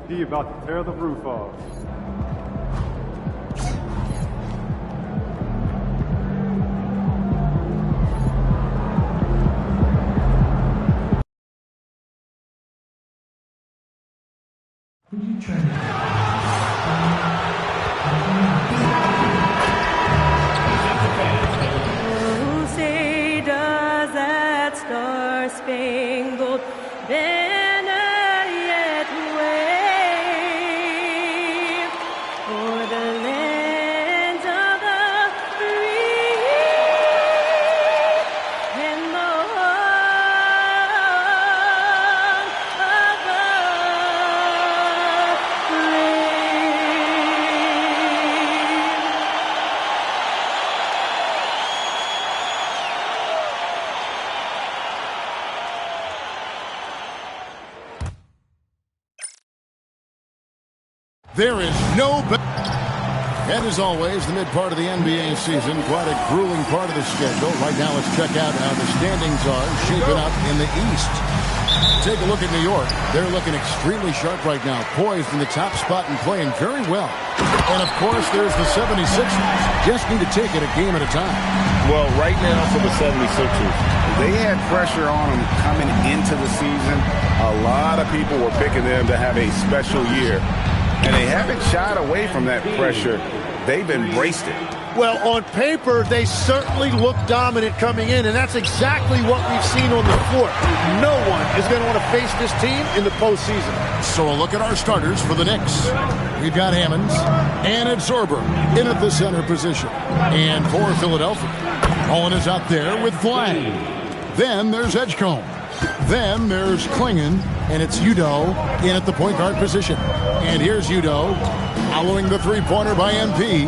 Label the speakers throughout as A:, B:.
A: He about to tear the roof off.
B: What are you trying to do?
C: Oh, say does that star-spangled banner yet wave o'er the lands of the free and the home of the
D: There is no... And as always, the mid part of the NBA season, quite a grueling part of the schedule. Right now, let's check out how the standings are shaping up in the East. Take a look at New York. They're looking extremely sharp right now, poised in the top spot and playing very well. And, of course, there's the 76ers. Just need to take it a game at a time.
E: Well, right now for the 76ers, they had pressure on them coming into the season. A lot of people were picking them to have a special year. And they haven't shied away from that pressure. They've embraced it.
F: Well, on paper, they certainly look dominant coming in, and that's exactly what we've seen on the floor. No one is going to want to face this team in the postseason.
D: So a look at our starters for the Knicks. We've got Hammonds, and it's Zorber in at the center position. And for Philadelphia, Owen is out there with Flag. Then there's Edgecombe. Then there's Klingon, and it's Udo in at the point guard position. And here's Udo following the three-pointer by MP.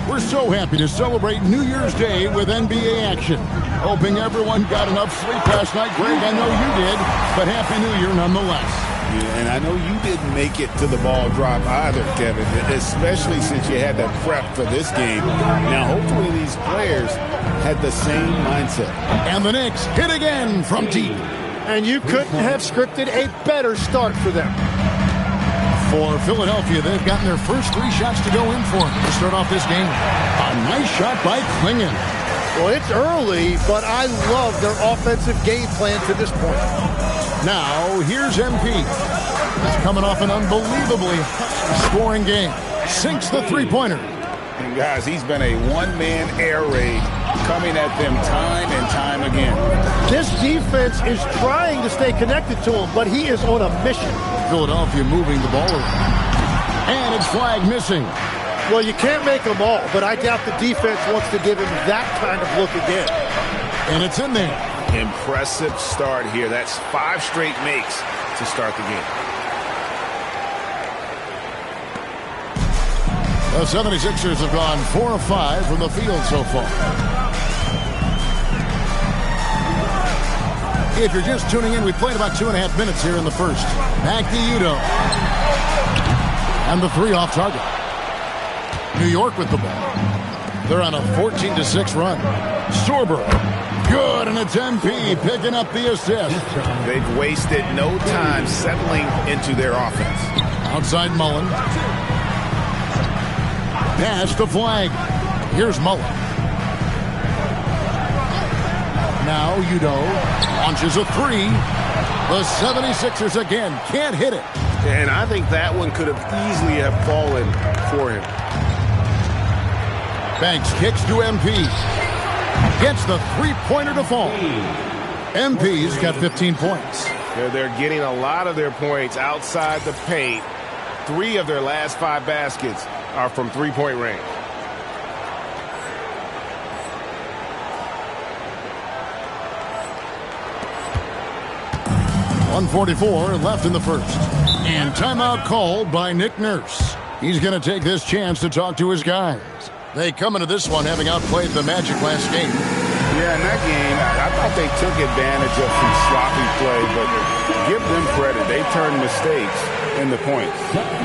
D: We're so happy to celebrate New Year's Day with NBA action. Hoping everyone got enough sleep last night. Greg, I know you did, but Happy New Year nonetheless.
E: Yeah, and I know you didn't make it to the ball drop either, Kevin, especially since you had to prep for this game. Now, hopefully these players had the same mindset.
D: And the Knicks hit again from deep.
F: And you couldn't have scripted a better start for them.
D: For Philadelphia, they've gotten their first three shots to go in for them to start off this game. A nice shot by Klingon.
F: Well, it's early, but I love their offensive game plan to this point.
D: Now, here's MP. He's coming off an unbelievably scoring game. Sinks the three-pointer.
E: And guys, he's been a one-man air raid coming at them time and time again.
F: This defense is trying to stay connected to him, but he is on a mission.
D: Philadelphia moving the ball around. And it's Flag missing.
F: Well, you can't make them all, but I doubt the defense wants to give him that kind of look again. And
D: it's in there.
E: Impressive start here. That's 5 straight makes to start the game.
D: The 76ers have gone 4 of 5 from the field so far. If you're just tuning in, we played about 2.5 minutes here in the first. Back to Udo. And the three off target. New York with the ball. They're on a 14-6 run. Zorber. Good, and it's MP picking up the assist.
E: They've wasted no time settling into their offense.
D: Outside Mullen. Pass to Flag. Here's Mullen. Now Udo launches a three. The 76ers again can't hit it.
E: And I think that one could have easily have fallen for him.
D: Banks kicks to MP. Gets the three-pointer to fall. MP's got 15 points.
E: They're getting a lot of their points outside the paint. 3 of their last 5 baskets are from three-point range.
D: .144 left in the first. And timeout called by Nick Nurse. He's going to take this chance to talk to his guys. They come into this one having outplayed the Magic last game.
E: Yeah, in that game, I thought they took advantage of some sloppy play, but give them credit. They turned mistakes into points.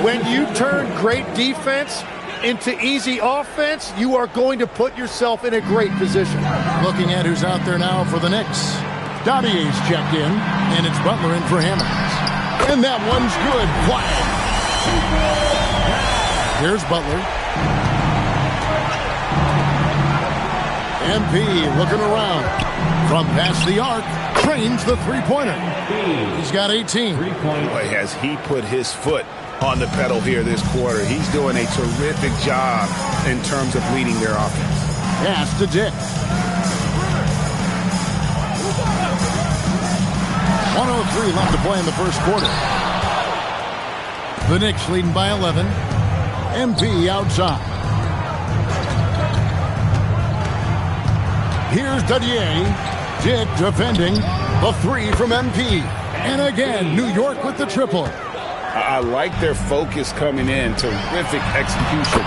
F: When you turn great defense into easy offense, you are going to put yourself in a great position.
D: Looking at who's out there now for the Knicks. Dottier's checked in, and it's Butler in for Hammonds. And that one's good. Flag. Here's Butler. MP looking around. From past the arc, trains the three-pointer. He's got 18.
E: Boy, has he put his foot on the pedal here this quarter. He's doing a terrific job in terms of leading their offense.
D: Pass to Dick. 1:03 left to play in the first quarter. The Knicks leading by 11. MP outside. Here's Dadier. Dick defending. The three from MP. And again, New York with the triple.
E: I like their focus coming in. Terrific execution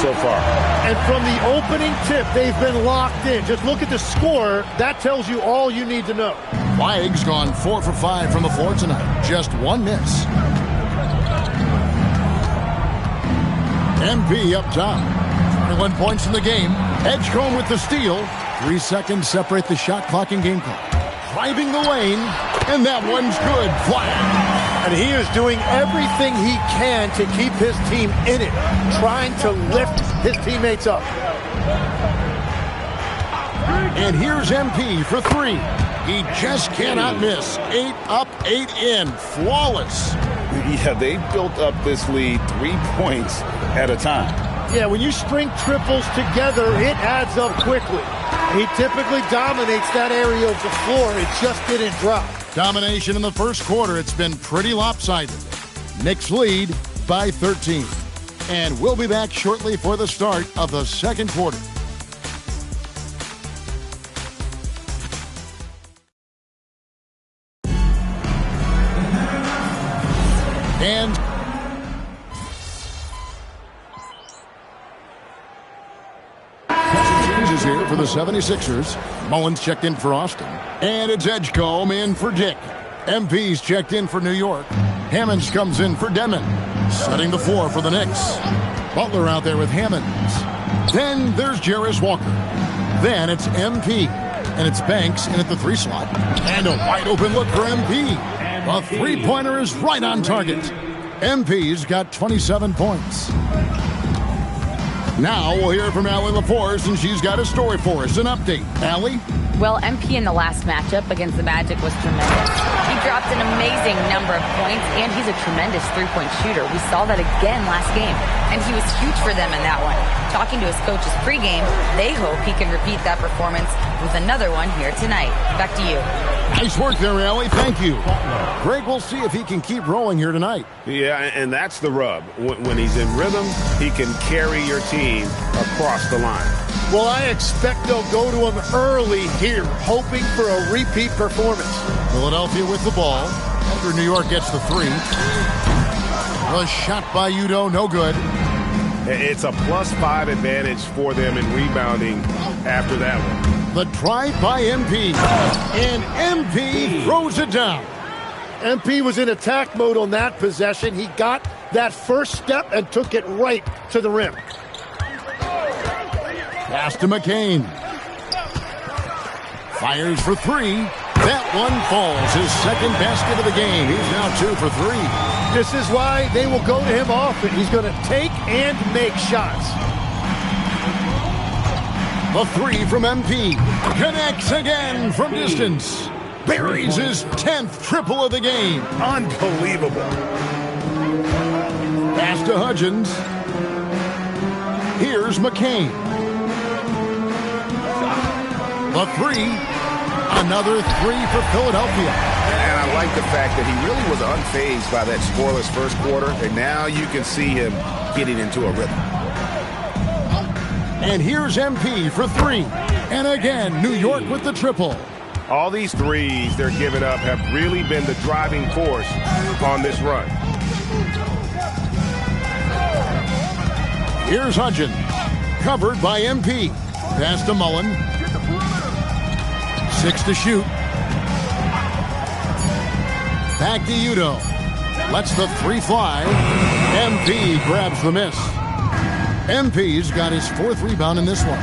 E: so far.
F: And from the opening tip, they've been locked in. Just look at the score. That tells you all you need to know.
D: Flag's gone 4 for 5 from the floor tonight. Just one miss. MP up top. 21 points in the game. Edgecombe with the steal. 3 seconds separate the shot clock and game clock. Driving the lane. And that one's good. Flag.
F: And he is doing everything he can to keep his team in it. Trying to lift his teammates up.
D: And here's MP for 3. He just cannot miss. 8 up, 8 in. Flawless.
E: Yeah, they built up this lead 3 points at a time.
F: Yeah, when you string triples together, it adds up quickly. He typically dominates that area of the floor. It just didn't drop.
D: Domination in the first quarter. It's been pretty lopsided. Knicks lead by 13. And we'll be back shortly for the start of the second quarter. And changes here for the 76ers. Mullins checked in for Austin. And it's Edgecombe in for Dick. MP's checked in for New York. Hammonds comes in for Demon. Setting the floor for the Knicks. Butler out there with Hammonds. Then there's Jarris Walker. Then it's MP. And it's Banks in at the 3 slot. And a wide open look for MP. The three-pointer is right on target. MP's got 27 points. Now we'll hear from Allie LaForce, and she's got a story for us. An update. Allie?
G: Well, MP in the last matchup against the Magic was tremendous. He dropped an amazing number of points, and he's a tremendous three-point shooter. We saw that again last game, and he was huge for them in that one. Talking to his coaches pregame, they hope he can repeat that performance with another one here tonight. Back to you.
D: Nice work there, Allie. Thank you. Greg, we'll see if he can keep rolling here tonight.
E: Yeah, and that's the rub. When he's in rhythm, he can carry your team across the line.
F: Well, I expect they'll go to him early here, hoping for a repeat performance.
D: Philadelphia with the ball after New York gets the 3. A shot by Udo, no good.
E: It's a +5 advantage for them in rebounding after that one.
D: The drive by MP. And MP throws it down.
F: MP was in attack mode on that possession. He got that first step and took it right to the rim.
D: Pass to McCain. Fires for 3. That one falls. His second basket of the game. He's now 2 for 3.
F: This is why they will go to him often. He's going to take and make shots.
D: The 3 from MP. Connects again from distance. Buries his 10th triple of the game.
E: Unbelievable.
D: Pass to Hudgens. Here's McCain. The 3. Another 3 for Philadelphia.
E: And I like the fact that he really was unfazed by that scoreless first quarter. And now you can see him getting into a rhythm.
D: And here's MP for 3. And again, New York with the triple.
E: All these threes they're giving up have really been the driving force on this run.
D: Here's Hudgens. Covered by MP. Pass to Mullen. 6 to shoot. Back to Udo. Lets the 3 fly. MP grabs the miss. MP's got his 4th rebound in this one.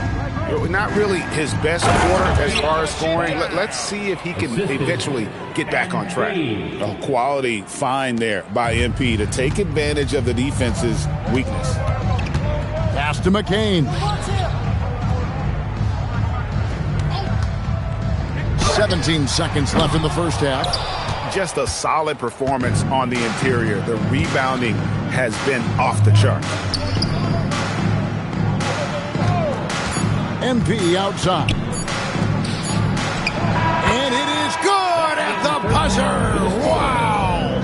E: Not really his best quarter as far as scoring. Let's see if he can eventually get back on track. A quality find there by MP to take advantage of the defense's weakness.
D: Pass to McCain. 17 seconds left in the first half.
E: Just a solid performance on the interior. The rebounding has been off the chart.
D: MP outside. And it is good at the buzzer. Wow.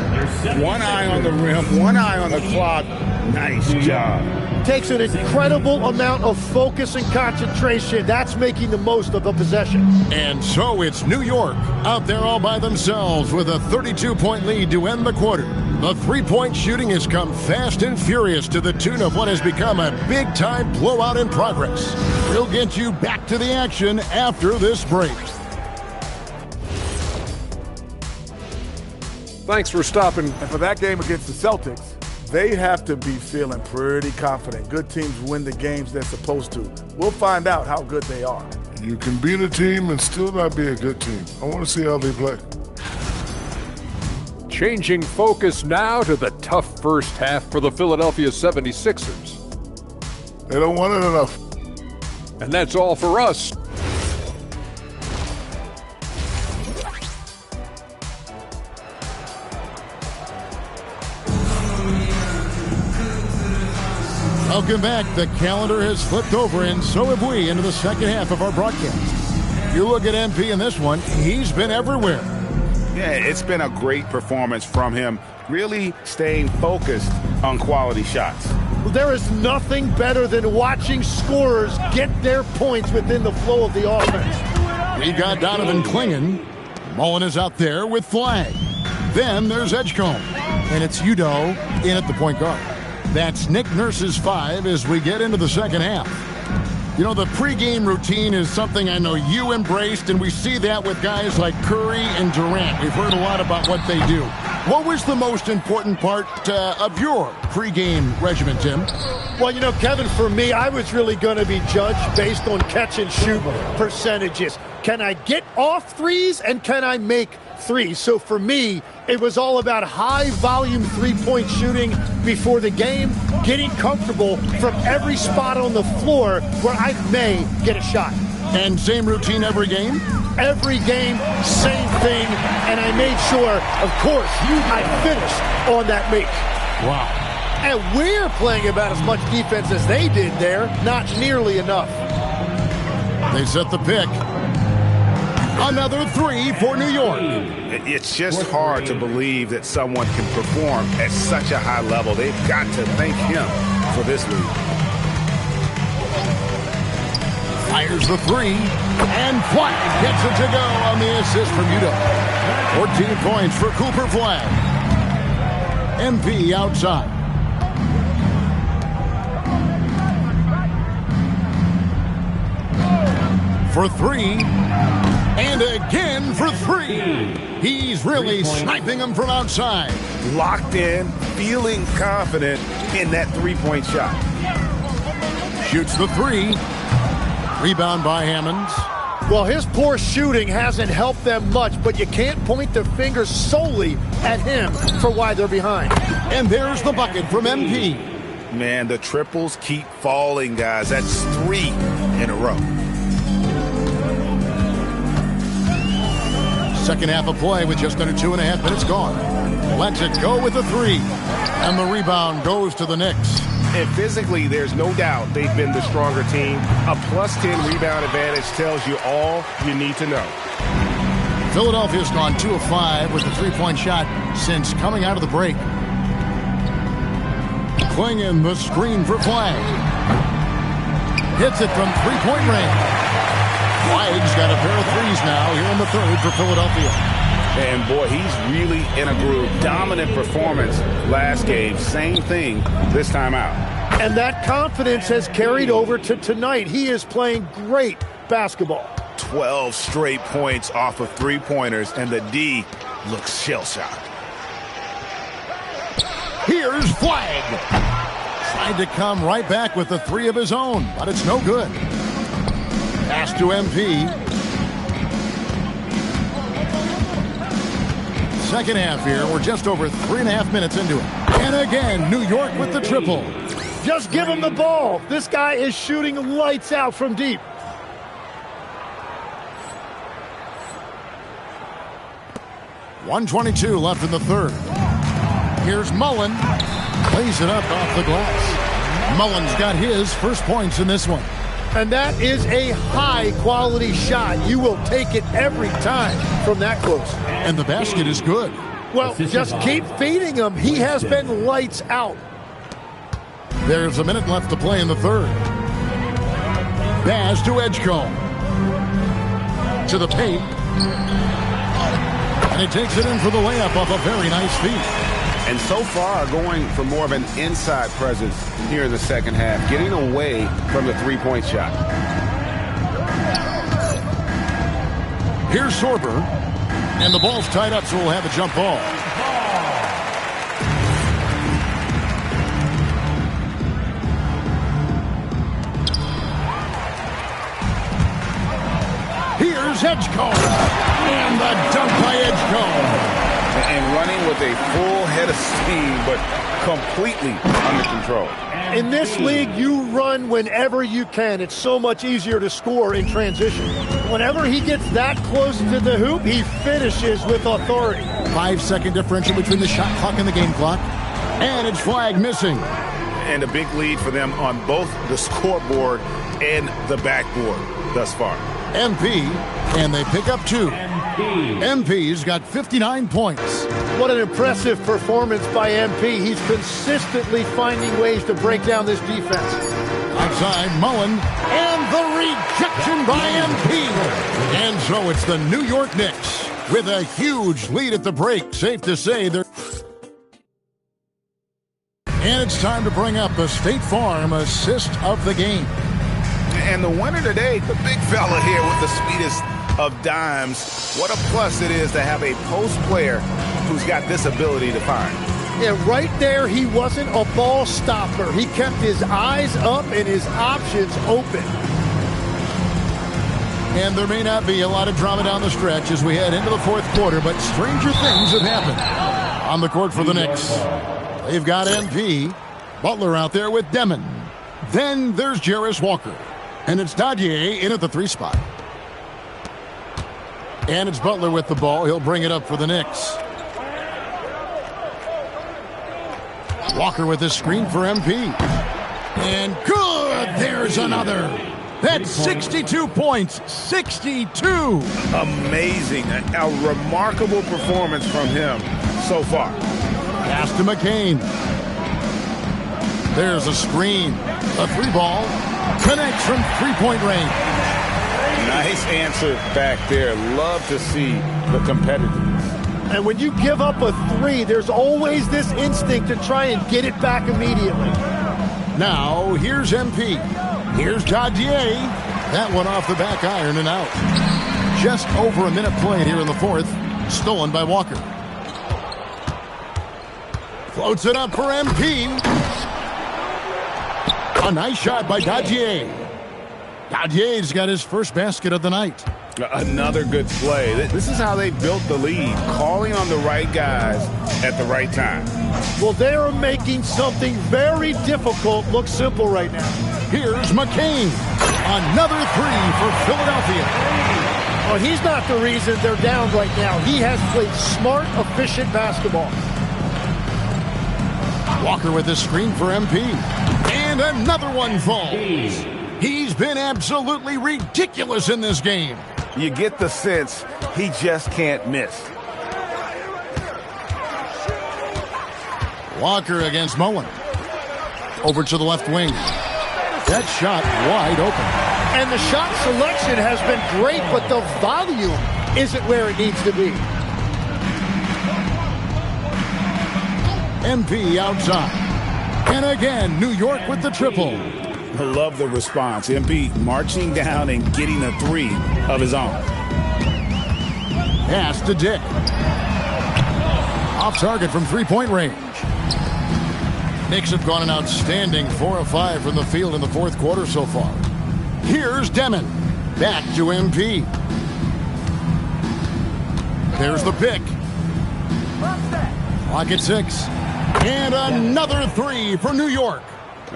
E: One eye on the rim, one eye on the clock. Nice job.
F: Takes an incredible amount of focus and concentration. That's making the most of the possession.
D: And so it's New York out there all by themselves with a 32-point lead to end the quarter. The three-point shooting has come fast and furious to the tune of what has become a big-time blowout in progress. We'll get you back to the action after this break.
A: Thanks for stopping. And for that game against the Celtics, they have to be feeling pretty confident. Good teams win the games they're supposed to. We'll find out how good they are.
H: You can beat a team and still not be a good team. I want to see how they play.
I: Changing focus now to the tough first half for the Philadelphia 76ers.
H: They don't want it enough.
I: And that's all for us.
D: Welcome back. The calendar has flipped over, and so have we, into the second half of our broadcast. You look at MP in this one, he's been everywhere.
E: Yeah, it's been a great performance from him, really staying focused on quality shots.
F: There is nothing better than watching scorers get their points within the flow of the offense.
D: We got Donovan Clingan. Mullen is out there with Flag. Then there's Edgecombe, and it's Udoh in at the point guard. That's Nick Nurse's 5 as we get into the second half. You know, the pregame routine is something I know you embraced, and we see that with guys like Curry and Durant. We've heard a lot about what they do. What was the most important part of your pregame regimen, Tim?
F: Well, you know, Kevin, for me, I was really going to be judged based on catch and shoot percentages. Can I get off threes and can I make threes? So for me, it was all about high volume three-point shooting before the game, getting comfortable from every spot on the floor where I may get a shot.
D: And same routine every game?
F: Every game, same thing, and I made sure, of course, I finished on that make.
D: Wow.
F: And we're playing about as much defense as they did there, not nearly enough.
D: They set the pick. Another three for New York.
E: It's just hard to believe that someone can perform at such a high level. They've got to thank him for this lead.
D: Fires the three, and Flag gets it to go on the assist from Udoh. 14 points for Cooper Flag. MP outside. For three, and again for three. He's really sniping them from outside.
E: Locked in, feeling confident in that three-point shot.
D: Shoots the three. Rebound by Hammonds.
F: Well, his poor shooting hasn't helped them much, but you can't point the finger solely at him for why they're behind.
D: And there's the bucket from MP.
E: Man, the triples keep falling, guys. That's 3 in a row.
D: Second half of play with just under 2.5 minutes gone. Lets it go with a three. And the rebound goes to the Knicks.
E: And physically, there's no doubt they've been the stronger team. A +10 rebound advantage tells you all you need to know.
D: Philadelphia's gone 2 of 5 with the three-point shot since coming out of the break. Clingan the screen for Flag. Hits it from three-point range. Flag's got a pair of threes now here in the third for Philadelphia.
E: And boy, he's really in a groove. Dominant performance last game. Same thing this time out.
F: And that confidence has carried over to tonight. He is playing great basketball.
E: 12 straight points off of three-pointers, and the D looks shell-shocked.
D: Here's Flag. Tried to come right back with the three of his own, but it's no good. Pass to MP. Second half here. We're just over 3.5 minutes into it. And again, New York with the triple.
F: Just give him the ball. This guy is shooting lights out from deep.
D: .122 left in the third. Here's Mullen. Plays it up off the glass. Mullen's got his first points in this one.
F: And that is a high-quality shot. You will take it every time from that close.
D: And the basket is good.
F: Well, just keep feeding him. He has been lights out.
D: There's a minute left to play in the third. Pass to Edgecombe. To the paint. And he takes it in for the layup off a very nice feed.
E: And so far, going for more of an inside presence here in the second half, getting away from the three-point shot.
D: Here's Sorber. And the ball's tied up, so we'll have a jump ball. Here's Edgecombe. And the dunk by Edgecombe.
E: And running with a full head of steam, but completely under control.
F: In this league, you run whenever you can. It's so much easier to score in transition. Whenever he gets that close to the hoop, he finishes with authority.
D: 5-second differential between the shot clock and the game clock. And it's flag missing.
E: And a big lead for them on both the scoreboard and the backboard thus far.
D: MP, and they pick up 2. MP's got 59 points.
F: What an impressive performance by MP. He's consistently finding ways to break down this defense.
D: Outside, Mullen, and the rejection by MP. And so it's the New York Knicks with a huge lead at the break. Safe to say they're... And it's time to bring up the State Farm assist of the game.
E: And the winner today, the big fella here with the sweetest of dimes. What a plus it is to have a post player who's got this ability to find.
F: Yeah, right there, he wasn't a ball stopper. He kept his eyes up and his options open.
D: And there may not be a lot of drama down the stretch as we head into the fourth quarter, but stranger things have happened. On the court for the Knicks, they've got MP. Butler out there with Demon. Then there's Jarris Walker. And it's Dadier in at the 3 spot. And it's Butler with the ball. He'll bring it up for the Knicks. Walker with a screen for MP. And good! There's another. That's 62 points. 62!
E: Amazing. A remarkable performance from him so far.
D: Pass to McCain. There's a screen. A 3 ball. Connects from 3-point range.
E: Nice answer back there. Love to see the competitiveness.
F: And when you give up a 3, there's always this instinct to try and get it back immediately.
D: Now, here's MP. Here's Dadier. That one off the back iron and out. Just over a minute played here in the fourth. Stolen by Walker. Floats it up for MP. A nice shot by Dadier. Dadier's got his first basket of the night.
E: Another good play. This is how they built the lead, calling on the right guys at the right time.
F: Well, they are making something very difficult look simple right now.
D: Here's McCain. Another 3 for Philadelphia.
F: Well, he's not the reason they're down right now. He has played smart, efficient basketball.
D: Walker with a screen for MP. And another one falls. He's been absolutely ridiculous in this game.
E: You get the sense he just can't miss.
D: Walker against Mullen. Over to the left wing. That shot wide open.
F: And the shot selection has been great, but the volume isn't where it needs to be.
D: MP outside. And again, New York with the triple.
E: I love the response. MP marching down and getting a 3 of his own.
D: Pass to Dick. Off target from 3-point range. Knicks have gone an outstanding 4 of 5 from the field in the fourth quarter so far. Here's Demon. Back to MP. There's the pick. Clock at 6. And another 3 for New York.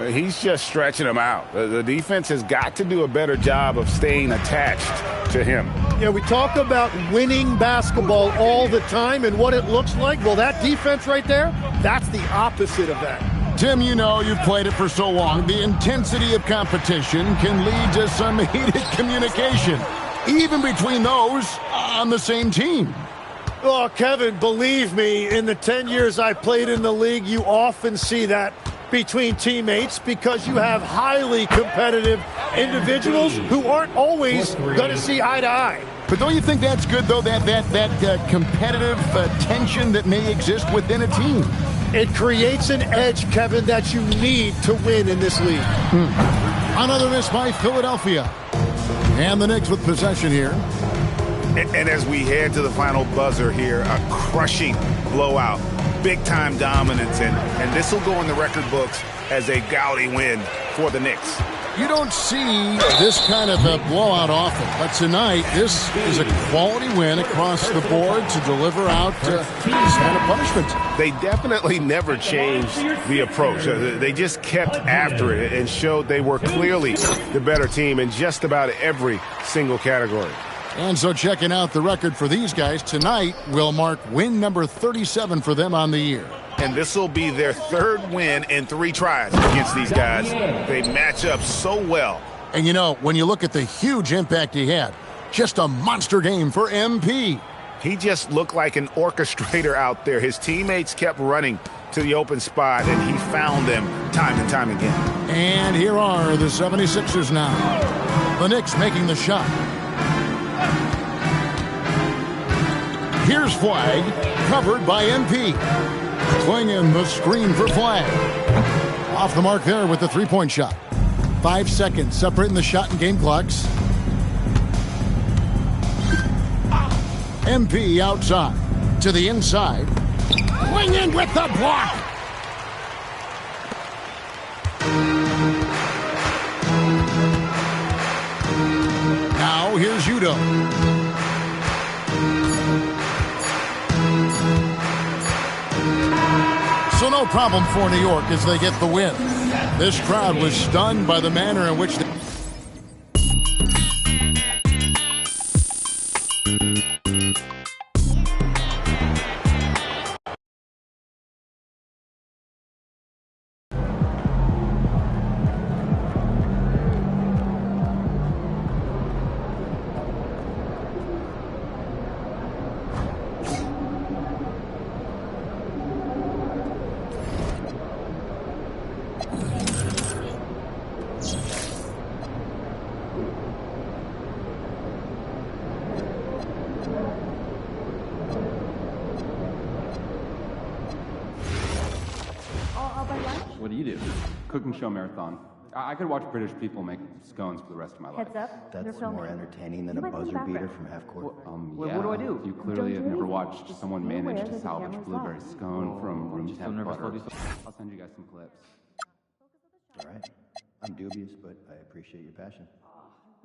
E: He's just stretching him out. The defense has got to do a better job of staying attached to him.
F: Yeah, we talk about winning basketball all the time and what it looks like. Well, that defense right there, that's the opposite of that.
D: Tim, you know, you've played it for so long. The intensity of competition can lead to some heated communication, even between those on the same team.
F: Oh, Kevin, believe me, in the 10 years I played in the league, you often see that between teammates because you have highly competitive individuals who aren't always going to see eye to eye.
D: But don't you think that's good, though, that competitive tension that may exist within a team?
F: It creates an edge, Kevin, that you need to win in this league.
D: Another miss by Philadelphia. And the Knicks with possession here.
E: And as we head to the final buzzer here, a crushing blowout, big-time dominance, and this will go in the record books as a gaudy win for the Knicks.
D: You don't see this kind of a blowout often, but tonight this is a quality win across the board to deliver out this kind of punishment.
E: They definitely never changed the approach. They just kept after it and showed they were clearly the better team in just about every single category.
D: And so checking out the record for these guys tonight will mark win number 37 for them on the year.
E: And this will be their third win in 3 tries against these guys. They match up so well.
D: And you know, when you look at the huge impact he had, just a monster game for MP.
E: He just looked like an orchestrator out there. His teammates kept running to the open spot, and he found them time and time again.
D: And here are the 76ers now. The Knicks making the shot. Here's Flag, covered by MP. Swinging the screen for Flag. Off the mark there with the three-point shot. 5 seconds separating the shot and game clocks. MP outside to the inside. Swinging with the block. Now here's Udo. So no problem for New York as they get the win. This crowd was stunned by the manner in which they...
J: What do you do? Cooking show marathon. I could watch British people make scones for the rest of my life.
K: Heads up.
L: That's more entertaining than a buzzer beater from half court.
J: Yeah. What do I do? You clearly have never watched someone manage to salvage blueberry scone from room temp butter. I'll send you guys some clips.
L: All right. I'm dubious, but I appreciate your passion.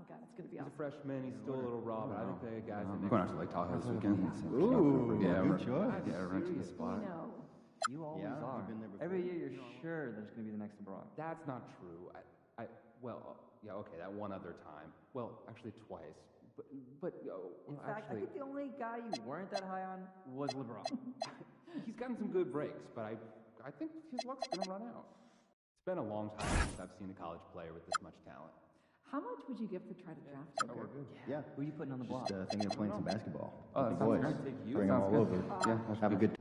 K: God, it's gonna be
J: He's a freshman. He's still a little raw, but I think the guys. I'm going out to Lake Tahoe this weekend. Ooh. Yeah,
L: good choice.
J: Yeah, we're renting a spot.
K: You always are. Every year you're sure there's going to be the next LeBron.
J: That's not true. Yeah, okay, that one other time. Well, actually twice. But
K: in fact, I think the only guy you weren't that high on was LeBron.
J: He's gotten some good breaks, but I think his luck's going to run out. It's been a long time since I've seen a college player with this much talent.
K: How much would you give to try to draft him?
J: Oh, we're good.
L: Yeah.
K: Who are you putting on the block?
L: Just thinking of playing some basketball.
J: Oh,
L: the boys. Bring them all over.
J: Yeah,
L: have a good.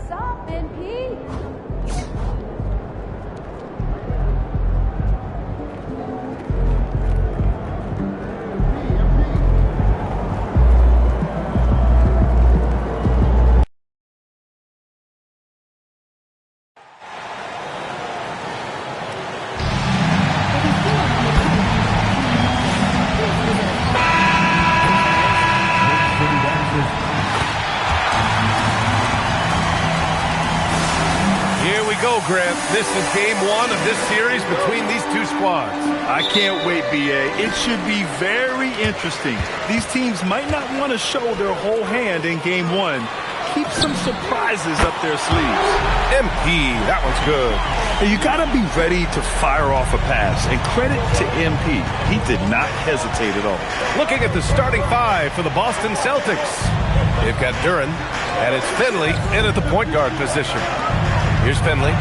C: Sup, NP?
M: This is game one of this series between these two squads.
N: I can't wait, B.A. It should be very interesting. These teams might not want to show their whole hand in game one. Keep some surprises up their sleeves.
M: MP, that one's good.
N: You got to be ready to fire off a pass, and credit to MP. He did not hesitate at all.
M: Looking at the starting five for the Boston Celtics. They've got Duren, and it's Finley in at the point guard position. Here's Finley.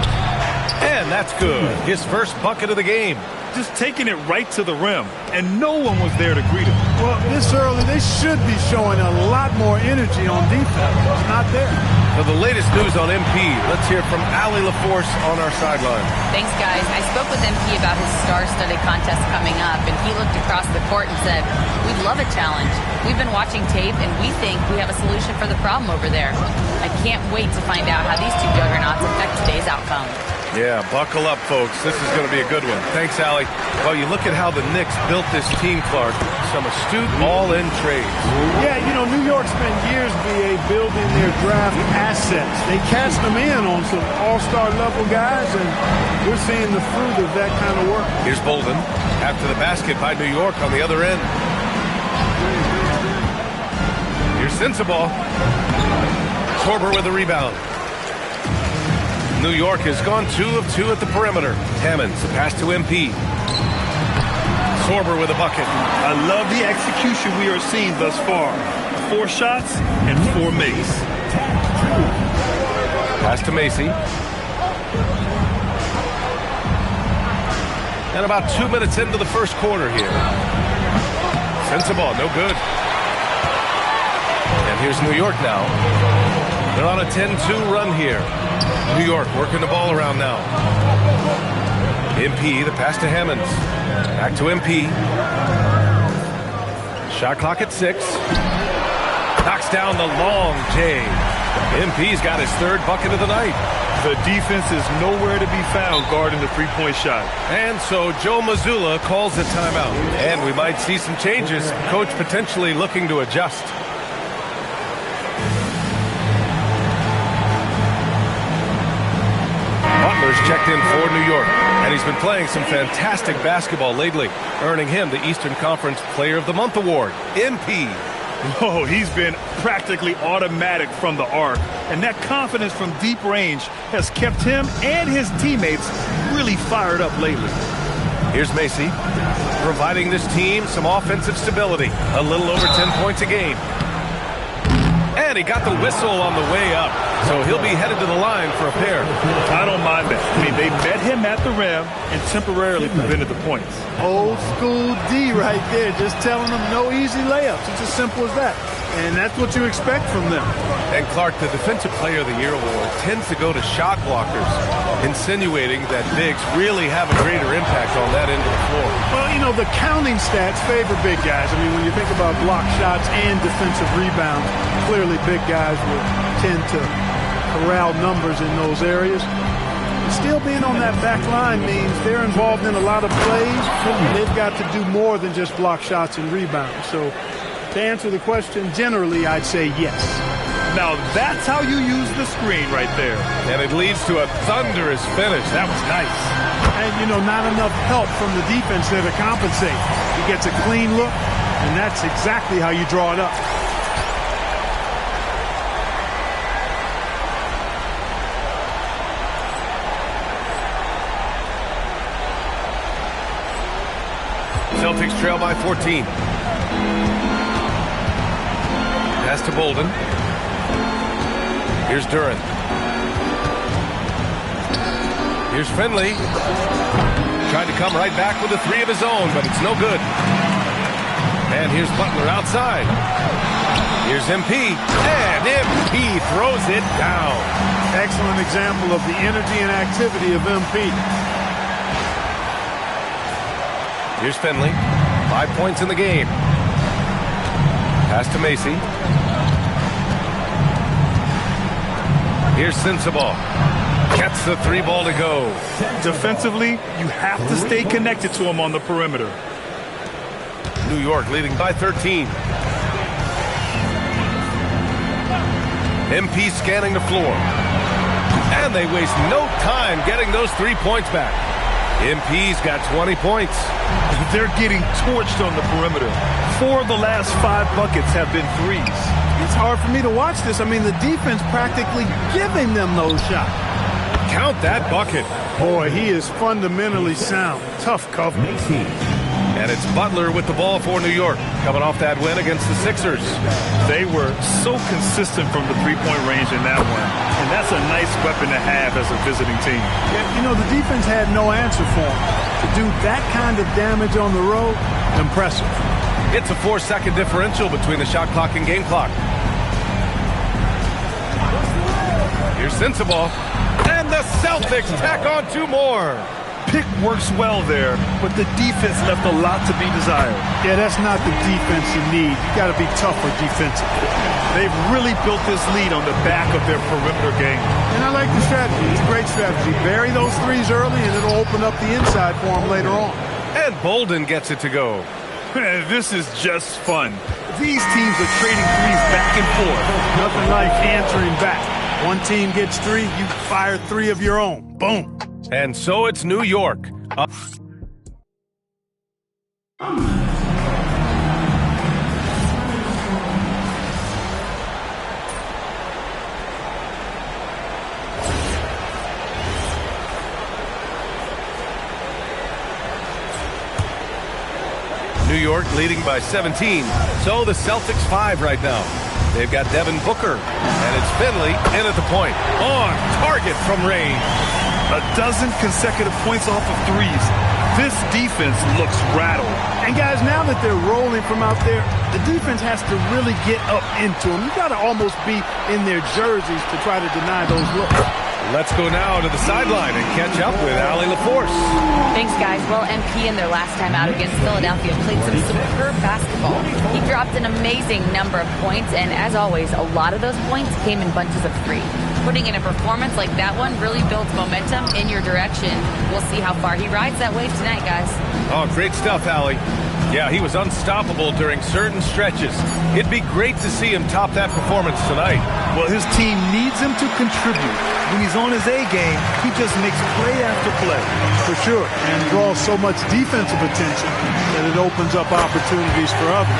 M: And that's good. His first bucket of the game.
N: Just taking it right to the rim, and no one was there to greet him.
F: Well, this early, they should be showing a lot more energy on defense. It's not there.
M: For the latest news on MP, let's hear from Allie LaForce on our sideline.
G: Thanks, guys. I spoke with MP about his star-studded contest coming up, and he looked across the court and said, "We'd love a challenge. We've been watching tape, and we think we have a solution for the problem over there. I can't wait to find out how these two juggernauts affect today's outcome."
M: Yeah, buckle up, folks. This is going to be a good one. Thanks, Allie. Well, you look at how the Knicks built this team, Clark. Some astute all-in trades.
F: Yeah, you know, New York spent years, B.A., building their draft assets. They cashed them in on some all-star level guys, and we're seeing the fruit of that kind of work.
M: Here's Bolden after the basket by New York on the other end. Here's Sensabaugh. Sorber with the rebound. New York has gone 2 of 2 at the perimeter. Hammonds, the pass to MP. Sorber with a bucket.
N: I love the execution we are seeing thus far. 4 shots and 4 makes.
M: Pass to Macy. And about 2 minutes into the first quarter here. Sensabaugh, no good. And here's New York now. They're on a 10-2 run here. New York working the ball around now. MP, the pass to Hammonds. Back to MP. Shot clock at 6. Knocks down the long J. MP's got his 3rd bucket of the night.
N: The defense is nowhere to be found guarding the three-point shot.
M: And so Joe Mazzulla calls a timeout. And we might see some changes. Coach potentially looking to adjust. Checked in for New York, and he's been playing some fantastic basketball lately, earning him the Eastern Conference Player of the Month award. MP.
N: Oh, he's been practically automatic from the arc, and that confidence from deep range has kept him and his teammates really fired up lately.
M: Here's Macy, providing this team some offensive stability, a little over 10 points a game. And he got the whistle on the way up, so he'll be headed to the line for a pair.
N: I don't mind that. I mean, they met him at the rim and temporarily prevented the points.
F: Old school D right there, just telling them no easy layups. It's as simple as that. And that's what you expect from them.
M: And Clark, the Defensive Player of the Year award tends to go to shot blockers, insinuating that bigs really have a greater impact on that end of the floor.
F: Well, you know, the counting stats favor big guys. I mean, when you think about block shots and defensive rebounds, clearly big guys will tend to corral numbers in those areas. And still being on that back line means they're involved in a lot of plays, and they've got to do more than just block shots and rebounds. So to answer the question, generally, I'd say yes.
N: Now, that's how you use the screen right there.
M: And it leads to a thunderous finish. That was nice.
F: And, you know, not enough help from the defense there to compensate. He gets a clean look, and that's exactly how you draw it up.
M: Celtics trail by 14. Pass to Bolden. Here's Duren. Here's Finley. Tried to come right back with a 3 of his own, but it's no good. And here's Butler outside. Here's MP. And MP throws it down.
F: Excellent example of the energy and activity of MP.
M: Here's Finley. 5 points in the game. Pass to Macy. Here's Sensabaugh. Gets the 3 ball to go.
N: Defensively, you have to stay connected to him on the perimeter.
M: New York leading by 13. MP scanning the floor. And And they waste no time getting those 3 points back. MP's got 20 points.
N: They're getting torched on the perimeter. 4 of the last 5 buckets have been threes.
O: It's hard for me to watch this. I mean, the defense practically giving them those shots.
M: Count that bucket.
O: Boy, he is fundamentally sound. Tough cover.
M: And it's Butler with the ball for New York, coming off that win against the Sixers.
N: They were so consistent from the three-point range in that one. And that's a nice weapon to have as a visiting team.
O: Yeah, you know, the defense had no answer for him. To do that kind of damage on the road, impressive.
M: It's a 4-second differential between the shot clock and game clock. Here's Sensabaugh. And the Celtics tack on 2 more.
N: Pick works well there, but the defense left a lot to be desired.
O: Yeah, that's not the defense you need. You got to be tougher defensively.
N: They've really built this lead on the back of their perimeter game.
O: And I like the strategy. It's a great strategy. Bury those threes early, and it'll open up the inside for them later on.
M: And Bolden gets it to go.
N: This is just fun. These teams are trading threes back and forth.
O: Nothing like answering back. One team gets 3, you fire 3 of your own. Boom.
M: And so it's New York. New York leading by 17. So the Celtics 5 right now. They've got Devin Booker, and it's Finley in at the point. On target from range.
N: A dozen consecutive points off of threes. This defense looks rattled.
O: And guys, now that they're rolling from out there, the defense has to really get up into them. You got to almost be in their jerseys to try to deny those looks.
M: Let's go now to the sideline and catch up with Allie LaForce.
G: Thanks, guys. Well, MP in their last time out against Philadelphia played some superb basketball. He dropped an amazing number of points, and as always, a lot of those points came in bunches of 3. Putting in a performance like that one really builds momentum in your direction. We'll see how far he rides that wave tonight, guys.
M: Oh, great stuff, Allie. Yeah, he was unstoppable during certain stretches. It'd be great to see him top that performance tonight.
N: Well, his team needs him to contribute. When he's on his A game, he just makes play after play.
O: For sure, and draws so much defensive attention that it opens up opportunities for others.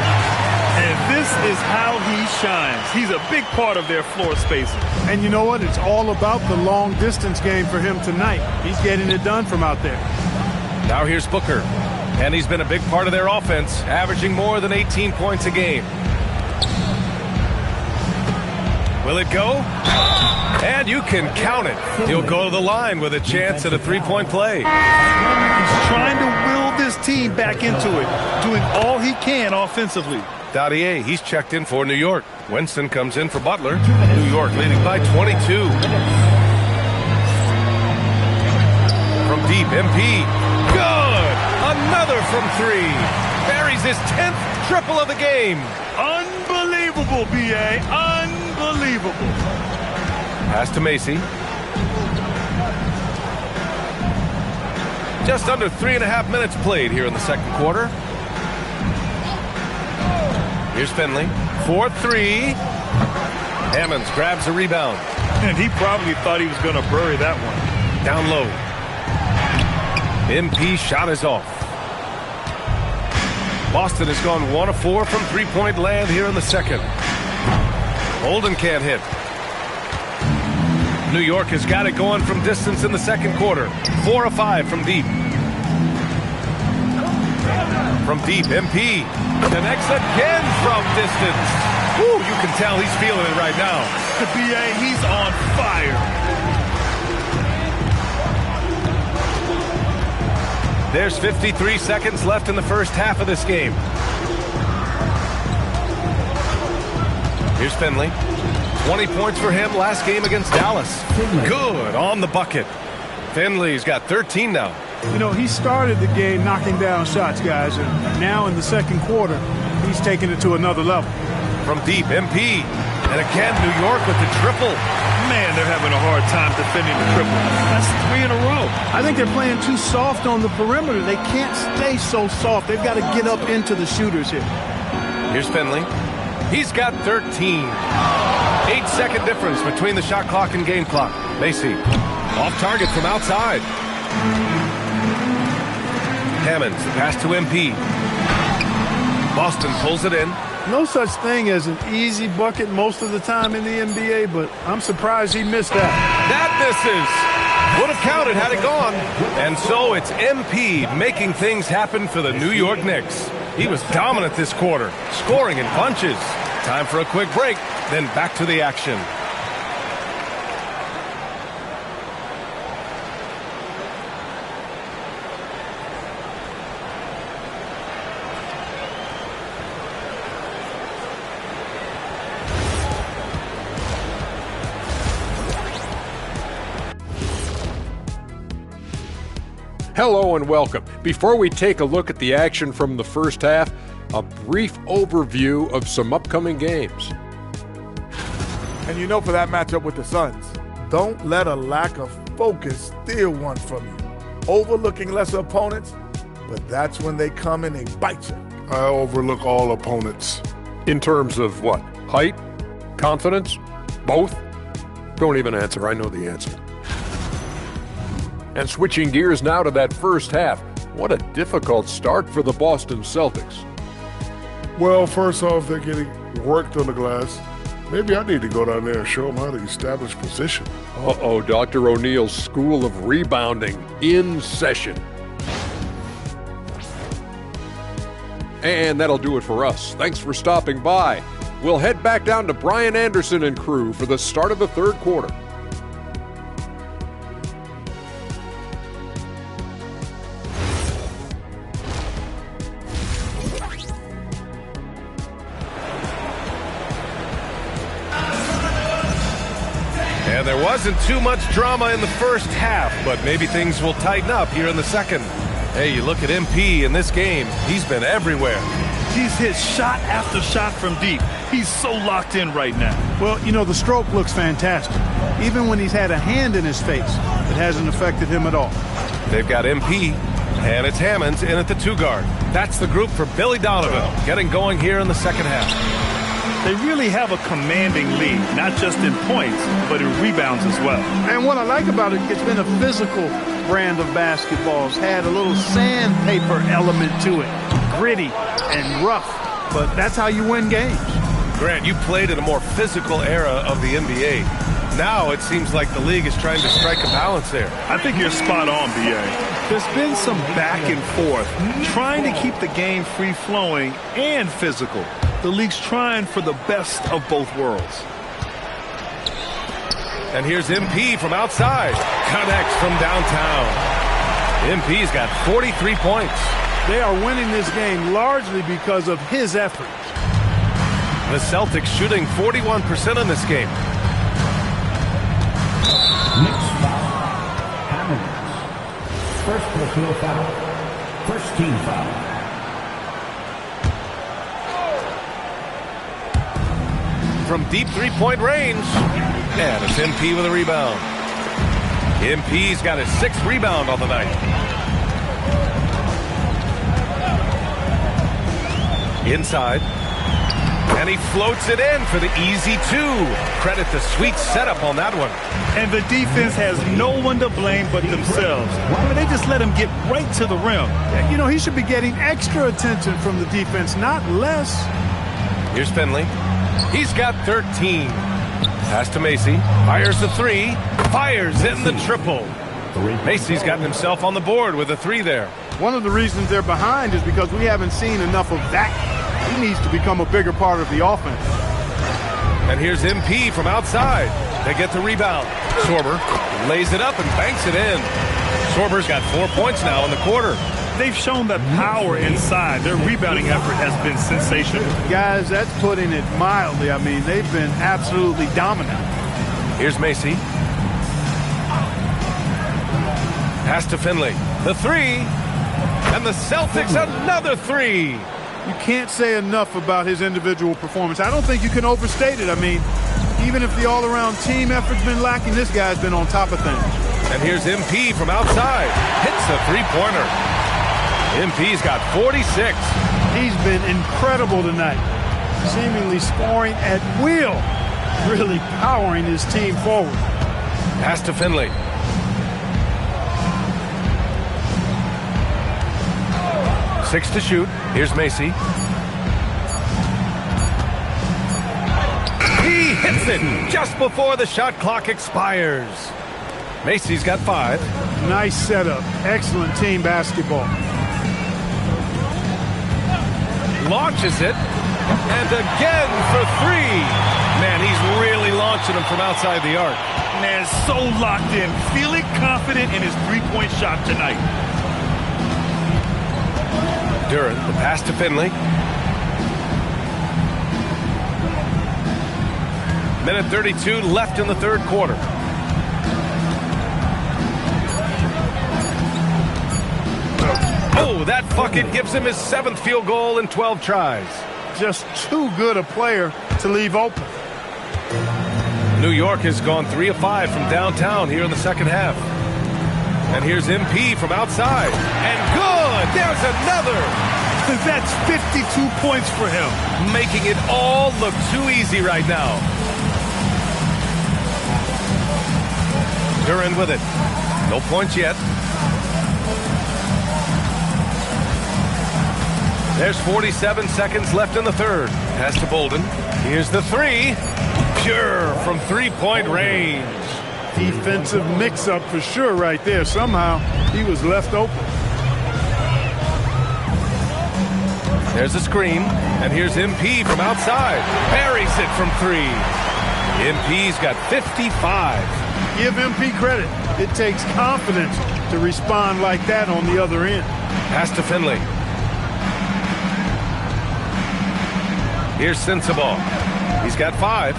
N: And this is how he shines. He's a big part of their floor spacing.
O: And you know what? It's all about the long distance game for him tonight. He's getting it done from out there.
M: Now here's Booker. And he's been a big part of their offense, averaging more than 18 points a game. Will it go? And you can count it. He'll go to the line with a chance at a 3-point play.
N: He's trying to will this team back into it, doing all he can offensively.
M: Dadier, he's checked in for New York. Winston comes in for Butler. New York leading by 22. From deep, MP. Good! Another from 3. Buries his 10th triple of the game.
N: Unbelievable, B.A. Unbelievable.
M: Pass to Macy. Just under 3.5 minutes played here in the second quarter. Here's Finley. 4-3. Hammonds grabs a rebound.
N: And he probably thought he was going to bury that one.
M: Down low. MP shot is off. Boston has gone 1 of 4 from 3-point land here in the second. Bolden can't hit. New York has got it going from distance in the second quarter. 4 of 5 from deep. From deep, MP connects again from distance. Woo, you can tell he's feeling it right now.
N: The BA, he's on fire.
M: There's 53 seconds left in the first half of this game. Here's Finley. 20 points for him last game against Dallas. Good on the bucket. Finley's got 13 now.
O: You know, he started the game knocking down shots, guys, and now in the second quarter, he's taking it to another level.
M: From deep, MP. And again, New York with the triple.
N: Man, they're having a hard time defending the triple. That's 3 in a row.
O: I think they're playing too soft on the perimeter. They can't stay so soft. They've got to get up into the shooters here.
M: Here's Finley. He's got 13. 8-second difference between the shot clock and game clock. Macy, off target from outside. Hammonds, the pass to MP. Boston pulls it in.
O: No such thing as an easy bucket most of the time in the NBA, but I'm surprised he missed that.
M: That misses. Would have counted had it gone. And so it's MP making things happen for the New York Knicks. He was dominant this quarter, scoring in bunches. Time for a quick break, then back to the action.
I: Hello and welcome. Before we take a look at the action from the first half, a brief overview of some upcoming games.
A: And you know, for that matchup with the Suns, don't let a lack of focus steal one from you. Overlooking lesser opponents, but that's when they come and they bite you.
H: I overlook all opponents.
I: In terms of what? Height? Confidence? Both? Don't even answer. I know the answer. And switching gears now to that first half. What a difficult start for the Boston Celtics.
H: Well, first off, they're getting worked on the glass. Maybe I need to go down there and show them how to establish position.
I: Uh-oh, Dr. O'Neill's School of Rebounding in session. And that'll do it for us. Thanks for stopping by. We'll head back down to Brian Anderson and crew for the start of the third quarter.
M: And there wasn't too much drama in the first half, but maybe things will tighten up here in the second. Hey, you look at MP in this game, he's been everywhere.
N: He's hit shot after shot from deep. He's so locked in right now.
O: Well, you know, the stroke looks fantastic. Even when he's had a hand in his face, it hasn't affected him at all.
M: They've got MP, and it's Hammonds in at the 2-guard. That's the group for Billy Donovan, getting going here in the second half.
N: They really have a commanding lead, not just in points, but in rebounds as well.
O: And what I like about it, it's been a physical brand of basketball. It's had a little sandpaper element to it, gritty and rough, but that's how you win games.
M: Grant, you played in a more physical era of the NBA. Now it seems like the league is trying to strike a balance there.
N: I think you're spot on, B.A. There's been some back and forth, trying to keep the game free-flowing and physical. The league's trying for the best of both worlds.
M: And here's MP from outside. Connects from downtown. MP's got 43 points.
O: They are winning this game largely because of his effort.
M: The Celtics shooting 41% in this game.
B: Knicks foul. Hammonds. First personal foul. First team foul.
M: From deep three-point range. And it's MP with a rebound. MP's got his 6th rebound on the night. Inside. And he floats it in for the easy 2. Credit the sweet setup on that one.
N: And the defense has no one to blame but themselves. I mean, they just let him get right to the rim.
O: You know, he should be getting extra attention from the defense, not less.
M: Here's Finley. He's got 13. Pass to Macy. Fires the 3. Fires in the triple. Macy's gotten himself on the board with a 3 there.
O: One of the reasons they're behind is because we haven't seen enough of that. He needs to become a bigger part of the offense.
M: And here's MP from outside. They get the rebound. Sorber lays it up and banks it in. Sorber's got 4 points now in the quarter.
N: They've shown that power inside. Their rebounding effort has been sensational.
O: Guys, that's putting it mildly. I mean, they've been absolutely dominant.
M: Here's Macy. Pass to Finley. The 3. And the Celtics another 3.
O: You can't say enough about his individual performance. I don't think you can overstate it. I mean, even if the all-around team effort's been lacking, this guy's been on top of things.
M: And here's MP from outside. Hits the 3-pointer. MP's got 46.
O: He's been incredible tonight, seemingly scoring at will. really powering his team forward.
M: Pass to Finley. Six to shoot. Here's Macy. He hits it just before the shot clock expires. Macy's got 5.
O: Nice setup. Excellent team basketball.
M: Launches it. And again for 3. Man, he's really launching them from outside the arc.
N: Man, so locked in. Feeling confident in his three-point shot tonight.
M: Duran, the pass to Finley. Minute 32 left in the third quarter. Oh, that bucket gives him his 7th field goal in 12 tries.
O: Just too good a player to leave open.
M: New York has gone 3 of 5 from downtown here in the second half. And here's MP from outside. And good! There's another!
N: That's 52 points for him.
M: Making it all look too easy right now. Duran with it. No points yet. There's 47 seconds left in the third. Pass to Bolden. Here's the 3. Pure from three-point range.
O: Defensive mix-up for sure right there. Somehow he was left open.
M: There's a screen, and here's MP from outside. Buries it from 3. MP's got 55.
O: Give MP credit. It takes confidence to respond like that on the other end.
M: Pass to Finley. Here's Sensabaugh. He's got 5.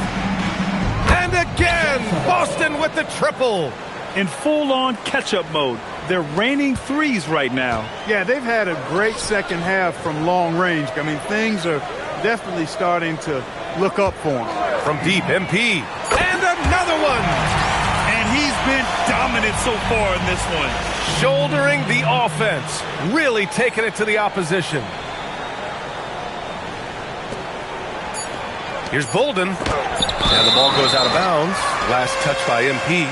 M: And again, Boston with the triple.
N: In full-on catch-up mode. They're raining threes right now.
O: Yeah, they've had a great second half from long range. I mean, things are definitely starting to look up for them.
M: From deep, MP. And another one.
N: And he's been dominant so far in this one.
M: Shouldering the offense. Really taking it to the opposition. Here's Bolden. And the ball goes out of bounds. Last touch by MP.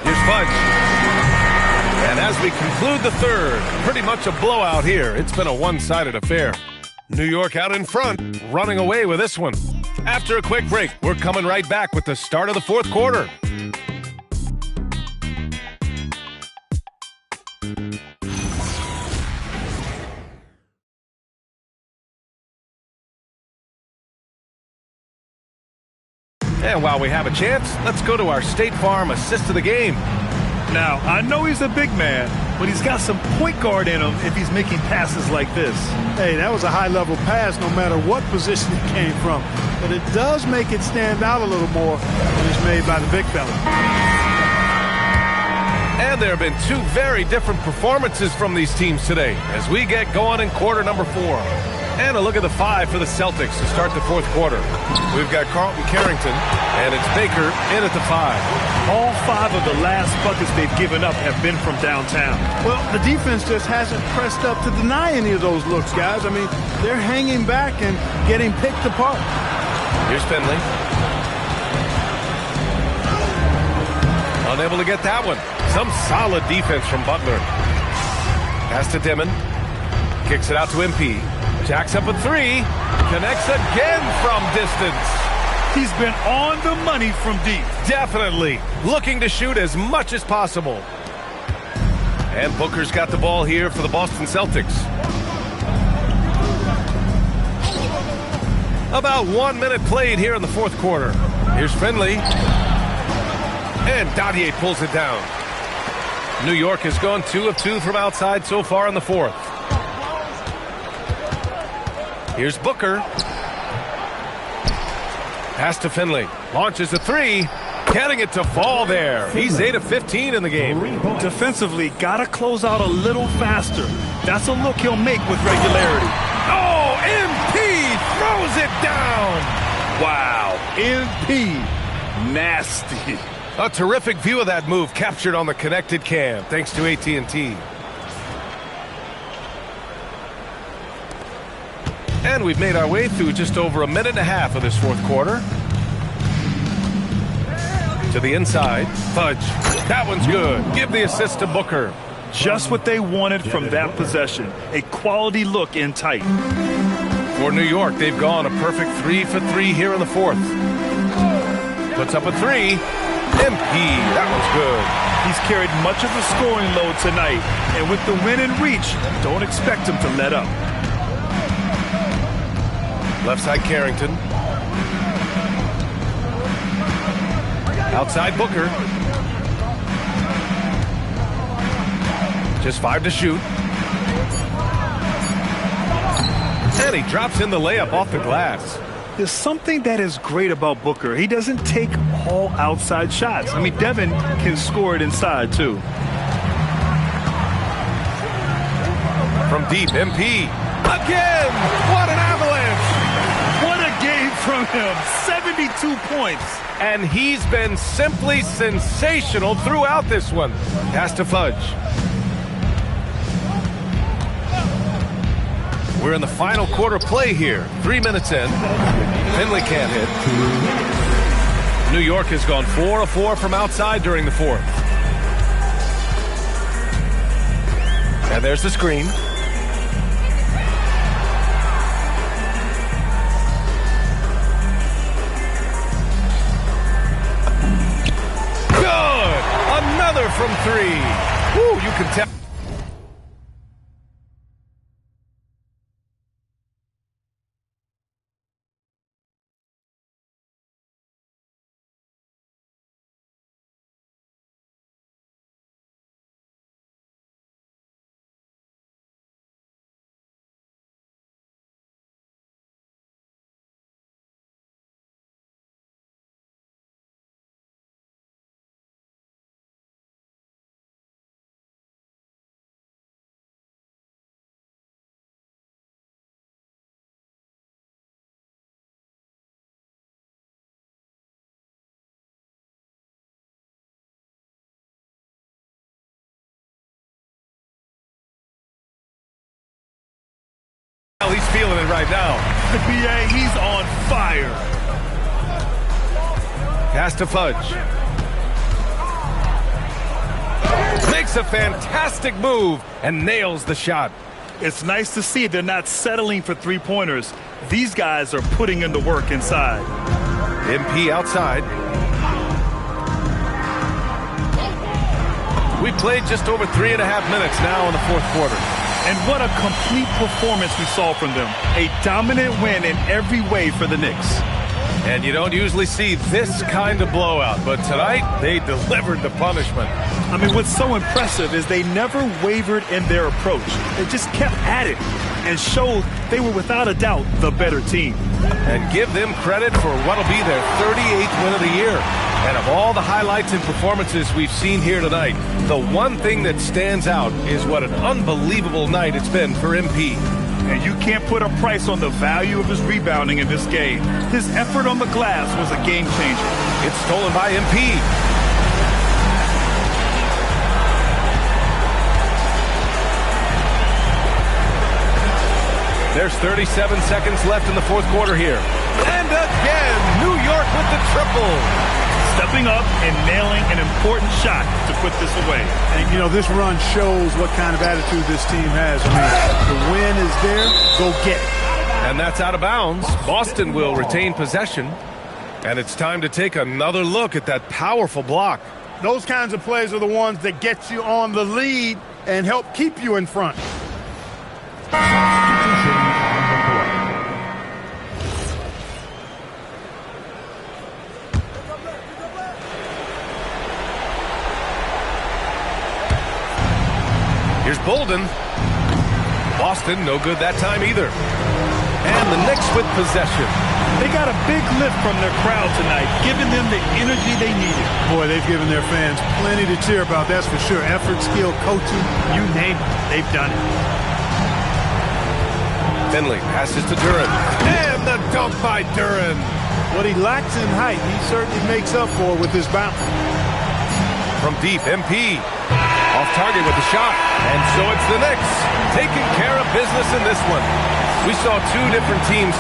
M: Here's Fudge. And as we conclude the third, pretty much a blowout here. It's been a one-sided affair. New York out in front, running away with this one. After a quick break, we're coming right back with the start of the fourth quarter. And while we have a chance, let's go to our State Farm assist of the game.
N: Now, I know he's a big man, but he's got some point guard in him if he's making passes like this.
O: Hey, that was a high-level pass no matter what position it came from. But it does make it stand out a little more when it's made by the big fella.
M: And there have been 2 very different performances from these teams today as we get going in quarter number 4. And a look at the 5 for the Celtics to start the fourth quarter. We've got Carlton Carrington, and it's Baker in at the 5.
N: All 5 of the last buckets they've given up have been from downtown.
O: Well, the defense just hasn't pressed up to deny any of those looks, guys. I mean, they're hanging back and getting picked apart.
M: Here's Finley. Unable to get that one. Some solid defense from Butler. Pass to Dimon. Kicks it out to MP. Jacks up a 3. Connects again from distance.
N: He's been on the money from deep.
M: Definitely. Looking to shoot as much as possible. And Booker's got the ball here for the Boston Celtics. About 1 minute played here in the fourth quarter. Here's Finley. And Dadier pulls it down. New York has gone 2 of 2 from outside so far in the fourth. Here's Booker. Pass to Finley. Launches a 3. Getting it to fall there. He's 8 of 15 in the game.
N: Defensively, got to close out a little faster. That's a look he'll make with regularity.
M: Oh, MP throws it down.
N: Wow, MP. Nasty.
M: A terrific view of that move captured on the connected cam, thanks to AT&T. And we've made our way through just over a minute and a half of this fourth quarter. To the inside, Fudge. That one's good. Give the assist to Booker.
N: Just what they wanted from that possession. A quality look in tight.
M: For New York, they've gone a perfect 3 for 3 here in the fourth. Puts up a 3. MP, that one's good.
N: He's carried much of the scoring load tonight. And with the win in reach, don't expect him to let up.
M: Left side Carrington. Outside Booker. Just 5 to shoot. And he drops in the layup off the glass.
N: There's something that is great about Booker. He doesn't take all outside shots. I mean, Devin can score it inside, too.
M: From deep, MP. Again! What an avalanche!
N: What a game from him. 72 points.
M: And he's been simply sensational throughout this one. Pass to Fudge. We're in the final quarter play here. 3 minutes in. Finley can't hit. New York has gone 4 of 4 from outside during the fourth. And there's the screen. Good! Another from 3. Woo, you can tell. He's feeling it right now.
N: The BA, he's on fire.
M: Pass to Fudge. Makes a fantastic move and nails the shot.
N: It's nice to see they're not settling for three-pointers. These guys are putting in the work inside.
M: MP outside. We played just over 3.5 minutes now in the fourth quarter.
N: And what a complete performance we saw from them. A dominant win in every way for the Knicks.
M: And you don't usually see this kind of blowout, but tonight they delivered the punishment.
N: I mean, what's so impressive is they never wavered in their approach. They just kept at it and showed they were without a doubt the better team.
M: And give them credit for what'll be their 38th win of the year. And of all the highlights and performances we've seen here tonight, the one thing that stands out is what an unbelievable night it's been for MP.
N: And you can't put a price on the value of his rebounding in this game. His effort on the glass was a game changer.
M: It's stolen by MP. There's 37 seconds left in the fourth quarter here. And again, New York with the triple.
N: Stepping up and nailing an important shot to put this away.
O: And, you know, this run shows what kind of attitude this team has. I mean, the win is there, go get it.
M: And that's out of bounds. Boston will retain possession. And it's time to take another look at that powerful block.
O: Those kinds of plays are the ones that get you on the lead and help keep you in front.
M: Here's Bolden. Boston, no good that time either. And the Knicks with possession.
N: They got a big lift from their crowd tonight, giving them the energy they needed.
O: Boy, they've given their fans plenty to cheer about, that's for sure. Effort, skill, coaching, you name it, they've done it.
M: Finley passes to Duren. And the dunk by Duren.
O: What he lacks in height, he certainly makes up for with his bounce.
M: From deep, MP. Off target with the shot. And so it's the Knicks taking care of business in this one. We saw two different teams.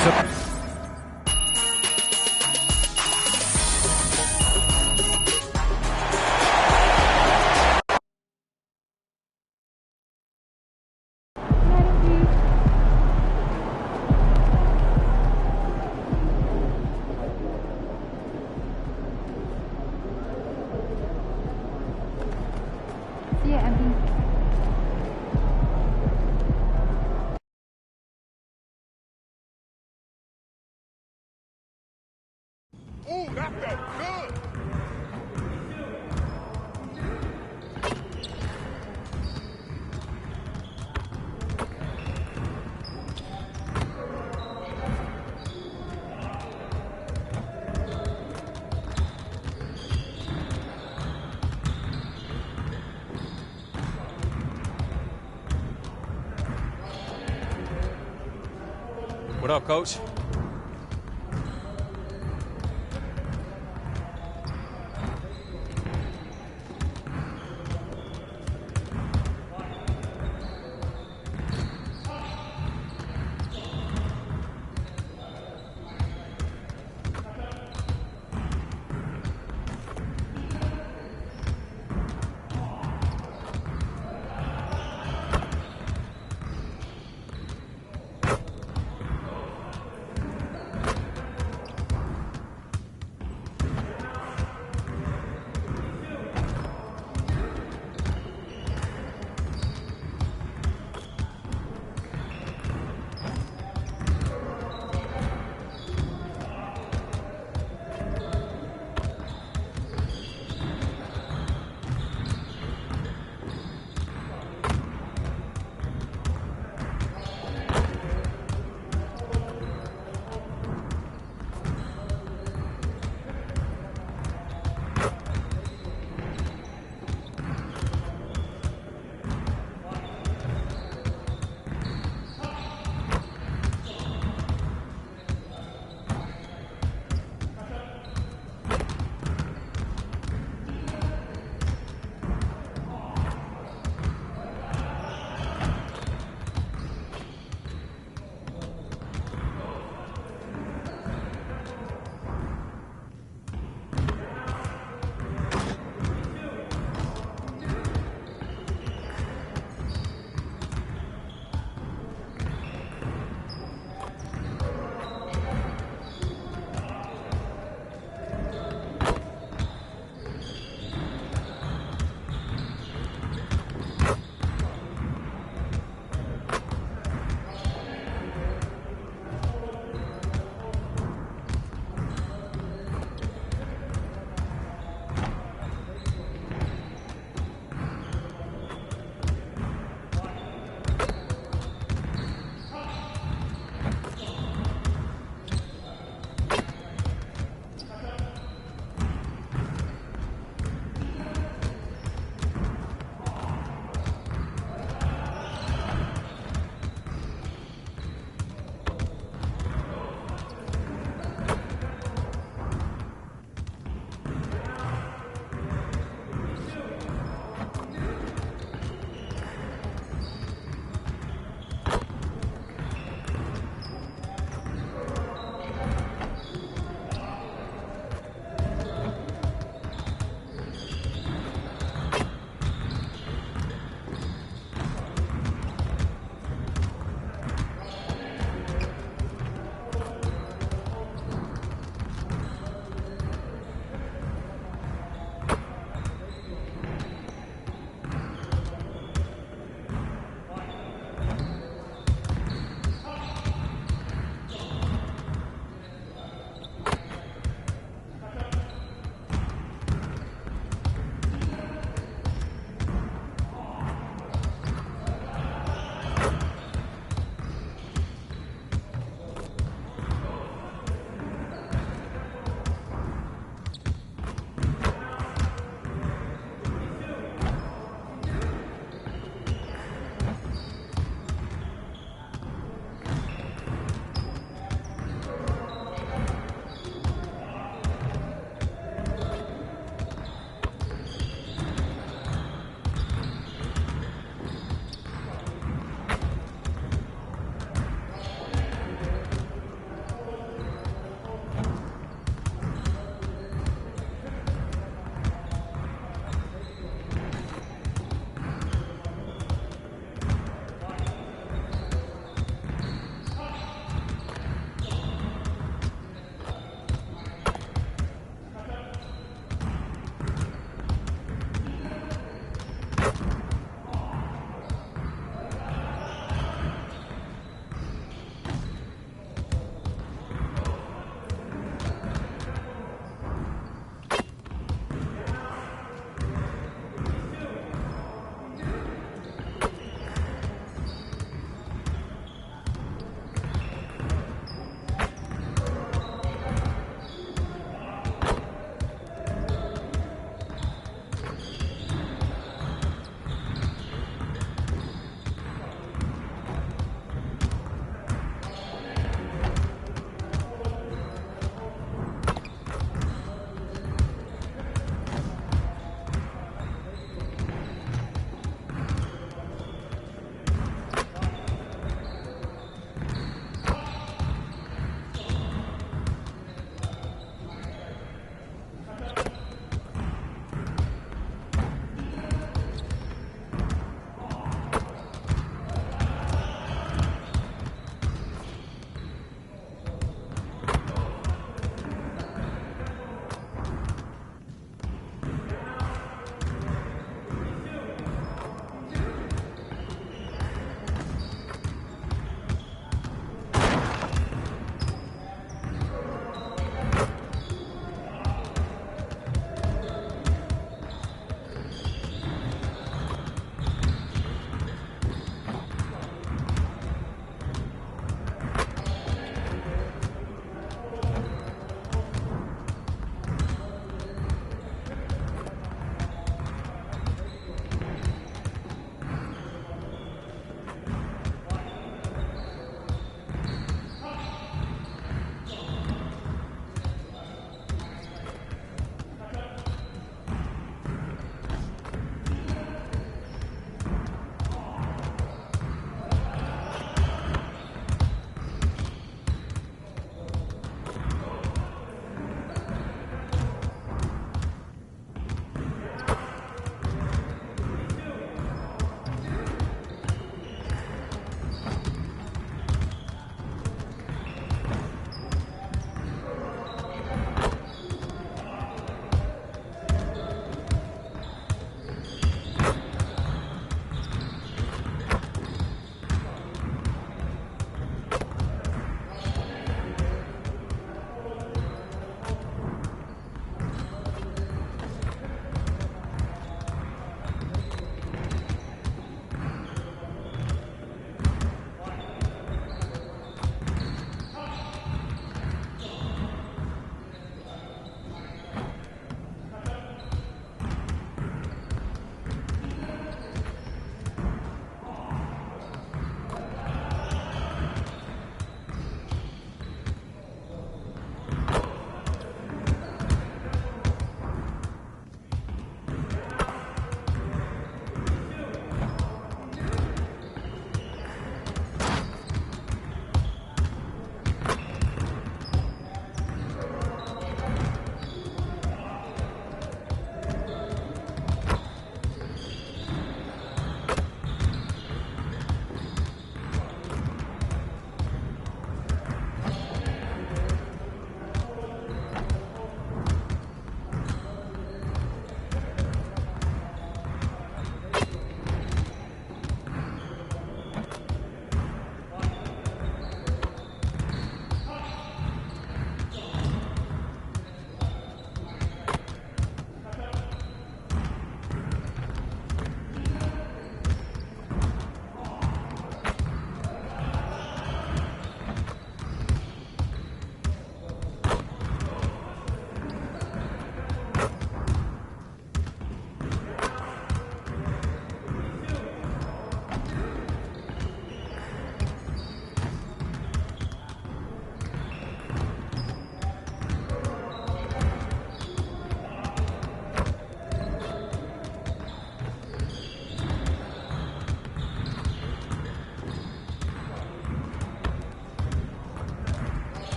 A: Ooh, that felt good.
P: What up, Coach?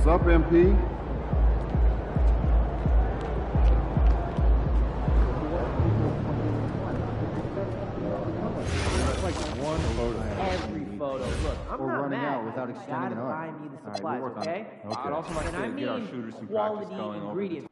Q: What's up, MP?
K: Every photo. Look, I'm
L: We're
K: not
L: running
K: mad.
L: out without
K: You
L: extending
K: gotta
L: an
K: buy
L: arm.
K: me the
L: All right,
K: supplies,
L: we'll work on
K: okay?
L: it.
N: I'd also like
K: And
N: to
K: I
N: get our
K: mean
N: shooters some
K: quality
N: practice going over the
K: ingredients.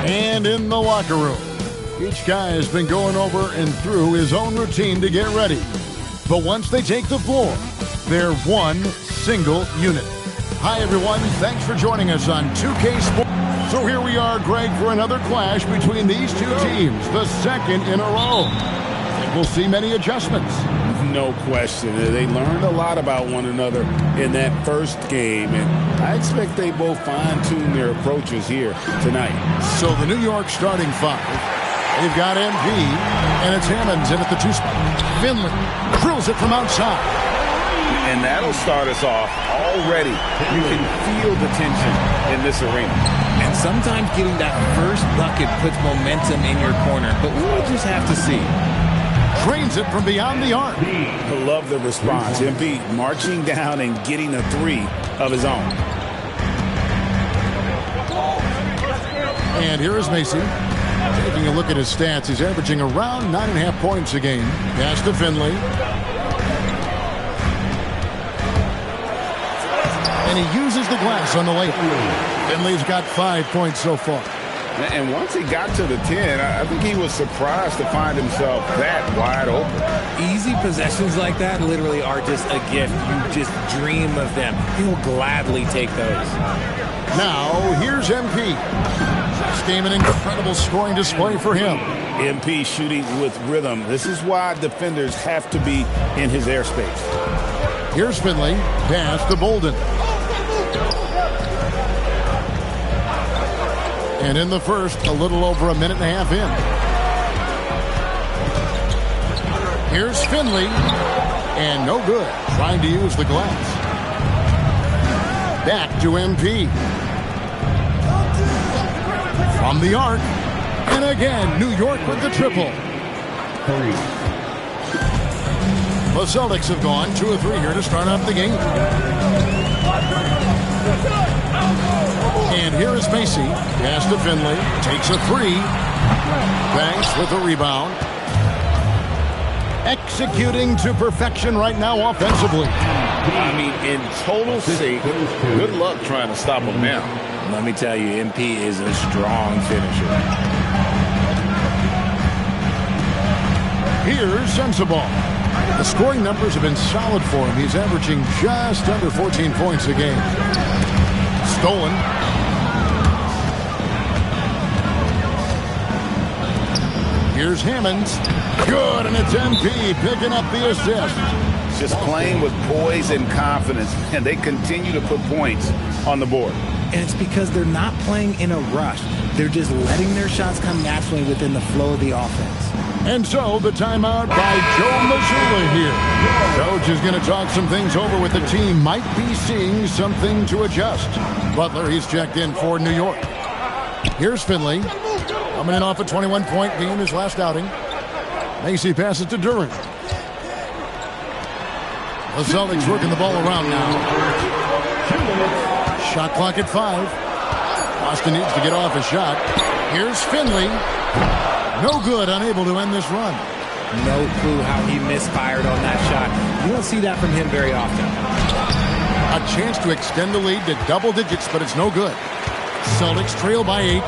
D: And in the locker room, each guy has been going over and through his own routine to get ready. But once they take the floor, they're one single unit. Hi, everyone. Thanks for joining us on 2K Sports. So here we are, Greg, for another clash between these two teams, the second in a row. And we'll see many adjustments.
E: No question. They learned a lot about one another in that first game, and I expect they both fine-tune their approaches here tonight.
D: So the New York starting five, they've got MP, and it's Hammonds in at the 2 spot. Finley drills it from outside.
E: And that'll start us off already. You can feel the tension in this arena.
R: And sometimes getting that first bucket puts momentum in your corner, but we'll just have to see.
D: Trains it from beyond the arc.
E: I love the response. MP marching down and getting a 3 of his own.
D: And here is Macy. Taking a look at his stats, he's averaging around 9.5 points a game. Pass to Finley. And he uses the glass on the layup. Finley's got 5 points so far.
E: And once he got to the 10, I think he was surprised to find himself that wide open.
R: Easy possessions like that literally are just a gift. You just dream of them. He'll gladly take those.
D: Now, here's MP. This game, an incredible scoring display for him.
E: MP shooting with rhythm. This is why defenders have to be in his airspace.
D: Here's Finley. Pass to Bolden. And in the first, a little over a minute and a half in. Here's Finley. And no good. Trying to use the glass. Back to MP. From the arc. And again, New York with the triple. The Celtics have gone 2 of 3 here to start off the game. And here is Macy. Pass to Finley. Takes a 3. Banks with a rebound. Executing to perfection right now offensively.
E: I mean, in total sync. Good luck trying to stop him now.
R: Let me tell you, MP is a strong finisher.
D: Here's Sensabaugh. The scoring numbers have been solid for him. He's averaging just under 14 points a game. Stolen. Here's Hammonds. Good, and it's MP picking up the assist.
E: Just playing with poise and confidence, and they continue to put points on the board.
R: And it's because they're not playing in a rush. They're just letting their shots come naturally within the flow of the offense.
D: And so the timeout by Joe Mazzulla here. Coach is going to talk some things over with the team. Might be seeing something to adjust. Butler, he's checked in for New York. Here's Finley. Coming in off a 21-point game his last outing. Macy passes to Duran. The Celtics working the ball around now. Shot clock at 5. Boston needs to get off a shot. Here's Finley. No good, unable to end this run.
R: No clue how he misfired on that shot. You don't see that from him very often.
D: A chance to extend the lead to double digits, but it's no good. Celtics trail by 8.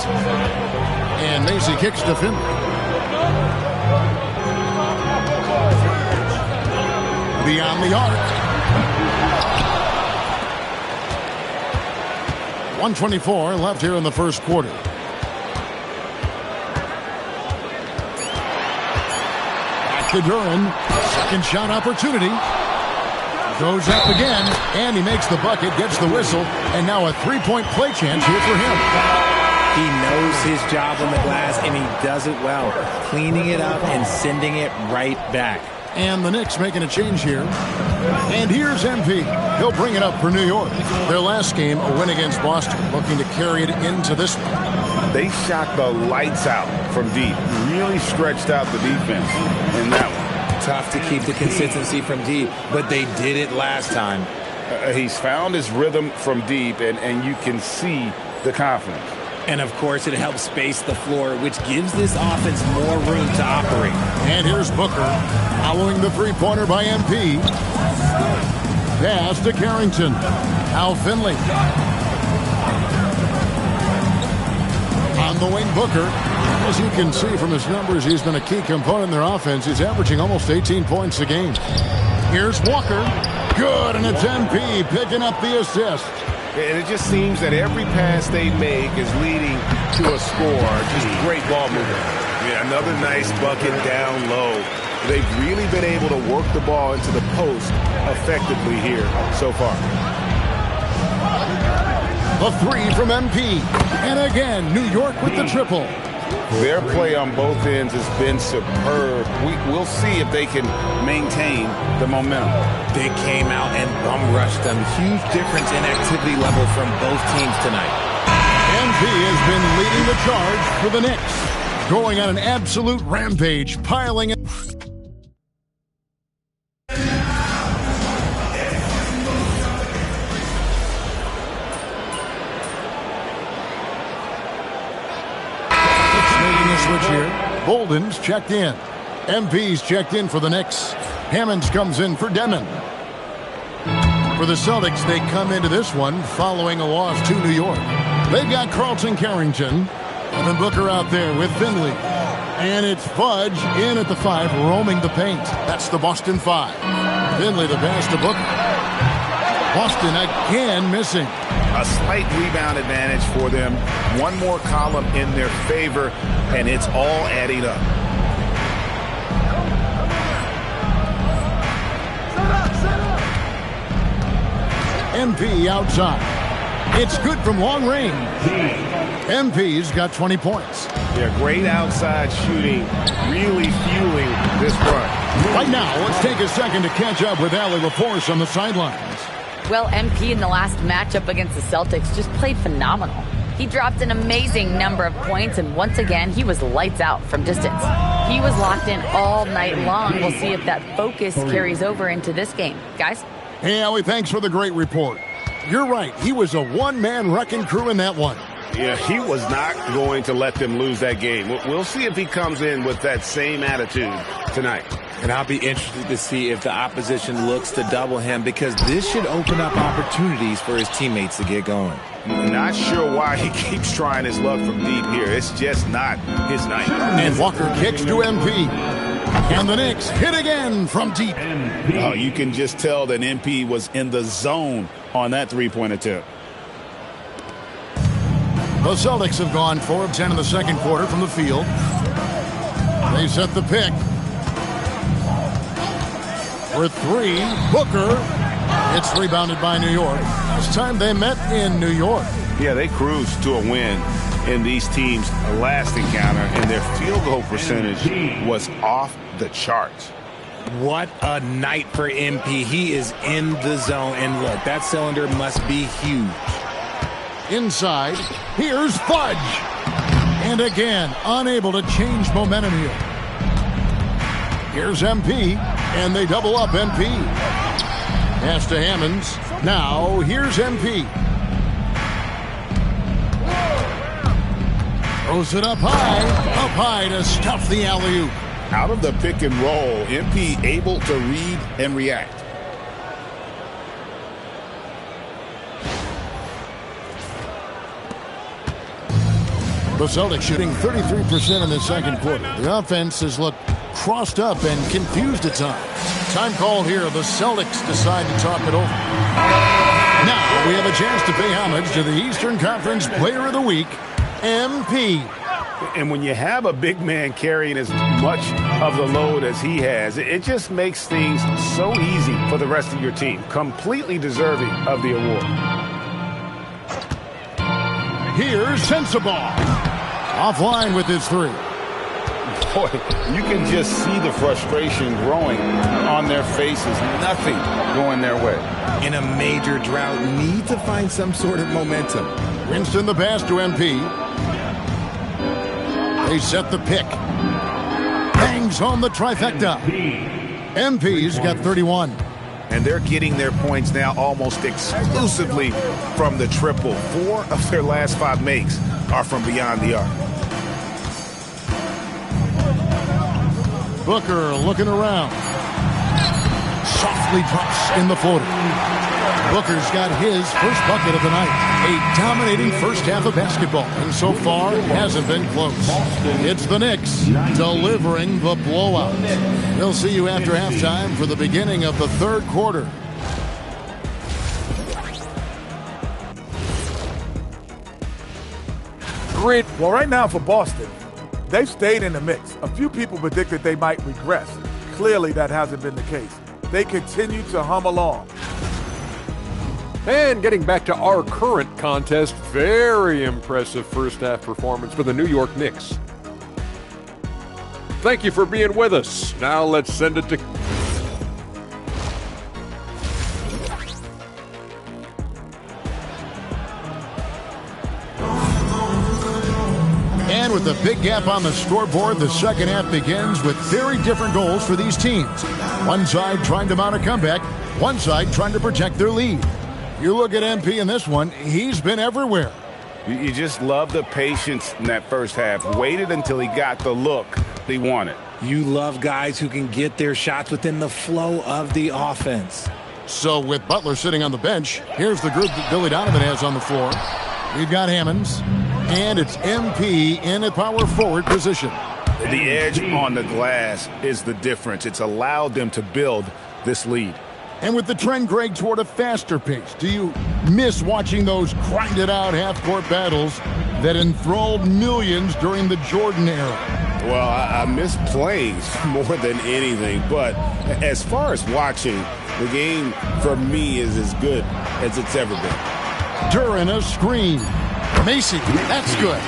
D: And Macy kicks to Finley. Beyond the arc. 1:24 left here in the first quarter. Back to Duran. Second shot opportunity. Goes up again, and he makes the bucket, gets the whistle, and now a 3-point play chance here for him.
R: He knows his job on the glass, and he does it well, cleaning it up and sending it right back.
D: And the Knicks making a change here. And here's MP. He'll bring it up for New York. Their last game, a win against Boston, looking to carry it into this one.
E: They shot the lights out from deep. Really stretched out the defense in that one.
R: Tough to keep the consistency from deep, but they did it last time.
E: He's found his rhythm from deep, and you can see the confidence.
R: And, of course, it helps space the floor, which gives this offense more room to operate.
D: And here's Booker, following the three-pointer by MP. Pass to Carrington. Al Finley. On the wing, Booker. As you can see from his numbers, he's been a key component in their offense. He's averaging almost 18 points a game. Here's Walker. Good, and it's MP picking up the assist.
M: And it just seems that every pass they make is leading to a score. Just great ball movement.
E: Yeah, another nice bucket down low. They've really been able to work the ball into the post effectively here so far.
D: The three from MP. And again, New York with the triple.
E: Their play on both ends has been superb. We'll see if they can maintain the momentum.
R: They came out and bum rushed them. Huge difference in activity level from both teams tonight.
D: MP has been leading the charge for the Knicks. Going on an absolute rampage, piling it. Switch here. Bolden's checked in. MP's checked in for the Knicks. Hammonds comes in for Demon. For the Celtics, they come into this one following a loss to New York. They've got Carlton Carrington. Devin Booker out there with Finley. And it's Fudge in at the 5, roaming the paint. That's the Boston 5. Finley the pass to Booker. Boston again missing.
E: A slight rebound advantage for them. One more column in their favor, and it's all adding up.
D: MP outside. It's good from long range. MP's got 20 points.
E: Yeah, great outside shooting, really fueling this run.
D: Right now, let's take a second to catch up with Allie LaForce on the sidelines.
G: Well, MP in the last matchup against the Celtics just played phenomenal. He dropped an amazing number of points, and once again, he was lights out from distance. He was locked in all night long. We'll see if that focus carries over into this game. Guys?
D: Hey, Allie, thanks for the great report. You're right. He was a one-man wrecking crew in that one.
E: Yeah, he was not going to let them lose that game. We'll see if he comes in with that same attitude tonight.
R: And I'll be interested to see if the opposition looks to double him, because this should open up opportunities for his teammates to get going.
E: Not sure why he keeps trying his luck from deep here. It's just not his night.
D: And Walker kicks to MP. And the Knicks hit again from deep.
E: Oh, you can just tell that MP was in the zone on that three-point attempt.
D: The Celtics have gone 4 of 10 in the second quarter from the field. They set the pick. For 3, Booker. It's rebounded by New York. Last time they met in New York.
E: Yeah, they cruised to a win in these teams' last encounter, and their field goal percentage was off the charts.
R: What a night for MP. He is in the zone, and look, that cylinder must be huge.
D: Inside, here's Fudge. And again, unable to change momentum here. Here's MP, and they double up MP. Pass to Hammonds. Now, here's MP. Throws it up high to stuff the alley-oop.
E: Out of the pick and roll, MP able to read and react.
D: The Celtics shooting 33% in the second quarter. The offense has looked crossed up and confused at times. Time called here. The Celtics decide to talk it over. Now we have a chance to pay homage to the Eastern Conference Player of the Week, MP.
E: And when you have a big man carrying as much of the load as he has, it just makes things so easy for the rest of your team. Completely deserving of the award.
D: Here's Sensabaugh. Offline with his three.
E: Boy, you can just see the frustration growing on their faces. Nothing going their way.
R: In a major drought, need to find some sort of momentum.
D: Winston the pass to MP. They set the pick. Bangs home the trifecta. MP's got 31.
E: And they're getting their points now almost exclusively from the triple. 4 of their last 5 makes are from beyond the arc.
D: Booker looking around. Softly drops in the floater. Booker's got his first bucket of the night. A dominating first half of basketball, and so far hasn't been close. It's the Knicks delivering the blowout. We'll see you after halftime for the beginning of the third quarter.
A: Great. Well, right now for Boston, they've stayed in the mix. A few people predicted they might regress. Clearly, that hasn't been the case. They continue to hum along.
I: And getting back to our current contest, very impressive first half performance for the New York Knicks. Thank you for being with us. Now let's send it to...
D: And with a big gap on the scoreboard, the second half begins with very different goals for these teams. One side trying to mount a comeback, one side trying to protect their lead. You look at MP in this one, he's been everywhere.
E: You just love the patience in that first half. Waited until he got the look he wanted.
R: You love guys who can get their shots within the flow of the offense.
D: So with Butler sitting on the bench, here's the group that Billy Donovan has on the floor. We've got Hammonds, and it's MP in a power forward position.
E: The edge on the glass is the difference. It's allowed them to build this lead.
D: And with the trend, Greg, toward a faster pace, do you miss watching those grinded-out half-court battles that enthralled millions during the Jordan era?
E: Well, I miss playing more than anything, but as far as watching, the game for me is as good as it's ever been.
D: Duran a screen. Macy, that's good.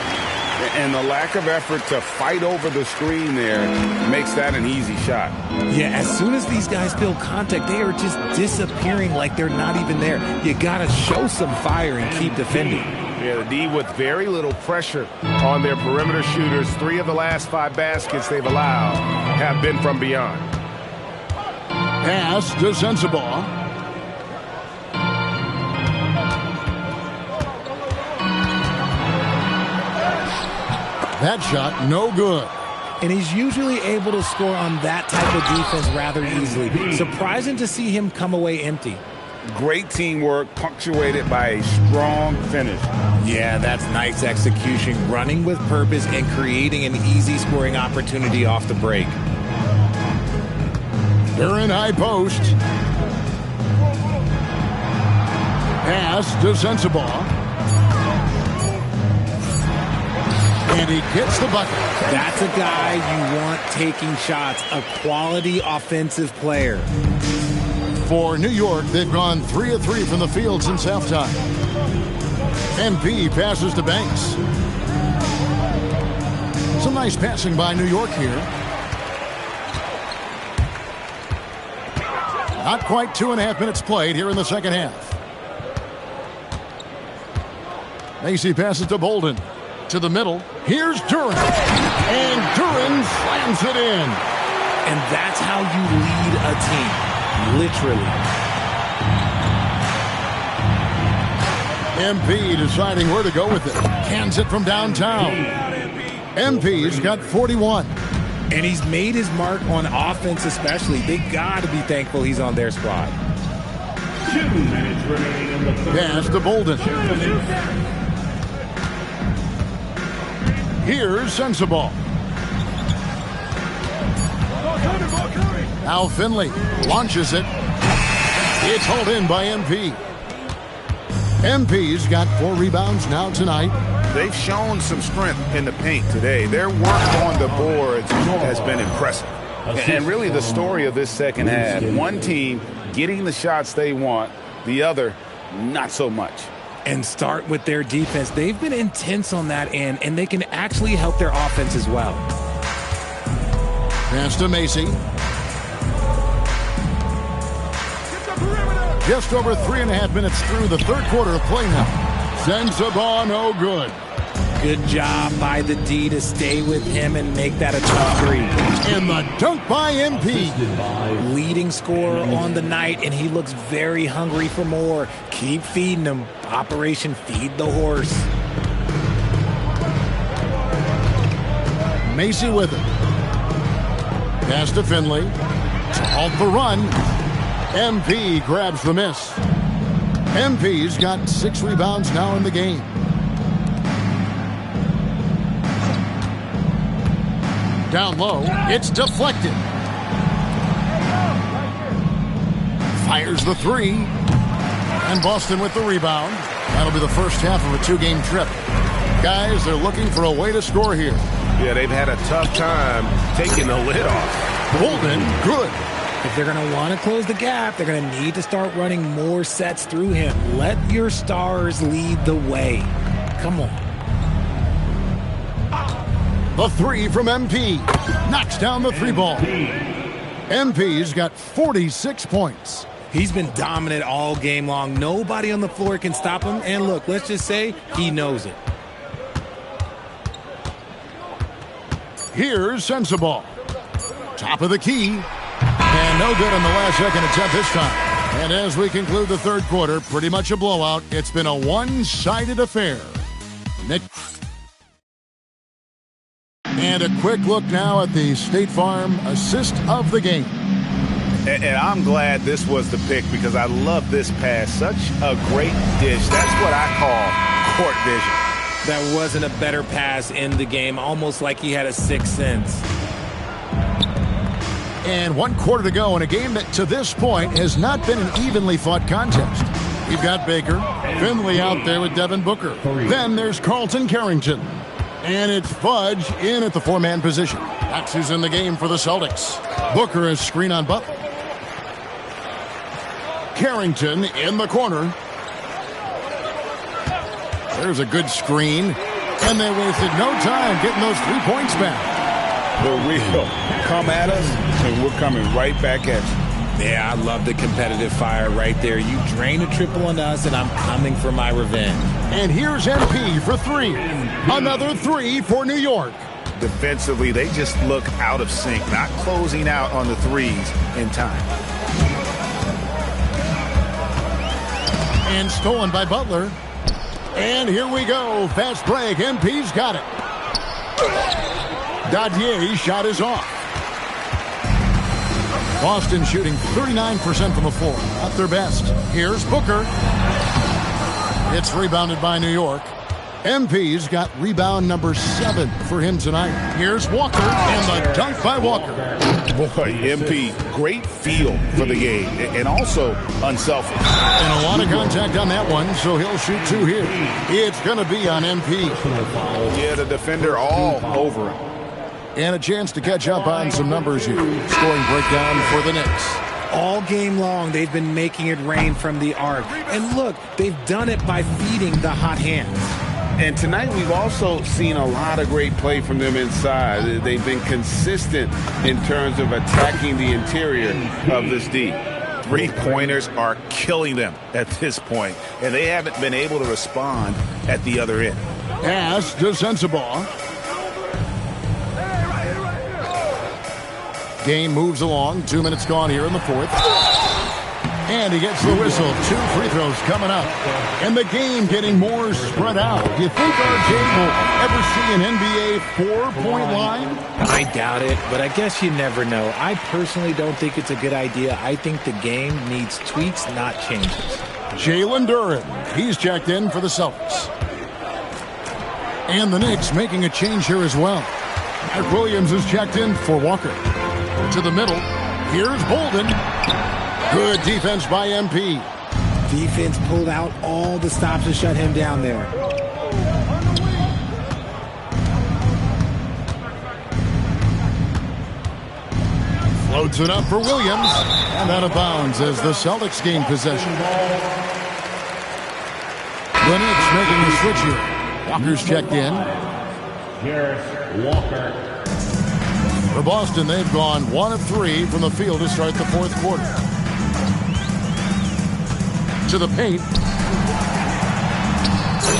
E: And the lack of effort to fight over the screen there makes that an easy shot.
R: Yeah, as soon as these guys feel contact, they are just disappearing like they're not even there. You got to show some fire and keep defending.
E: Yeah, the D with very little pressure on their perimeter shooters. 3 of the last 5 baskets they've allowed have been from beyond.
D: Pass to Sensabaugh. That shot, no good.
R: And he's usually able to score on that type of defense rather easily. Surprising to see him come away empty.
E: Great teamwork, punctuated by a strong finish.
R: Yeah, that's nice execution, running with purpose and creating an easy scoring opportunity off the break.
D: Duran high post. Pass to Sensabaugh. And he gets the bucket.
R: That's a guy you want taking shots, a quality offensive player.
D: For New York, they've gone 3 of 3 from the field since halftime. MP passes to Banks. Some nice passing by New York here. Not quite 2.5 minutes played here in the second half. Macy passes to Bolden. To the middle. Here's Duran. And Duran slams it in.
R: And that's how you lead a team. Literally.
D: MP deciding where to go with it. Cans it from downtown. MP's got 41.
R: And he's made his mark on offense especially. They got to be thankful he's on their squad.
B: 2 minutes remaining in the third.
D: Pass to Bolden. Here's Sensabaugh. Now Finley launches it. It's hauled in by MP. MP's got 4 rebounds now tonight.
E: They've shown some strength in the paint today. Their work on the boards has been impressive. And really the story of this second half, one team getting the shots they want, the other not so much.
R: And start with their defense. They've been intense on that end, and they can actually help their offense as well.
D: Pass to Macy. Just over 3.5 minutes through the third quarter of play now. Sends the ball, no good.
R: Good job by the D to stay with him and make that a tough three.
D: And the dunk by MP.
R: Leading scorer on the night, and he looks very hungry for more. Keep feeding him. Operation Feed the Horse.
D: Macy with it. Pass to Finley. To halt the run. MP grabs the miss. MP's got 6 rebounds now in the game. Down low, it's deflected. Fires the 3. And Boston with the rebound. That'll be the first half of a 2-game trip. Guys, they're looking for a way to score here.
E: Yeah, they've had a tough time taking the lid off.
D: Bolden, good.
R: If they're going to want to close the gap, they're going to need to start running more sets through him. Let your stars lead the way. Come on.
D: The 3 from MP. Knocks down the 3 ball. MP's got 46 points.
R: He's been dominant all game long. Nobody on the floor can stop him. And look, let's just say he knows it.
D: Here's Sensabaugh. Top of the key. And no good on the last second attempt this time. And as we conclude the third quarter, pretty much a blowout. It's been a one-sided affair. Nick. And a quick look now at the State Farm assist of the game.
E: And I'm glad this was the pick because I love this pass. Such a great dish. That's what I call court vision.
R: That wasn't a better pass in the game, almost like he had a sixth sense.
D: And 1 quarter to go in a game that to this point has not been an evenly fought contest. We've got Baker, Finley out there with Devin Booker. Then there's Carlton Carrington. And it's Fudge in at the 4-man position. That's who's in the game for the Celtics. Booker is screen on Butler. Carrington in the corner. There's a good screen. And they wasted no time getting those 3 points back.
E: The real come at us, and we're coming right back at you.
R: Yeah, I love the competitive fire right there. You drain a triple on us, and I'm coming for my revenge.
D: And here's MP for 3. Another 3 for New York.
E: Defensively, they just look out of sync, not closing out on the threes in time.
D: And stolen by Butler. And here we go. Fast break. MP's got it. Dadier's shot is off. Boston shooting 39% from the floor. At their best. Here's Booker. It's rebounded by New York. MP's got rebound number 7 for him tonight. Here's Walker and the dunk by Walker.
E: Boy, MP, great feel for the game and also unselfish.
D: And a lot of contact on that one, so he'll shoot 2 here. It's going to be on MP.
E: Yeah, the defender all over him.
D: And a chance to catch up on some numbers here. Scoring breakdown for the Knicks.
R: All game long, they've been making it rain from the arc. And look, they've done it by feeding the hot hands.
E: And tonight we've also seen a lot of great play from them inside. They've been consistent in terms of attacking the interior of this D. 3-pointers are killing them at this point, and they haven't been able to respond at the other end.
D: Pass to Sensabaugh. Game moves along. 2 minutes gone here in the fourth. And he gets the whistle. 2 free throws coming up. And the game getting more spread out. Do you think RJ will ever see an NBA 4-point line?
R: I doubt it, but I guess you never know. I personally don't think it's a good idea. I think the game needs tweaks, not changes.
D: Jalen Duren. He's checked in for the Celtics. And the Knicks making a change here as well. Mark Williams is checked in for Walker. To the middle. Here's Bolden. Good defense by MP.
R: Defense pulled out all the stops to shut him down there.
D: Floats it up for Williams. And out of bounds as the Celtics gain possession. The Knicks making the switch here. Walker's checked in.
B: Here's Walker.
D: For Boston, they've gone 1 of 3 from the field to start the fourth quarter. To the paint.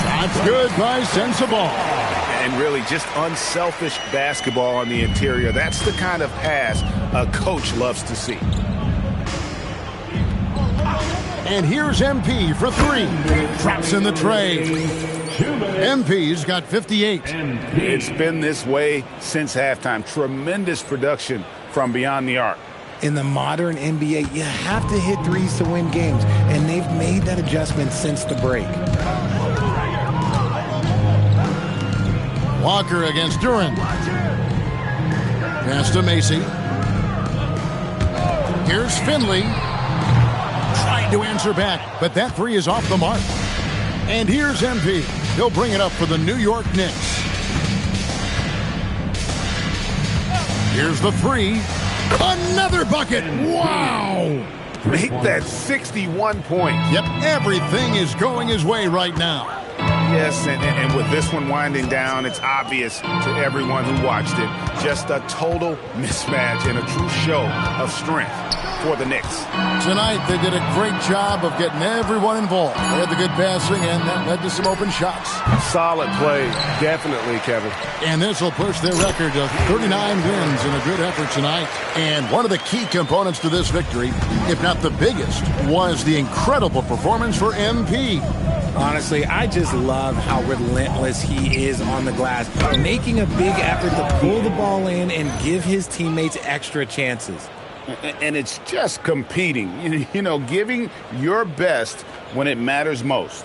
D: That's good by Sensabaugh.
E: And really just unselfish basketball on the interior. That's the kind of pass a coach loves to see.
D: And here's MP for 3. Drops in the tray. MP's got 58.
E: It's been this way since halftime. Tremendous production from beyond the arc.
R: In the modern NBA, you have to hit threes to win games, and they've made that adjustment since the break.
D: Walker against Duran. Pass to Macy. Here's Finley. Trying to answer back, but that 3 is off the mark. And here's MP. He'll bring it up for the New York Knicks. Here's the 3. Another bucket. Wow.
E: Make that 61 points.
D: Yep, everything is going his way right now.
E: Yes, and with this one winding down, it's obvious to everyone who watched it. Just a total mismatch and a true show of strength for the Knicks.
D: Tonight, they did a great job of getting everyone involved. They had the good passing, and that led to some open shots.
I: Solid play, definitely, Kevin.
D: And this will push their record to 39 wins in a good effort tonight. And one of the key components to this victory, if not the biggest, was the incredible performance for MP.
R: Honestly, I just love how relentless he is on the glass, making a big effort to pull the ball in and give his teammates extra chances.
E: And it's just competing, you know, giving your best when it matters most.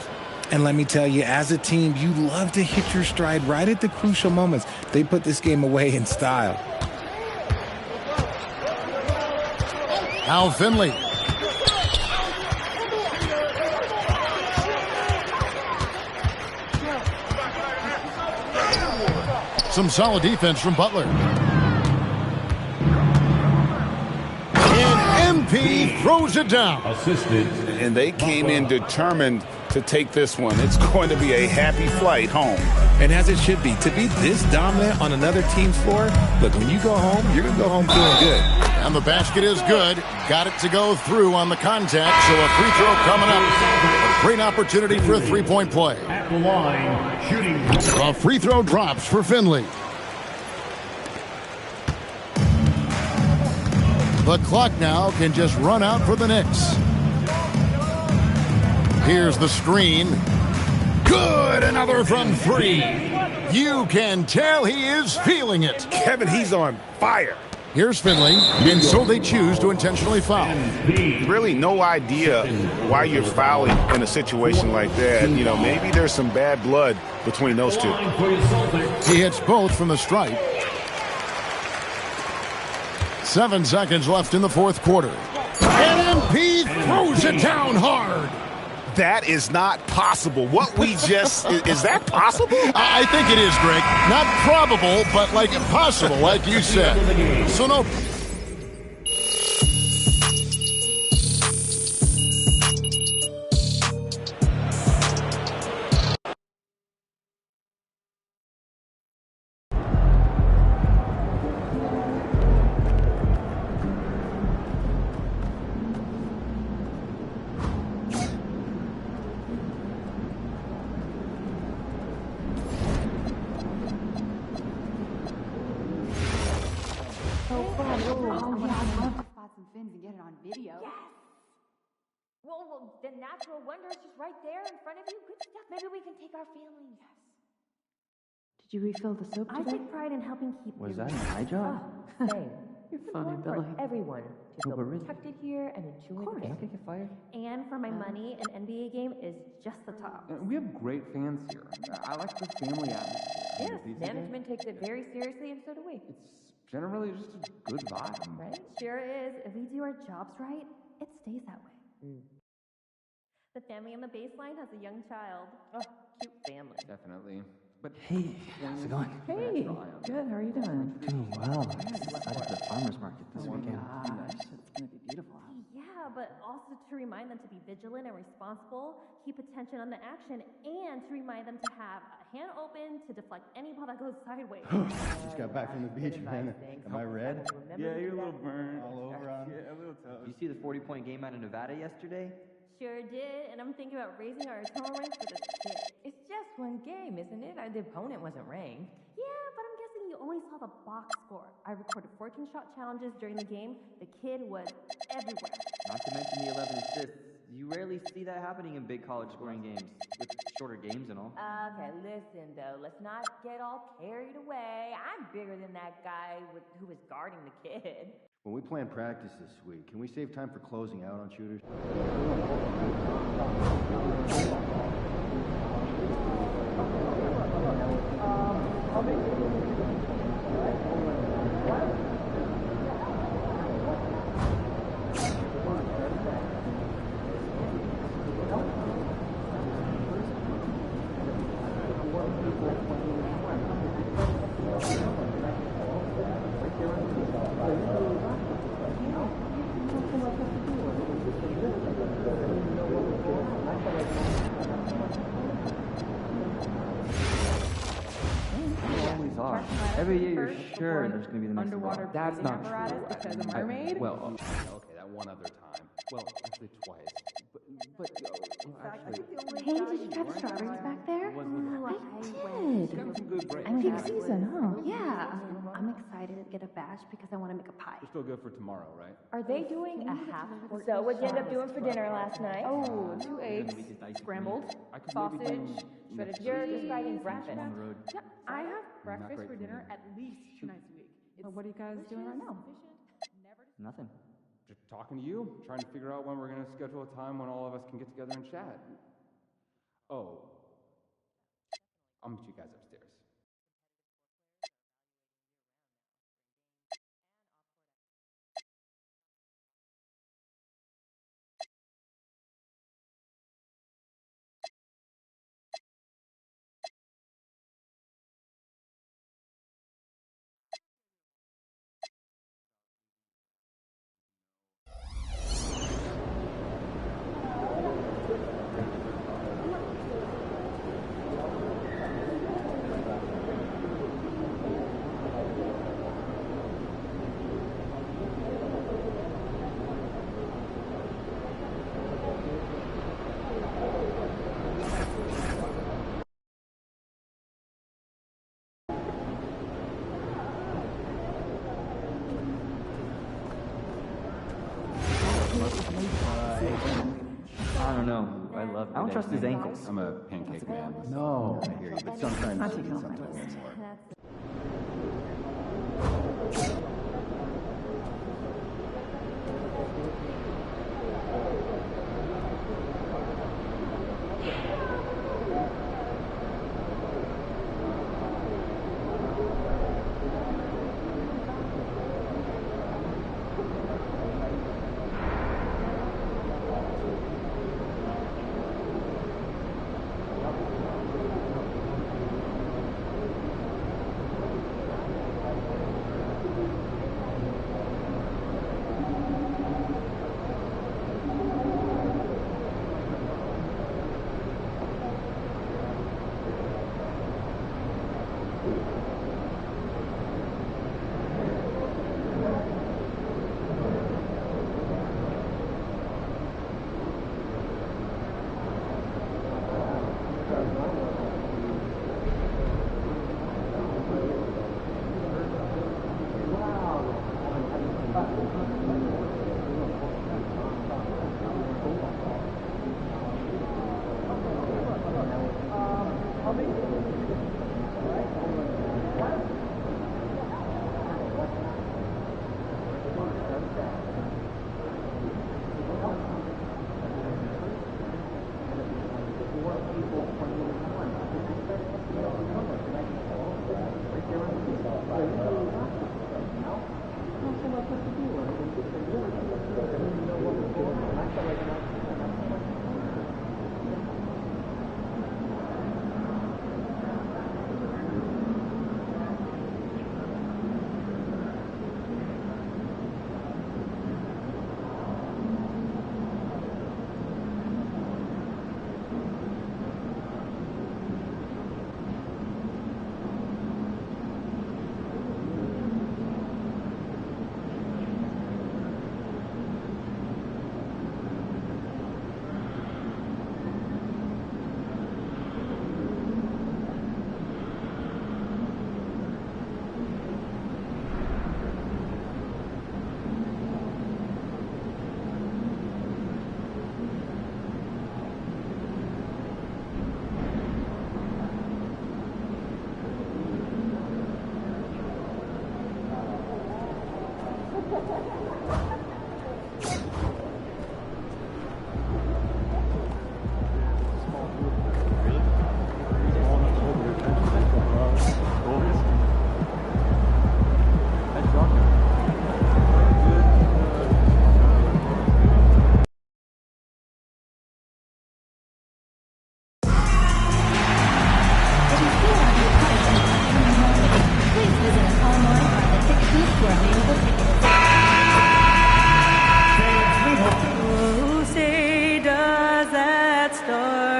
R: And let me tell you, as a team, you love to hit your stride right at the crucial moments. They put this game away in style.
D: Al Finley. Some solid defense from Butler. And MP throws it down.
B: Assisted.
E: And they came in determined to take this one. It's going to be a happy flight home.
R: And as it should be, to be this dominant on another team's floor, look, when you go home, you're going to go home feeling good.
D: And the basket is good. Got it to go through on the contact, so a free throw coming up. A great opportunity for a three-point play.
B: At the line, shooting.
D: A free throw drops for Finley. The clock now can just run out for the Knicks. Here's the screen. Good, another from 3. You can tell he is feeling it.
E: Kevin, he's on fire.
D: Here's Finley, and so they choose to intentionally foul.
E: Really no idea why you're fouling in a situation like that. You know, maybe there's some bad blood between those two.
D: He hits both from the stripe. 7 seconds left in the fourth quarter. And MP throws it down hard.
E: That is not possible. What we just, is that possible?
D: I think it is, Greg. Not probable, but like possible, like you said. So no.
Q: Well, the natural wonder is just right there in front of you. Good stuff. Maybe we can take our family. Yes.
S: Did you refill the soap today?
Q: I take pride in helping keep
K: Was
Q: you.
K: that an eye job?
Q: Same.
S: You're
Q: It's
S: funny,
Q: important for
S: Billy.
Q: everyone to feel
K: but really-
Q: protected here and enjoy the
K: Can I
Q: game.
K: get fired?
Q: And for my money, an NBA game is just the top.
J: We have great fans here. I like the family atmosphere.
Q: Yes, management takes it very seriously, and so do we.
J: It's generally just a good vibe.
Q: Right? Sure is. If we do our jobs right, it stays that way. The family on the baseline has a young child. Oh, cute family.
J: Definitely. But
K: Hey, how's it going?
S: Hey, good. How are you doing?
K: Doing well. Excited for the farmer's market this weekend.
S: Gosh, it's gonna be beautiful.
Q: Yeah, but also to remind them to be vigilant and responsible, keep attention on the action, and to remind them to have a hand open to deflect any ball that goes sideways.
L: Just got back from the beach, man. Am I red?
K: Yeah, you're a little burnt.
L: All over on
K: Yeah, a little toast. You see the 40-point game out of Nevada yesterday?
Q: Sure did, and I'm thinking about raising our total ranks for this kid.
S: It's just one game, isn't it? The opponent wasn't ranked.
Q: Yeah, but I'm guessing you only saw the box score. I recorded 14 shot challenges during the game. The kid was everywhere.
K: Not to mention the 11 assists. You rarely see that happening in big college scoring games, with shorter games and all.
S: Okay, listen though, let's not get all carried away. I'm bigger than that guy who was guarding the kid.
L: When we plan practice this week, can we save time for closing out on shooters?
K: Every year you're sure there's going to be the next
S: underwater
K: That's not
S: apparatus
K: true.
S: because a mermaid?
J: Well, okay, that one other time. Well, actually twice. But actually...
Q: Hey, did you have strawberries back there? I did.
J: Got some good breaks.
Q: I'm peak season, huh? Yeah. I'm excited to get a batch because I want to make a pie.
J: You're still good for tomorrow, right?
S: Are they doing a half?
C: So what'd you end up doing for dinner last night?
S: Oh, 2 eggs, scrambled, sausage, shredded
C: You're
S: cheese.
C: describing breakfast.
S: Yeah, I have breakfast for dinner at least 2 nights a week. Well, what are you guys doing right now?
K: Nothing.
J: Just talking to you, trying to figure out when we're going to schedule a time when all of us can get together and chat. Oh. I'll meet you guys upstairs.
K: I don't know. I love it. I don't trust his ankles.
J: I'm a pancake man.
L: No, I hear you, but sometimes you need something a little more.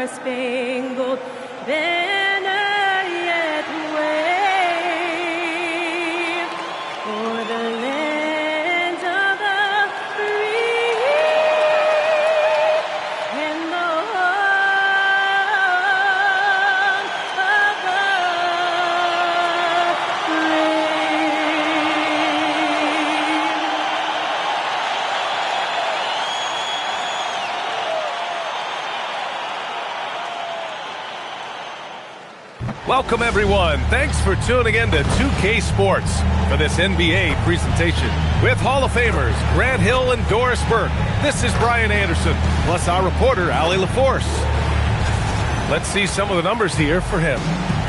T: star-spangled banner yet wave for the land of the free and the home of the
M: Welcome, everyone. Thanks for tuning in to 2K Sports for this NBA presentation with Hall of Famers Grant Hill and Doris Burke. This is Brian Anderson, plus our reporter, Allie LaForce. Let's see some of the numbers here for him.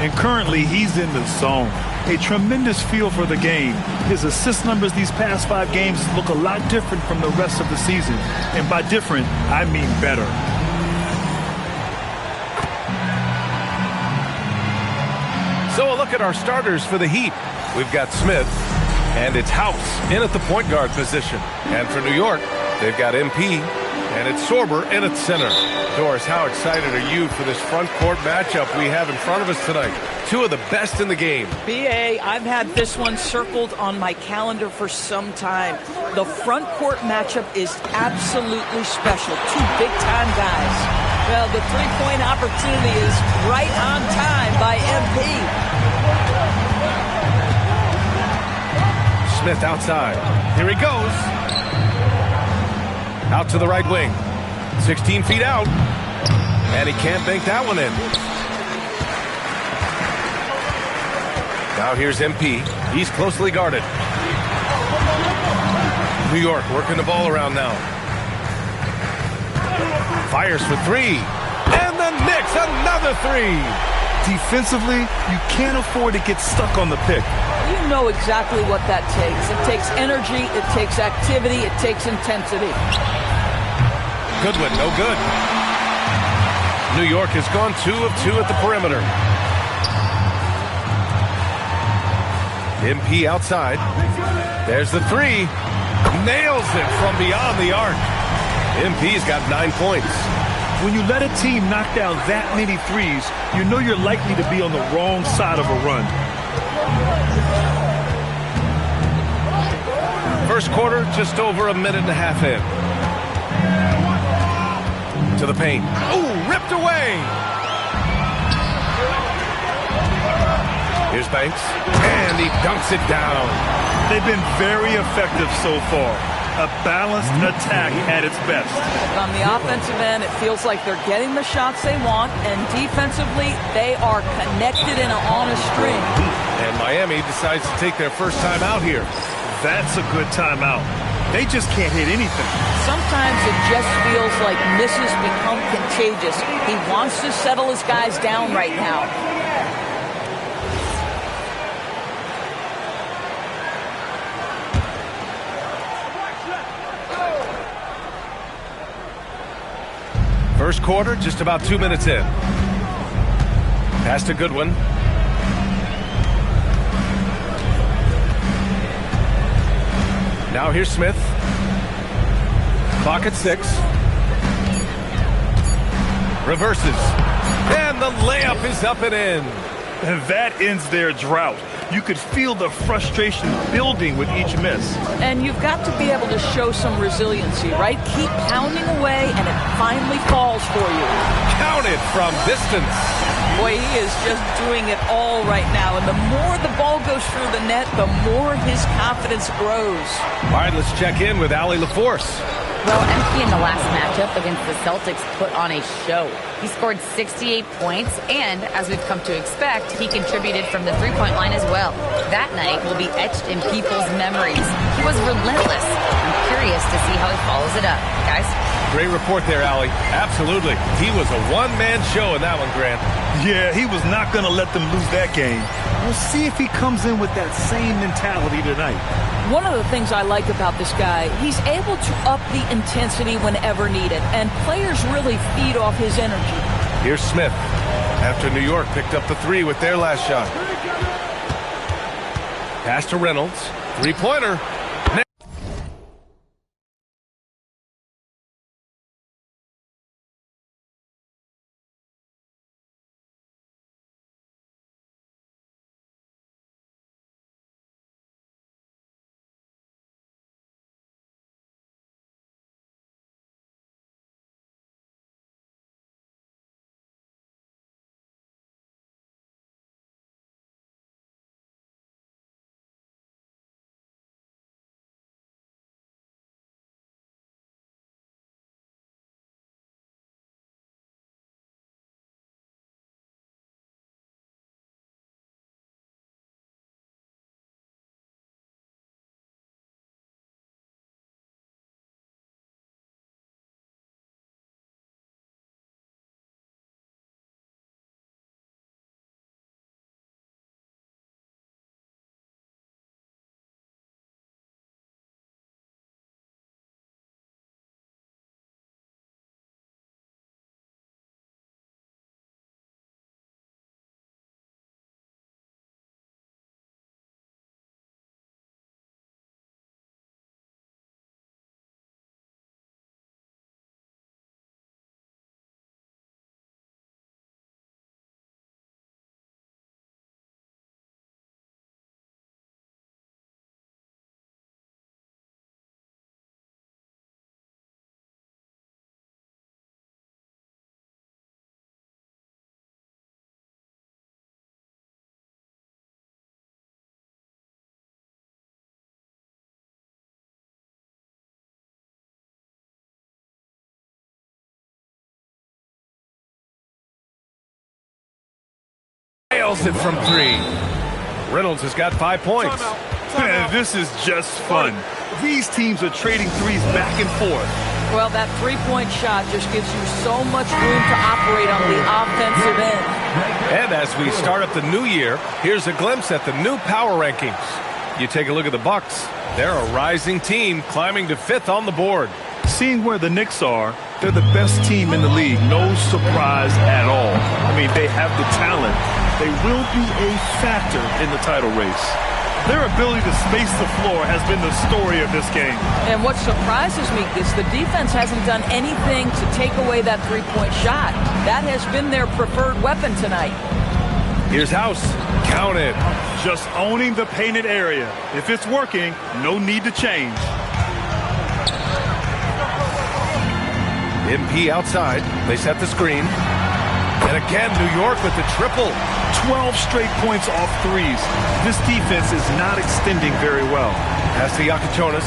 N: And currently, he's in the zone. A tremendous feel for the game. His assist numbers these past 5 games look a lot different from the rest of the season. And by different, I mean better.
M: So a look at our starters for the Heat. We've got Smith, and it's House in at the point guard position. And for New York, they've got MP, and it's Sorber in at center. Doris, how excited are you for this front court matchup we have in front of us tonight? 2 of the best in the game.
U: BA, I've had this one circled on my calendar for some time. The front court matchup is absolutely special. 2 big-time guys. Well, the three-point opportunity is right on time by MP.
M: Smith outside. Here he goes. Out to the right wing. 16 feet out. And he can't bank that one in. Now here's MP. He's closely guarded. New York working the ball around now. Fires for 3. And the Knicks, another 3.
N: Defensively, you can't afford to get stuck on the pick.
U: You know exactly what that takes. It takes energy, it takes activity, it takes intensity.
M: Goodwin, no good. New York has gone 2 of 2 at the perimeter. MP outside. There's the 3. Nails it from beyond the arc. MP's got 9 points.
N: When you let a team knock down that many threes, you know you're likely to be on the wrong side of a run.
M: First quarter, just over a minute and a half in. To the paint. Ooh, ripped away. Here's Banks. And he dunks it down.
N: They've been very effective so far. A balanced attack at its best.
U: On the offensive end, it feels like they're getting the shots they want, and defensively, they are connected and on a string.
M: And Miami decides to take their first time out here.
N: That's a good timeout. They just can't hit anything.
U: Sometimes it just feels like misses become contagious. He wants to settle his guys down right now.
M: First quarter, just about 2 minutes in. Pass to Goodwin. Now here's Smith. Clock at 6. Reverses. And the layup is up and in.
N: And that ends their drought. You could feel the frustration building with each miss.
U: And you've got to be able to show some resiliency, right? Keep pounding away, and it finally falls for you.
M: Count it from distance.
U: Boy, he is just doing it all right now. And the more the ball goes through the net, the more his confidence grows.
M: All right, let's check in with Allie LaForce.
G: Well, MP in the last matchup against the Celtics put on a show. He scored 68 points, and as we've come to expect, he contributed from the three-point line as well. That night will be etched in people's memories. He was relentless. I'm curious to see how he follows it up. Guys?
M: Great report there, Allie. Absolutely. He was a one-man show in that one, Grant.
N: Yeah, he was not going to let them lose that game. We'll see if he comes in with that same mentality tonight.
U: One of the things I like about this guy, he's able to up the intensity whenever needed, and players really feed off his energy.
M: Here's Smith after New York picked up the 3 with their last shot. Pass to Reynolds. Three-pointer. nails it from 3. Reynolds has got 5 points.
N: Man, this is just fun. These teams are trading threes back and forth.
U: Well, that three-point shot just gives you so much room to operate on the offensive end.
M: And as we start up the new year, here's a glimpse at the new power rankings. You take a look at the Bucks. They're a rising team climbing to 5th on the board.
N: Seeing where the Knicks are, they're the best team in the league. No surprise at all. I mean, they have the talent. They will be a factor in the title race. Their ability to space the floor has been the story of this game.
U: And what surprises me is the defense hasn't done anything to take away that three-point shot. That has been their preferred weapon tonight.
M: Here's House. Count it.
N: Just owning the painted area. If it's working, no need to change.
M: MP outside. They set the screen. And again, New York with the triple.
N: 12 straight points off threes. This defense is not extending very well.
M: Pass to Iacochonis.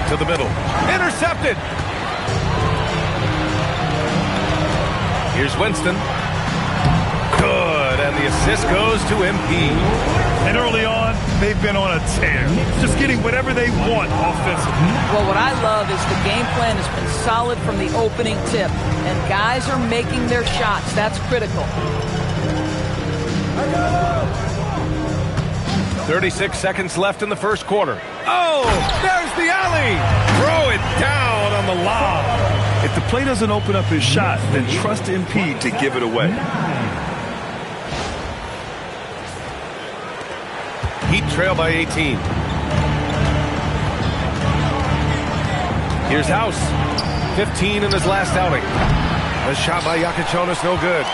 M: To the middle. Intercepted. Here's Winston. Good. And the assist goes to MP.
N: And early on, they've been on a tear. Just getting whatever they want offensively.
U: Well, what I love is the game plan has been solid from the opening tip. And guys are making their shots. That's critical.
M: 36 seconds left in the first quarter. Oh, there's the alley. Throw it down on the lob.
N: If the play doesn't open up his shot, then trust MP to give it away.
M: Heat trail by 18. Here's House. 15 in his last outing. A shot by Iacochonis, no good.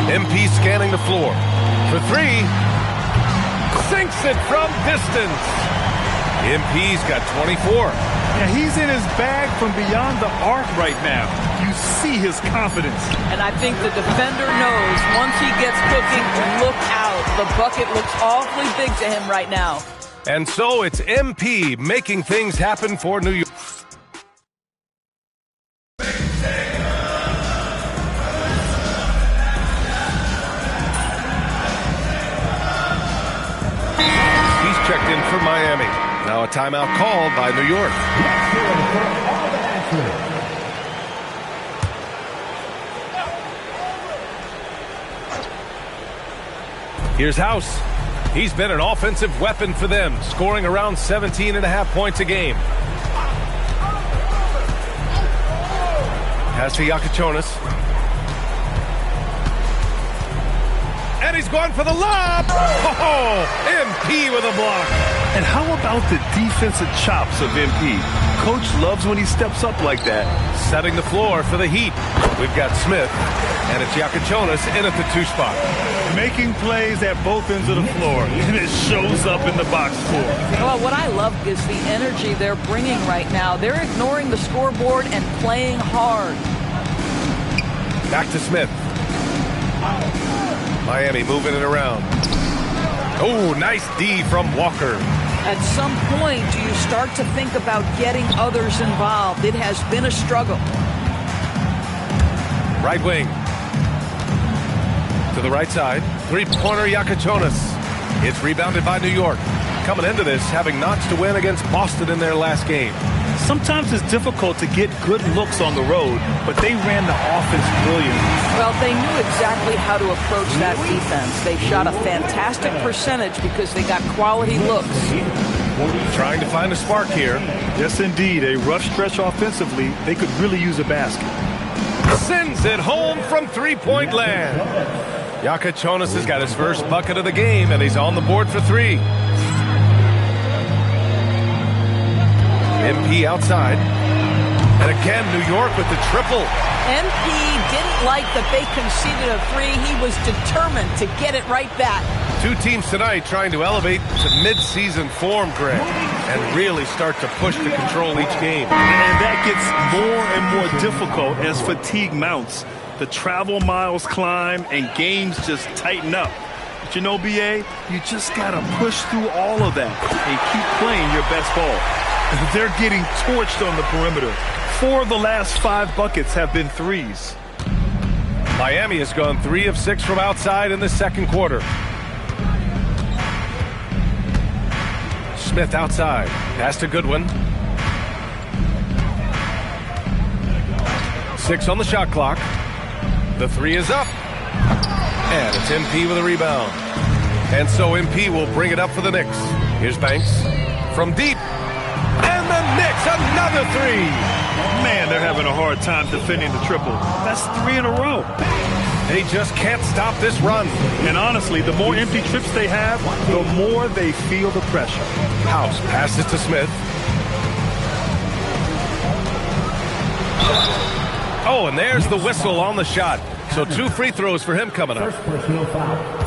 M: MP scanning the floor. For 3. Sinks it from distance. MP's got 24.
N: Yeah, he's in his bag from beyond the arc right now. You see his confidence.
U: And I think the defender knows once he gets cooking, look out. The bucket looks awfully big to him right now.
M: And so it's MP making things happen for New York. Checked in for Miami. Now a timeout called by New York. Here's House. He's been an offensive weapon for them, scoring around 17.5 points a game. Pass to Iacochonis. And he's going for the lob. Oh, MP with a block.
N: And how about the defensive chops of MP? Coach loves when he steps up like that.
M: Setting the floor for the Heat. We've got Smith, and it's Iacochonis in at the 2 spot.
N: Making plays at both ends of the floor, and it shows up in the box score.
U: Well, what I love is the energy they're bringing right now. They're ignoring the scoreboard and playing hard.
M: Back to Smith. Miami moving it around. Oh, nice D from Walker.
U: At some point, do you start to think about getting others involved? It has been a struggle.
M: Right wing. To the right side. Three-pointer Iacochonis. It's rebounded by New York. Coming into this, having knots to win against Boston in their last game.
N: Sometimes it's difficult to get good looks on the road, but they ran the offense brilliantly.
U: Well, they knew exactly how to approach that defense. They shot a fantastic percentage because they got quality looks.
M: Trying to find a spark here.
N: Yes, indeed. A rough stretch offensively. They could really use a basket.
M: Sends it home from three-point land. Iacochonis has got his first bucket of the game, and he's on the board for 3. MP outside. And again, New York with the triple.
U: MP didn't like that they conceded a 3. He was determined to get it right back.
M: 2 teams tonight trying to elevate to mid-season form, Greg, and really start to push to control each game.
N: And that gets more and more difficult as fatigue mounts. The travel miles climb and games just tighten up. But you know, BA, you just got to push through all of that and keep playing your best ball. They're getting torched on the perimeter. 4 of the last 5 buckets have been threes.
M: Miami has gone 3 of 6 from outside in the second quarter. Smith outside. Pass to Goodwin. 6 on the shot clock. The 3 is up. And it's MP with a rebound. And so MP will bring it up for the Knicks. Here's Banks from deep. And the Knicks, another 3.
N: Man, they're having a hard time defending the triple. That's 3 in a row.
M: They just can't stop this run.
N: And honestly, the more empty trips they have, the more they feel the pressure.
M: House passes to Smith. Oh, and there's the whistle on the shot. So 2 free throws for him coming up.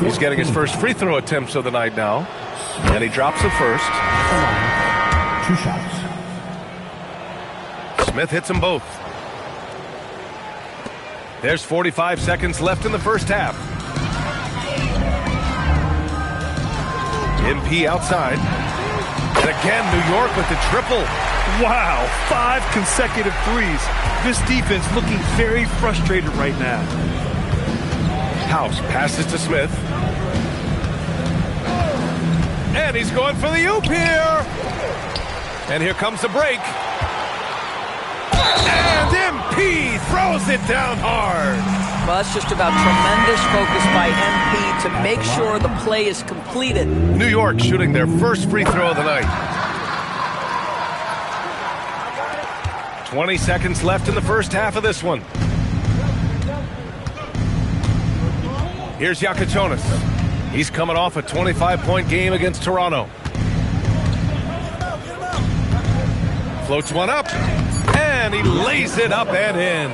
M: He's getting his first free throw attempts of the night now. And he drops the first.
B: 2 shots.
M: Smith hits them both. There's 45 seconds left in the first half. MP outside. And again, New York with the triple.
N: Wow, 5 consecutive threes. This defense looking very frustrated right now.
M: House passes to Smith. And he's going for the oop here. And here comes the break. And MP throws it down hard.
U: Well, that's just about tremendous focus by MP to make sure the play is completed.
M: New York shooting their first free throw of the night. 20 seconds left in the first half of this one. Here's Yakatonis. He's coming off a 25-point game against Toronto. Floats one up. And he lays it up and in.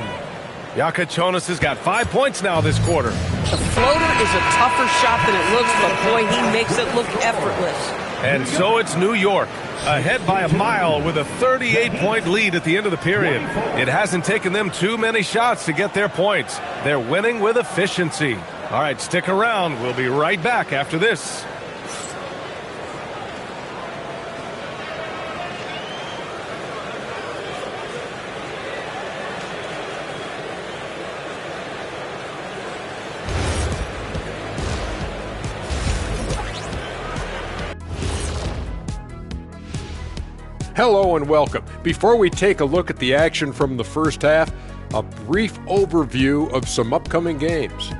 M: Yakatonis has got 5 points now this quarter.
U: The floater is a tougher shot than it looks, but boy, he makes it look effortless.
M: And so it's New York, ahead by a mile with a 38-point lead at the end of the period. It hasn't taken them too many shots to get their points. They're winning with efficiency. All right, stick around. We'll be right back after this.
I: Hello and welcome. Before we take a look at the action from the first half, a brief overview of some upcoming games.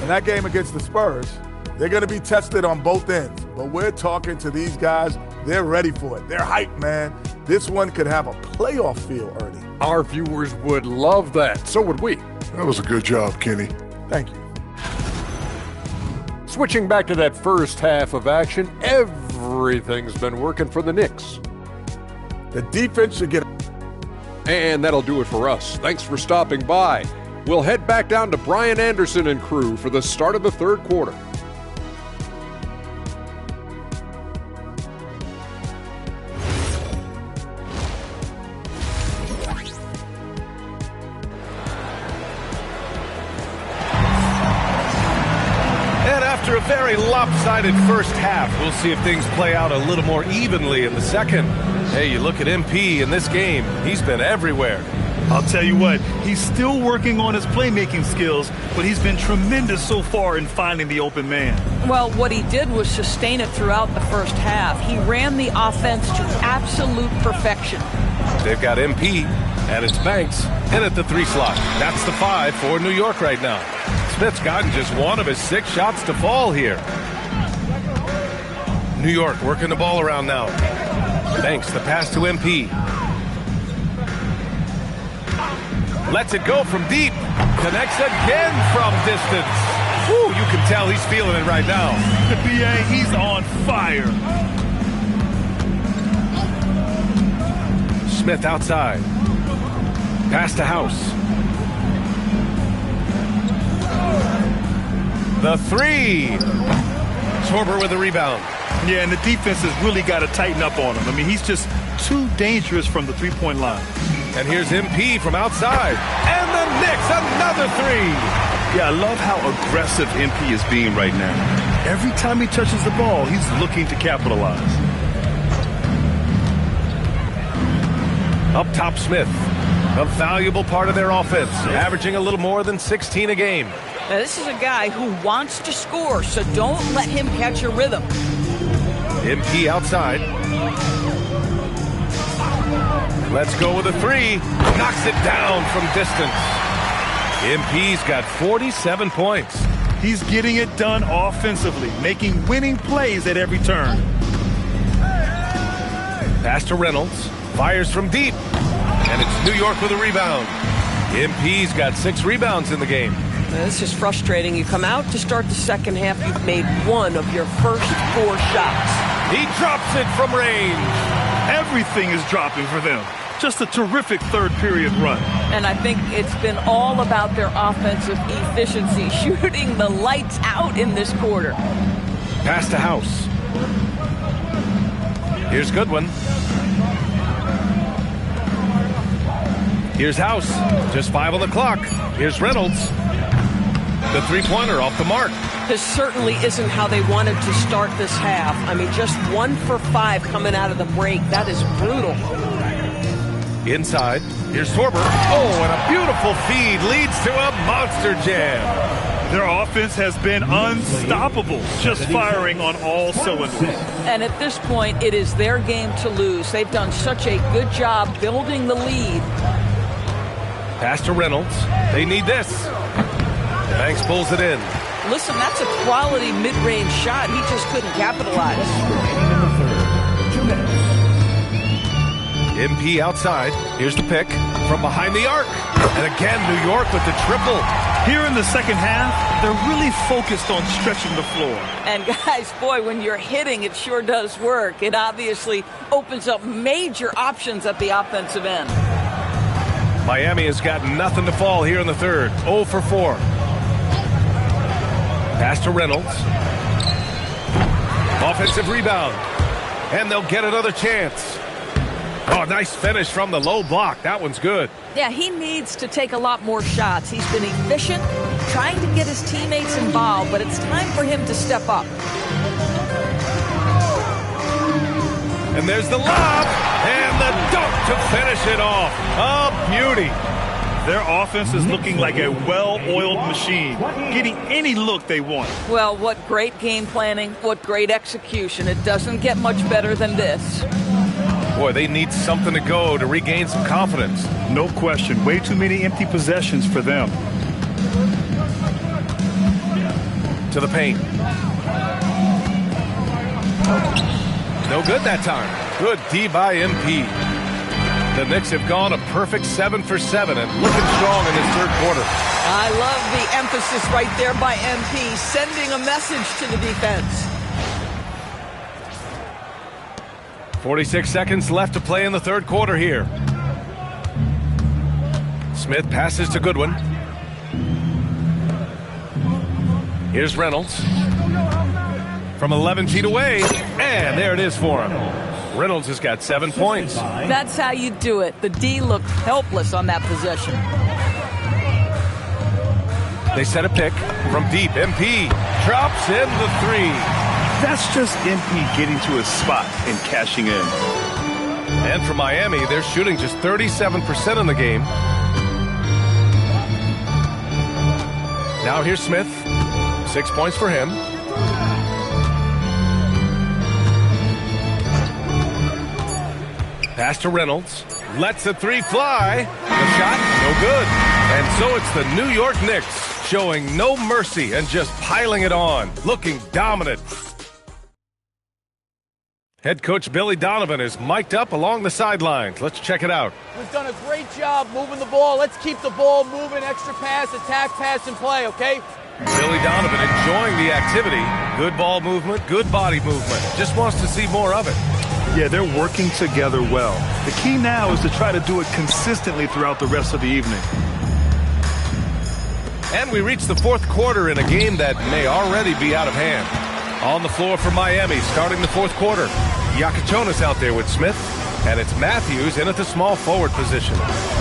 A: In that game against the Spurs, they're going to be tested on both ends. But we're talking to these guys. They're ready for it. They're hyped, man. This one could have a playoff feel, Ernie.
I: Our viewers would love that. So would we.
H: That was a good job, Kenny.
A: Thank you.
I: Switching back to that first half of action, everything's been working for the Knicks.
A: The defense should get...
I: And that'll do it for us. Thanks for stopping by. We'll head back down to Brian Anderson and crew for the start of the third quarter.
M: After a very lopsided first half, we'll see if things play out a little more evenly in the second. Hey, you look at MP in this game, he's been everywhere.
N: I'll tell you what, he's still working on his playmaking skills, but he's been tremendous so far in finding the open man.
U: Well, what he did was sustain it throughout the first half. He ran the offense to absolute perfection.
M: They've got MP, and it's Banks in at the 3 slot. That's the 5 for New York right now. Smith's gotten just 1 of his 6 shots to fall here. New York working the ball around now. Banks, the pass to MP. Lets it go from deep. Connects again from distance. Woo, you can tell he's feeling it right now.
N: The BA, he's on fire.
M: Smith outside. Pass to House. The 3. Sorber with the rebound.
N: Yeah, and the defense has really got to tighten up on him. I mean, he's just too dangerous from the three-point line.
M: And here's MP from outside. And the Knicks, another 3.
N: Yeah, I love how aggressive MP is being right now. Every time he touches the ball, he's looking to capitalize.
M: Up top, Smith. A valuable part of their offense, averaging a little more than 16 a game.
U: Now, this is a guy who wants to score, so don't let him catch your rhythm.
M: MP outside. Let's go with a three. Knocks it down from distance. MP's got 47 points.
N: He's getting it done offensively, making winning plays at every turn.
M: Pass to Reynolds. Fires from deep. And it's New York with a rebound. MP's got 6 rebounds in the game.
F: Now, this is frustrating. You come out to start the second half, you've made 1 of your first 4 shots.
M: He drops it from range.
N: Everything is dropping for them. Just a terrific third period run.
U: And I think it's been all about their offensive efficiency, shooting the lights out in this quarter.
M: Pass to House. Here's Goodwin. Here's House. Just 5 on the clock. Here's Reynolds. The three-pointer off the mark.
F: This certainly isn't how they wanted to start this half. I mean, just 1 for 5 coming out of the break. That is brutal.
M: Inside. Here's Sorber. Oh, and a beautiful feed leads to a monster jam.
N: Their offense has been unstoppable, just firing on all cylinders.
U: And at this point, it is their game to lose. They've done such a good job building the lead.
M: Pass to Reynolds. They need this. Banks pulls it in.
U: Listen, that's a quality mid-range shot. He just couldn't capitalize.
M: MP outside. Here's the pick from behind the arc. And again, New York with the triple.
N: Here in the second half, they're really focused on stretching the floor.
U: And guys, boy, when you're hitting, it sure does work. It obviously opens up major options at the offensive end.
M: Miami has got nothing to fall here in the third. 0 for 4. Pass to Reynolds. Offensive rebound. And they'll get another chance. Oh, nice finish from the low block. That one's good.
U: Yeah, he needs to take a lot more shots. He's been efficient, trying to get his teammates involved, but it's time for him to step up.
M: And there's the lob and the dunk to finish it off. A beauty.
N: Their offense is looking like a well-oiled machine, getting any look they want.
U: Well, what great game planning, what great execution. It doesn't get much better than this.
M: Boy, they need something to go to regain some confidence.
N: No question. Way too many empty possessions for them.
M: To the paint. No good that time. Good D by MP. The Knicks have gone a perfect 7 for 7 and looking strong in this third quarter.
U: I love the emphasis right there by MP, sending a message to the defense.
M: 46 seconds left to play in the third quarter here. Smith passes to Goodwin. Here's Reynolds. From 11 feet away, and there it is for him. Reynolds has got 7 points.
U: That's how you do it. The D looked helpless on that possession.
M: They set a pick from deep. MP drops in the 3.
N: That's just MP getting to his spot and cashing in.
M: And for Miami, they're shooting just 37% in the game. Now here's Smith. 6 points for him. Pass to Reynolds. Lets the 3 fly. The shot, no good. And so it's the New York Knicks showing no mercy and just piling it on. Looking dominant. Head coach Billy Donovan is mic'd up along the sidelines. Let's check it out.
V: We've done a great job moving the ball. Let's keep the ball moving. Extra pass, attack, pass, and play, okay?
M: Billy Donovan enjoying the activity. Good ball movement, good body movement. Just wants to see more of it.
N: Yeah, they're working together well. The key now is to try to do it consistently throughout the rest of the evening.
M: And we reach the fourth quarter in a game that may already be out of hand. On the floor for Miami, starting the fourth quarter. Iacochonis out there with Smith. And it's Matthews in at the small forward position.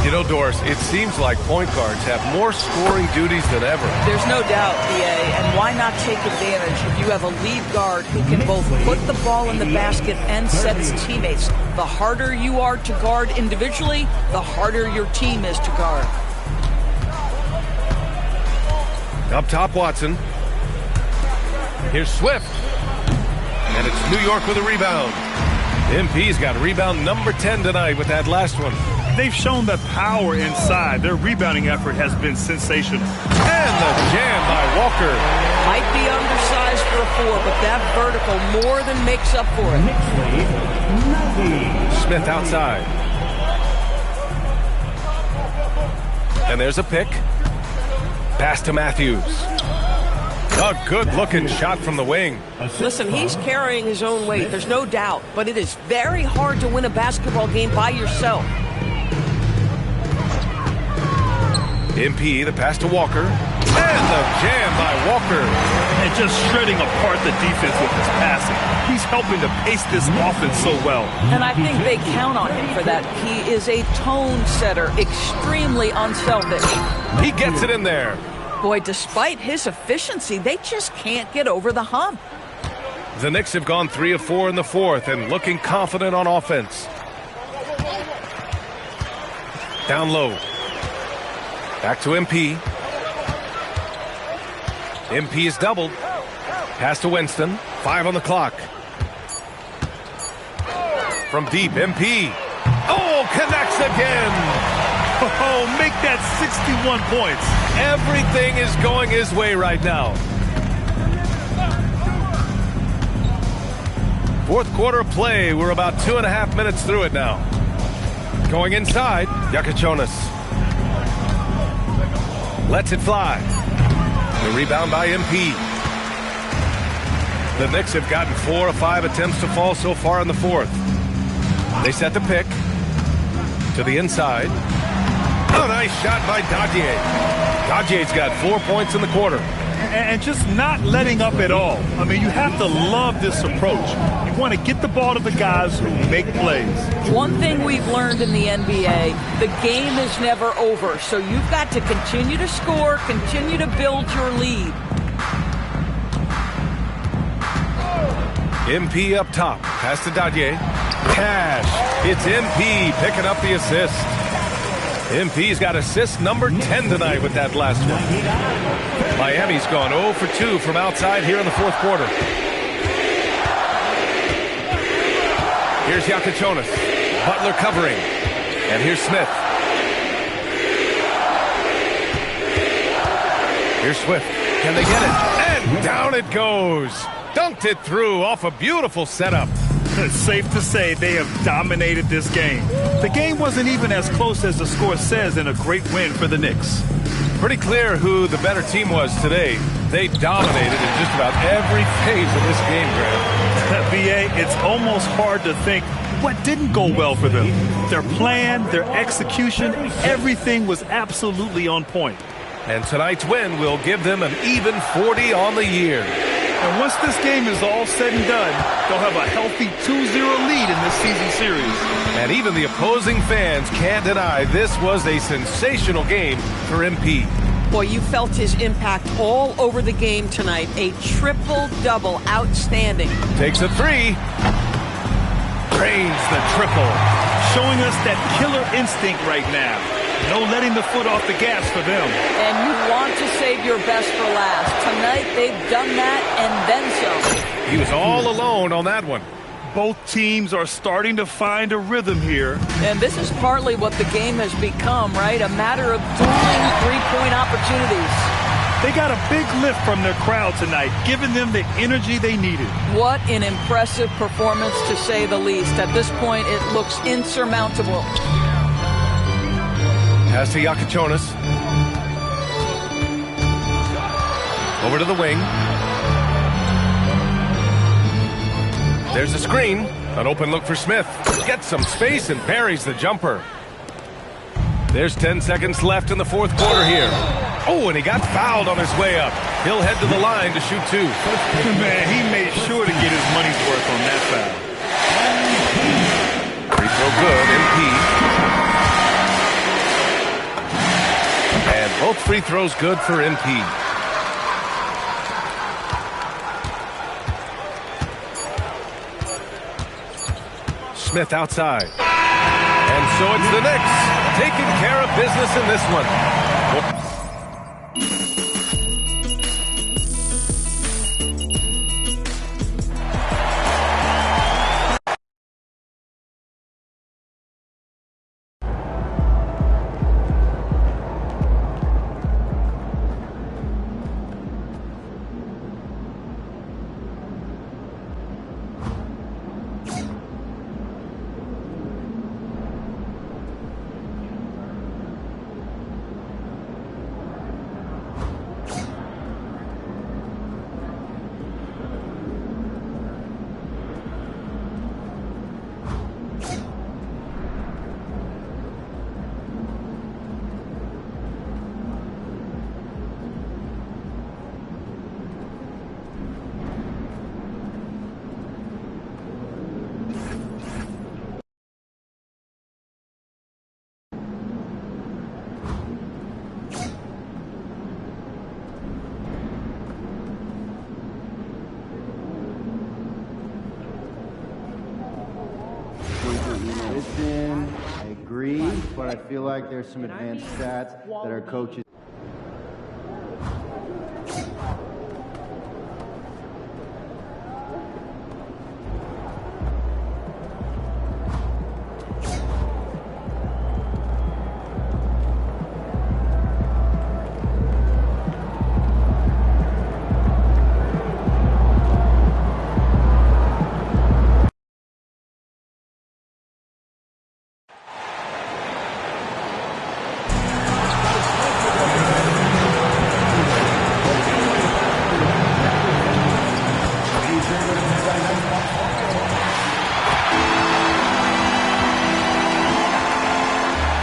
M: You know, Doris, it seems like point guards have more scoring duties than ever.
U: There's no doubt, BA, and why not take advantage if you have a lead guard who can both put the ball in the basket and set his teammates. The harder you are to guard individually, the harder your team is to guard.
M: Up top, Watson. Here's Swift. And it's New York with a rebound. MP's got rebound number 10 tonight with that last one.
N: They've shown the power inside. Their rebounding effort has been sensational.
M: And the jam by Walker.
U: Might be undersized for a 4, but that vertical more than makes up for it.
M: Smith outside. And there's a pick. Pass to Matthews. A good-looking shot from the wing.
U: Listen, he's carrying his own weight, there's no doubt, but it is very hard to win a basketball game by yourself.
M: MP, the pass to Walker. And the jam by Walker.
N: And just shredding apart the defense with his passing. He's helping to pace this offense so well.
U: And I think they count on him for that. He is a tone setter, extremely unselfish.
M: He gets it in there.
U: Boy, despite his efficiency, they just can't get over the hump.
M: The Knicks have gone 3 of 4 in the fourth and looking confident on offense. Down low. Back to MP. MP is doubled. Pass to Winston. 5 on the clock. From deep, MP. Oh, connects again.
N: Oh, make that 61 points.
M: Everything is going his way right now. Fourth quarter play. We're about 2.5 minutes through it now. Going inside, Yakachonis. Lets it fly. The rebound by MP. The Knicks have gotten 4 of 5 attempts to fall so far in the fourth. They set the pick to the inside. Oh, nice shot by Dadier. Dadier's got 4 points in the quarter.
N: And just not letting up at all. I mean, you have to love this approach. You want to get the ball to the guys who make plays.
U: One thing we've learned in the NBA, the game is never over. So you've got to continue to score, continue to build your lead.
M: MP up top. Pass to Dadier. Cash. It's MP picking up the assist. MP's got assist number 10 tonight with that last one. Miami's gone 0 for 2 from outside here in the fourth quarter. Here's Yakachonis. Butler covering. And here's Smith. Here's Swift. Can they get it? And down it goes. Dunked it through off a beautiful setup.
N: It's safe to say they have dominated this game. The game wasn't even as close as the score says in a great win for the Knicks.
M: Pretty clear who the better team was today. They dominated in just about every phase of this game, Graham.
N: BA, it's almost hard to think what didn't go well for them. Their plan, their execution, everything was absolutely on point.
M: And tonight's win will give them an even 40 on the year.
N: And once this game is all said and done, they'll have a healthy 2-0 lead in this season series.
M: And even the opposing fans can't deny this was a sensational game for MP.
U: Boy, you felt his impact all over the game tonight. A triple-double, outstanding.
M: Takes a 3. Drains the triple.
N: Showing us that killer instinct right now. No letting the foot off the gas for them.
U: And you want to save your best for last. Tonight, they've done that and then some.
M: He was all alone on that one.
N: Both teams are starting to find a rhythm here.
U: And this is partly what the game has become, right? A matter of dueling three-point opportunities.
N: They got a big lift from their crowd tonight, giving them the energy they needed.
U: What an impressive performance, to say the least. At this point, it looks insurmountable.
M: Pass to Yakachonis. Over to the wing. There's a screen. An open look for Smith. Gets some space and buries the jumper. There's 10 seconds left in the fourth quarter here. Oh, and he got fouled on his way up. He'll head to the line to shoot 2.
N: Man, he made sure to get his money's worth on that foul.
M: Free throw free throw's good for MP. Smith outside. And so it's the Knicks taking care of business in this one.
L: Listen, I agree, but I feel like there's some advanced stats that our coaches.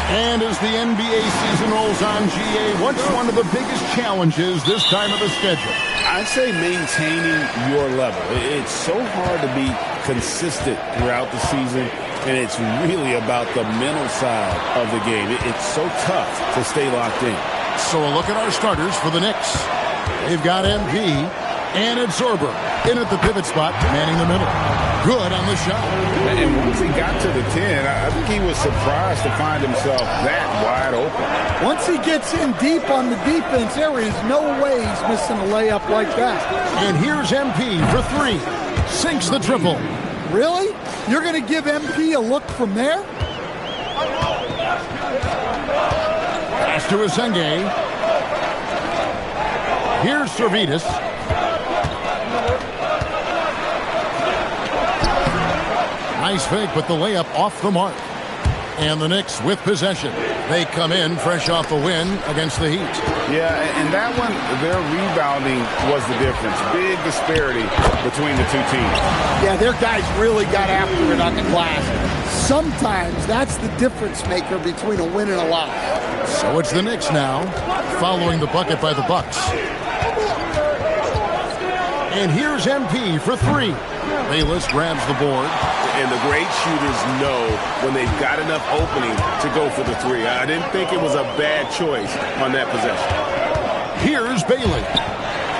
D: And as the NBA season rolls on, GA, what's one of the biggest challenges this time of the schedule?
E: I'd say maintaining your level. It's so hard to be consistent throughout the season, and it's really about the mental side of the game. It's so tough to stay locked in.
D: So a look at our starters for the Knicks. They've got MP and Zorber in at the pivot spot, manning the middle. Good on the shot.
E: And once he got to the 10, I think he was surprised to find himself that wide open.
O: Once he gets in deep on the defense, there is no way he's missing a layup like that.
D: And here's MP for three. Sinks the triple.
O: Really? You're going to give MP a look from there?
D: Pass to Asenge. Here's Servetus. Nice fake, but the layup off the mark. And the Knicks with possession. They come in fresh off a win against the Heat.
E: Yeah, and that one, their rebounding was the difference. Big disparity between the two teams.
O: Yeah, their guys really got after it on the glass. Sometimes that's the difference maker between a win and a loss.
D: So it's the Knicks now, following the bucket by the Bucks. And here's MP for three. Bayless grabs the board.
E: And the great shooters know when they've got enough opening to go for the three. I didn't think it was a bad choice on that possession.
D: Here's Bailey.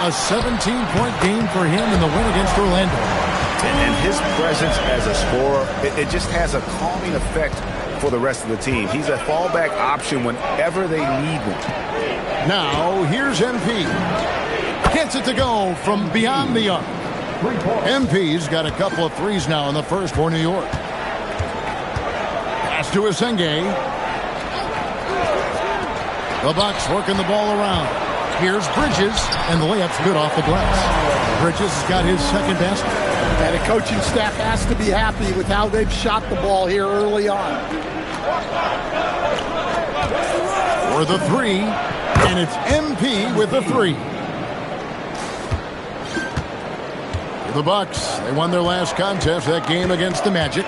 D: A 17-point game for him in the win against Orlando.
E: And his presence as a scorer, it just has a calming effect for the rest of the team. He's a fallback option whenever they need one.
D: Now, here's MP. Gets it to go from beyond the arc. MP's got a couple of threes now in the first for New York. Pass to Asenge. The Bucks working the ball around. Here's Bridges, and the layup's good off the glass. Bridges has got his second basket.
O: And the coaching staff has to be happy with how they've shot the ball here early on.
D: For the three, and it's MP with the three. The Bucks, they won their last contest, that game against the Magic.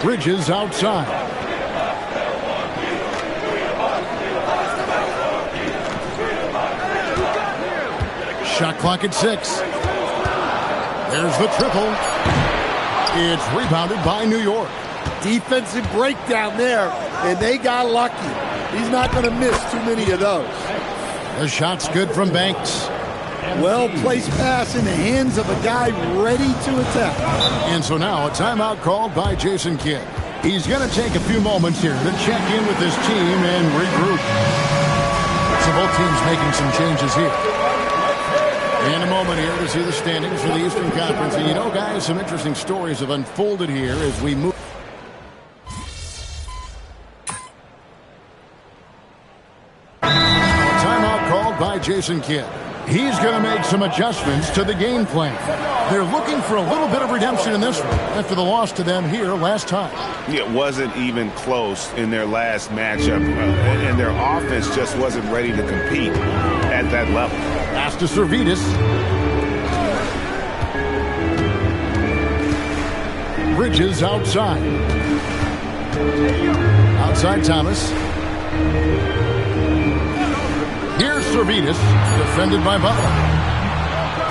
D: Bridges outside. Shot clock at 6. There's the triple. It's rebounded by New York.
O: Defensive breakdown there, and they got lucky. He's not going to miss too many of those.
D: The shot's good from Banks.
O: Well-placed pass in the hands of a guy ready to attack.
D: And so now a timeout called by Jason Kidd. He's going to take a few moments here to check in with his team and regroup. So both teams making some changes here. In a moment here to see the standings for the Eastern Conference. And you know, guys, some interesting stories have unfolded here as we move. A timeout called by Jason Kidd. He's going to make some adjustments to the game plan. They're looking for a little bit of redemption in this one after the loss to them here last time.
E: It wasn't even close in their last matchup, and their offense just wasn't ready to compete at that level.
D: Pass to Servidis. Bridges outside. Outside Thomas. Here's Servidis, defended by Butler.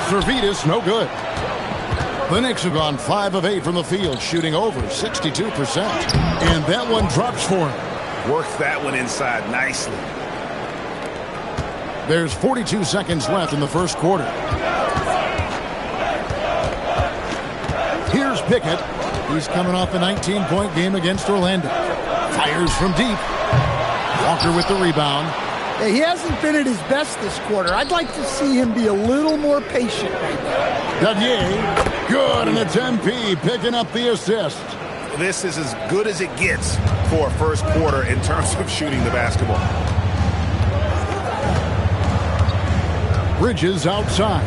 D: Servidis, no good. The Knicks have gone 5 of 8 from the field, shooting over 62%. And that one drops for him.
E: Worked that one inside nicely.
D: There's 42 seconds left in the first quarter. Here's Pickett. He's coming off a 19-point game against Orlando. Fires from deep. Walker with the rebound.
O: He hasn't been at his best this quarter. I'd like to see him be a little more patient right now.
D: Dadier, good, and it's MP picking up the assist.
E: This is as good as it gets for a first quarter in terms of shooting the basketball.
D: Bridges outside.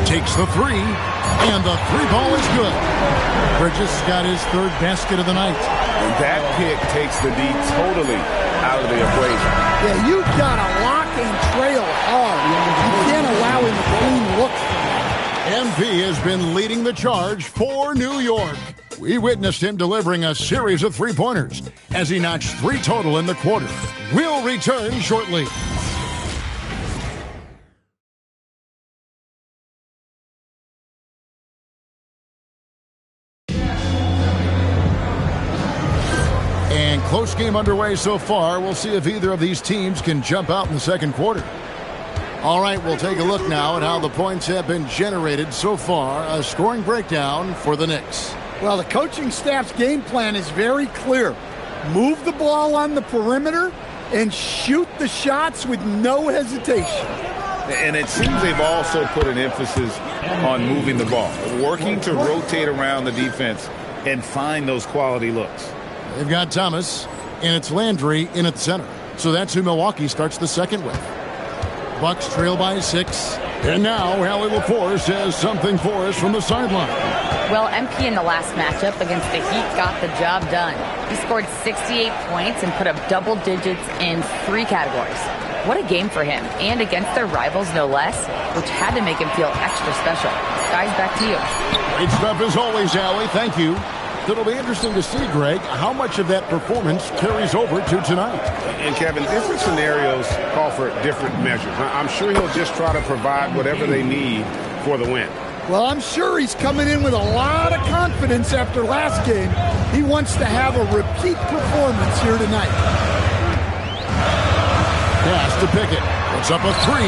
D: Takes the three, and the three ball is good. Bridges got his third basket of the night.
E: And that pick takes the D totally out of the equation.
O: Yeah, you've got to lock and trail hard. You can't allow him to clean look.
D: MP has been leading the charge for New York. We witnessed him delivering a series of three-pointers as he notched 3 total in the quarter. We'll return shortly. And close game underway so far. We'll see if either of these teams can jump out in the second quarter. All right, we'll take a look now at how the points have been generated so far. A scoring breakdown for the Knicks.
O: Well, the coaching staff's game plan is very clear. Move the ball on the perimeter and shoot the shots with no hesitation.
E: And it seems they've also put an emphasis on moving the ball, working to rotate around the defense and find those quality looks.
D: They've got Thomas, and it's Landry in at the center. So that's who Milwaukee starts the second with. Bucks trail by 6. And now Allie LaForce has something for us from the sideline.
G: Well, MP in the last matchup against the Heat got the job done. He scored 68 points and put up double digits in 3 categories. What a game for him, and against their rivals no less, which had to make him feel extra special. Guys, back to you.
D: Great stuff as always, Allie. Thank you. It'll be interesting to see, Greg, how much of that performance carries over to tonight.
E: And, Kevin, different scenarios call for different measures. I'm sure he'll just try to provide whatever they need for the win.
O: Well, I'm sure he's coming in with a lot of confidence after last game. He wants to have a repeat performance here tonight.
D: Pass to Pickett. Puts up a 3.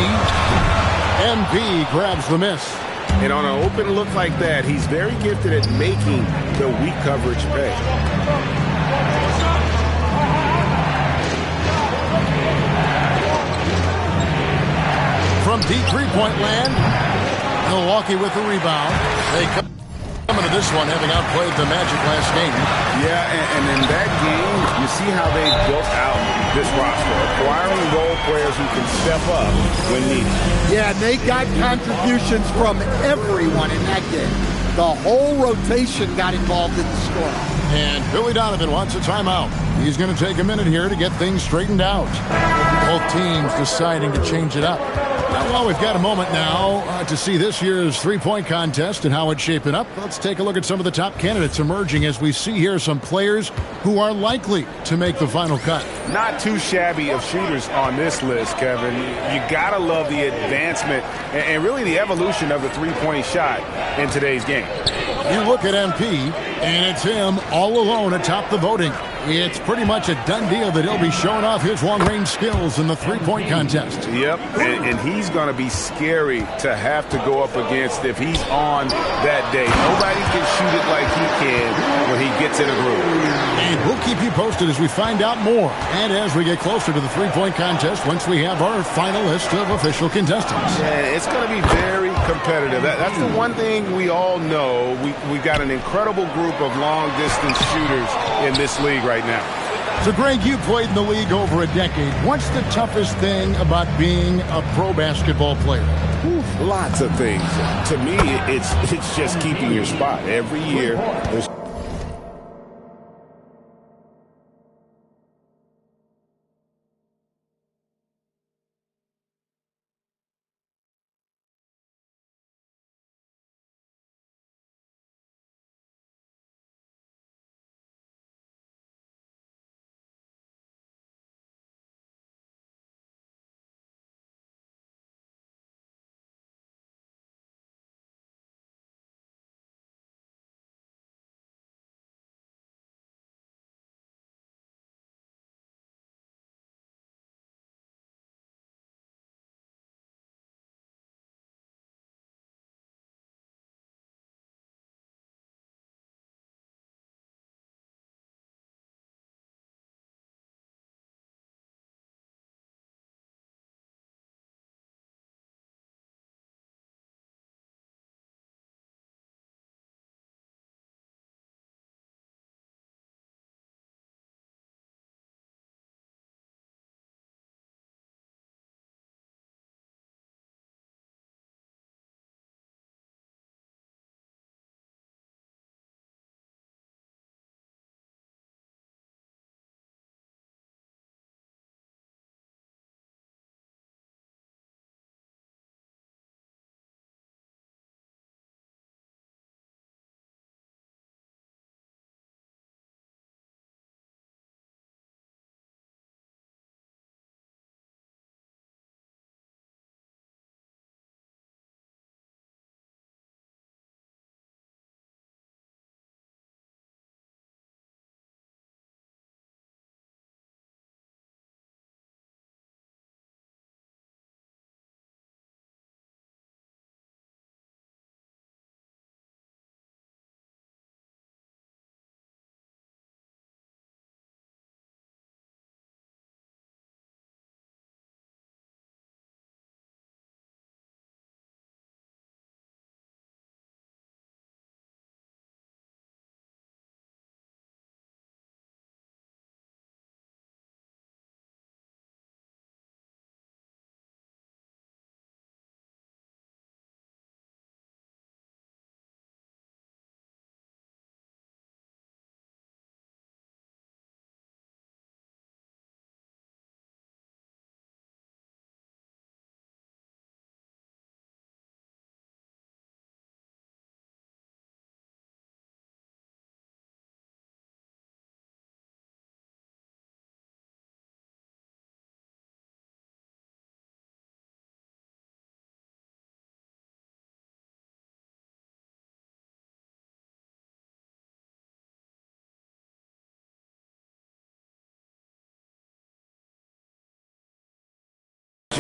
D: MP grabs the miss.
E: And on an open look like that, he's very gifted at making the weak coverage pay.
D: From deep three-point land, Milwaukee with the rebound. They come into this one having outplayed the Magic last game.
E: Yeah, and in that game, you see how they built out this roster, acquiring role players who can step up when needed.
O: Yeah, they got contributions from everyone in that game. The whole rotation got involved in the scoring.
D: And Billy Donovan wants a timeout. He's going to take a minute here to get things straightened out. Both teams deciding to change it up. Well, we've got a moment now to see this year's three-point contest and how it's shaping up. Let's take a look at some of the top candidates emerging as we see here some players who are likely to make the final cut.
E: Not too shabby of shooters on this list, Kevin. You got to love the advancement and really the evolution of the three-point shot in today's game.
D: You look at MP, and it's him all alone atop the voting. It's pretty much a done deal that he'll be showing off his long-range skills in the three-point contest.
E: Yep, and he's going to be scary to have to go up against if he's on that day. Nobody can shoot it like he can when he gets in a groove.
D: And we'll keep you posted as we find out more and as we get closer to the three-point contest once we have our final list of official contestants.
E: Yeah, it's going to be very competitive. That's the one thing we all know. We've got an incredible group of long-distance shooters in this league right now.
D: So, Greg, you played in the league over a decade. What's the toughest thing about being a pro basketball player?
E: Lots of things. To me, it's just keeping your spot. Every year, there's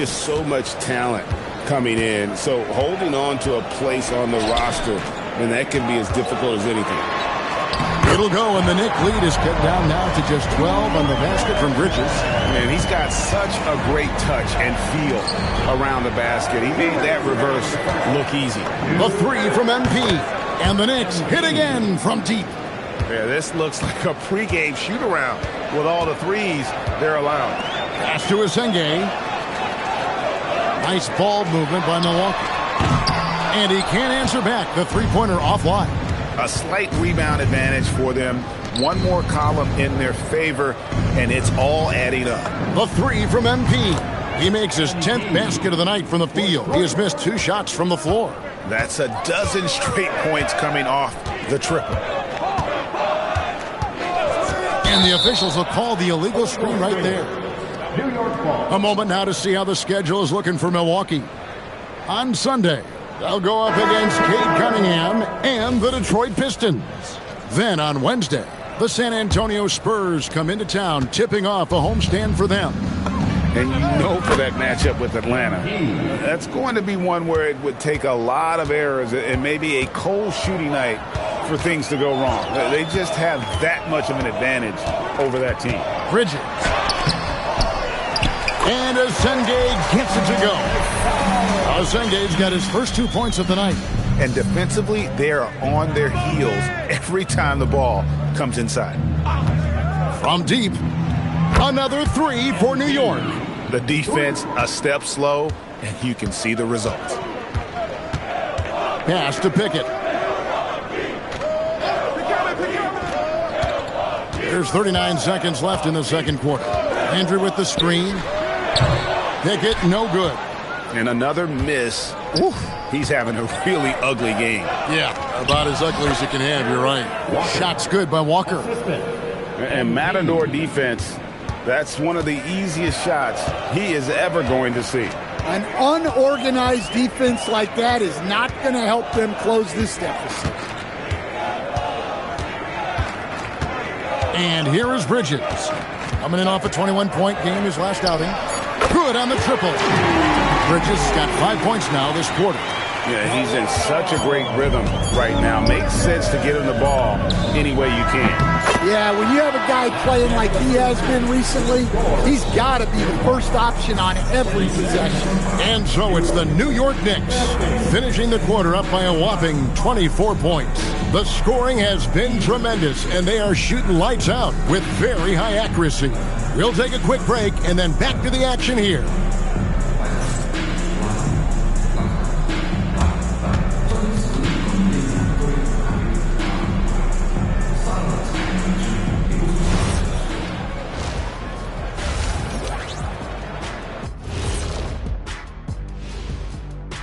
E: just so much talent coming in. So holding on to a place on the roster, and that can be as difficult as anything.
D: It'll go, and the Knicks lead is cut down now to just 12 on the basket from Bridges.
E: Man, he's got such a great touch and feel around the basket. He made that reverse look easy.
D: The three from MP, and the Knicks hit again from deep.
E: Yeah, this looks like a pregame shoot-around with all the threes they're allowed.
D: Pass to Asenge. Nice ball movement by Milwaukee. And he can't answer back. The three-pointer offline.
E: A slight rebound advantage for them. One more column in their favor, and it's all adding up.
D: The three from MP. He makes his 10th basket of the night from the field. He has missed 2 shots from the floor.
E: That's a dozen straight points coming off the triple.
D: And the officials will call the illegal screen right there. A moment now to see how the schedule is looking for Milwaukee. On Sunday, They'll go up against Cade Cunningham and the Detroit Pistons. Then on Wednesday, the San Antonio Spurs come into town, tipping off a homestand for them.
E: And you know for that matchup with Atlanta, that's going to be one where it would take a lot of errors and maybe a cold shooting night for things to go wrong. They just have that much of an advantage over that team.
D: Bridges. And Asenge gets it to go. Asenge's got his first 2 points of the night.
E: And defensively, they are on their heels every time the ball comes inside.
D: From deep, another three for New York.
E: The defense a step slow, and you can see the results.
D: Pass to Pickett. There's 39 seconds left in the second quarter. Andrew with the screen. Pickett, no good.
E: And another miss. Oof, he's having a really ugly game.
D: Yeah, about as ugly as you can have, you're right. Shot's good by Walker.
E: And Matador defense, that's one of the easiest shots he is ever going to see.
O: An unorganized defense like that is not going to help them close this deficit.
D: And here is Bridges. Coming in off a 21-point game his last outing. Good on the triple. Bridges got 5 points now this quarter.
E: Yeah, he's in such a great rhythm right now. Makes sense to get him the ball any way you can.
O: Yeah, when you have a guy playing like he has been recently, he's got to be the first option on every possession.
D: And so it's the New York Knicks finishing the quarter up by a whopping 24 points. The scoring has been tremendous, and they are shooting lights out with very high accuracy. We'll take a quick break and then back to the action here.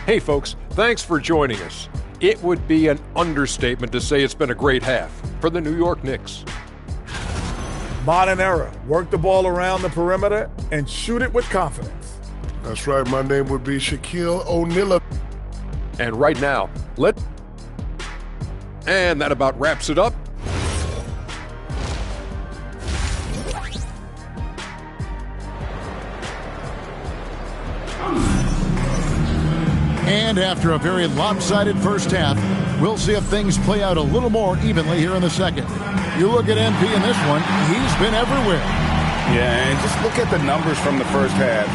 I: Hey folks, thanks for joining us. It would be an understatement to say it's been a great half for the New York Knicks.
A: Modern era. Work the ball around the perimeter and shoot it with confidence.
H: That's right. My name would be Shaquille O'Neal.
I: And right now, and that about wraps it up.
D: And after a very lopsided first half, we'll see if things play out a little more evenly here in the second. You look at MP in this one, he's been everywhere.
E: Yeah, and just look at the numbers from the first half.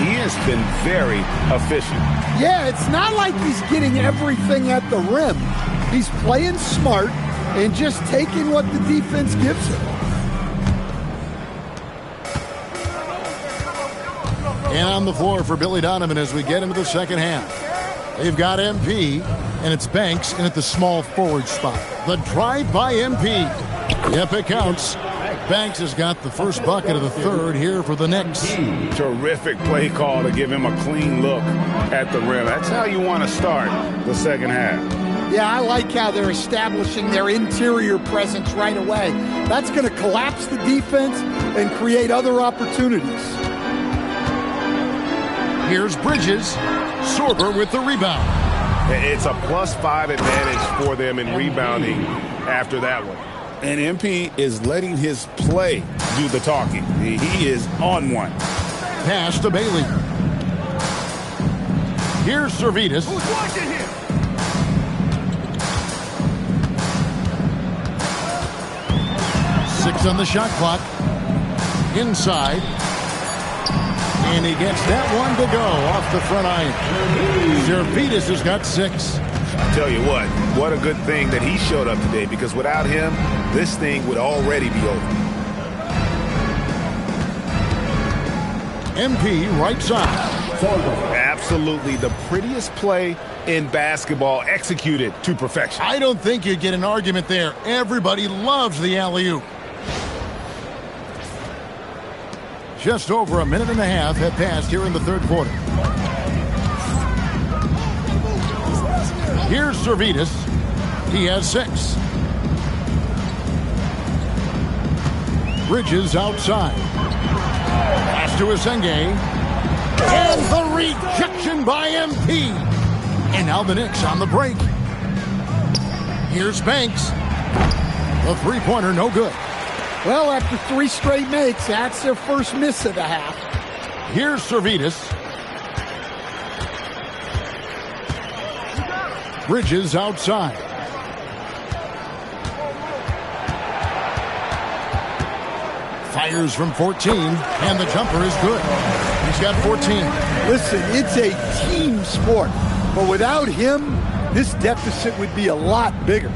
E: He has been very efficient.
O: Yeah, it's not like he's getting everything at the rim. He's playing smart and just taking what the defense gives him.
D: And on the floor for Billy Donovan as we get into the second half. They've got MP, and it's Banks in at the small forward spot. The drive by MP. Yep, it counts. Banks has got the first bucket of the third here for the Knicks.
E: Terrific play call to give him a clean look at the rim. That's how you want to start the second half.
O: Yeah, I like how they're establishing their interior presence right away. That's going to collapse the defense and create other opportunities.
D: Here's Bridges. Sorber with the rebound.
E: It's a +5 advantage for them in rebounding after that one. And MP is letting his play do the talking. He is on one.
D: Pass to Bailey. Here's Servetus.
T: Who's watching here?
D: Six on the shot clock. Inside. And he gets that one to go off the front iron. Servetus has got 6.
E: I tell you what a good thing that he showed up today, because without him, this thing would already be over.
D: MP right side.
E: Absolutely the prettiest play in basketball, executed to perfection.
D: I don't think you'd get an argument there. Everybody loves the alley-oop. Just over a minute and a half have passed here in the third quarter. Here's Servetus. He has 6. Bridges outside. Pass to Asenge. And the rejection by MP. And now the Knicks on the break. Here's Banks. The three-pointer, no good.
O: Well, after 3 straight makes, that's their first miss of the half.
D: Here's Servetus. Bridges outside. Fires from 14, and the jumper is good. He's got 14.
O: Listen, it's a team sport, but without him, this deficit would be a lot bigger.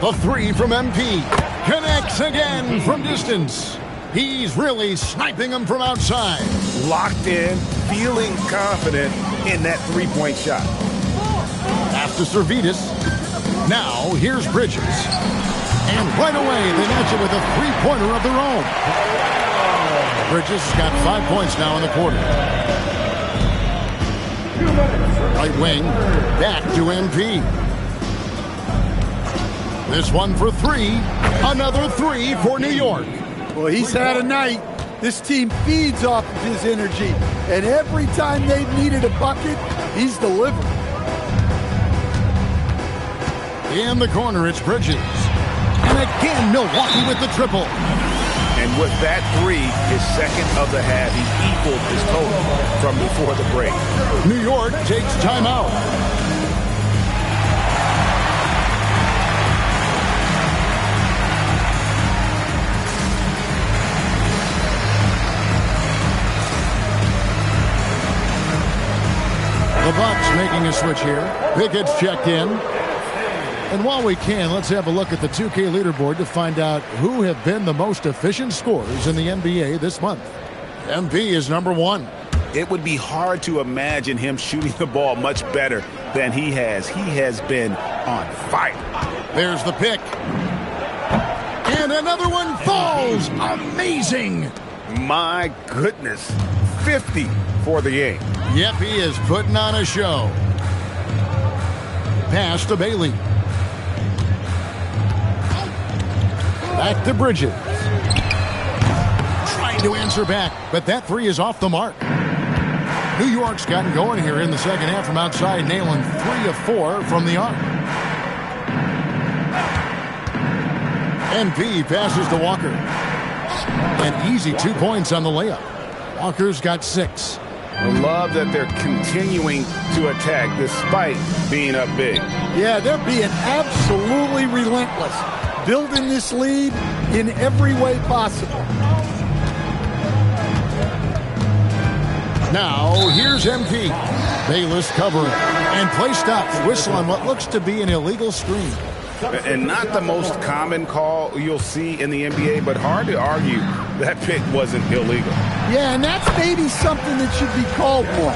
D: The three from MP. Connects again from distance. He's really sniping them from outside.
E: Locked in, feeling confident in that three-point shot.
D: After Servetus. Now, here's Bridges. And right away, they match it with a three-pointer of their own. Bridges has got 5 points now in the quarter. Right wing, back to MP. This one for 3. Another 3 for New York.
O: Well, he's had a night. This team feeds off of his energy. And every time they've needed a bucket, he's delivered.
D: In the corner, it's Bridges. And again, Milwaukee with the triple.
E: And with that 3, his second of the half, he equaled his total from before the break.
D: New York takes timeout. The Bucks making a switch here. Pickett's checked in. And while we can, let's have a look at the 2K leaderboard to find out who have been the most efficient scorers in the NBA this month. MP is number 1.
E: It would be hard to imagine him shooting the ball much better than he has. He has been on fire.
D: There's the pick. And another one falls. Amazing.
E: My goodness. 50 for the game.
D: Yep, he is putting on a show. Pass to Bailey. Back to Bridges. Trying to answer back, but that 3 is off the mark. New York's gotten going here in the second half from outside, nailing 3 of 4 from the arc. NP passes to Walker. An easy 2 points on the layup. Walker's got 6.
E: I love that they're continuing to attack despite being up big.
O: Yeah, they're being absolutely relentless. Building this lead in every way possible.
D: Now, here's MP. Bayless covering. And play stops. Whistle on what looks to be an illegal screen.
E: And not the most common call you'll see in the NBA, but hard to argue that pick wasn't illegal.
O: Yeah, and that's maybe something that should be called more.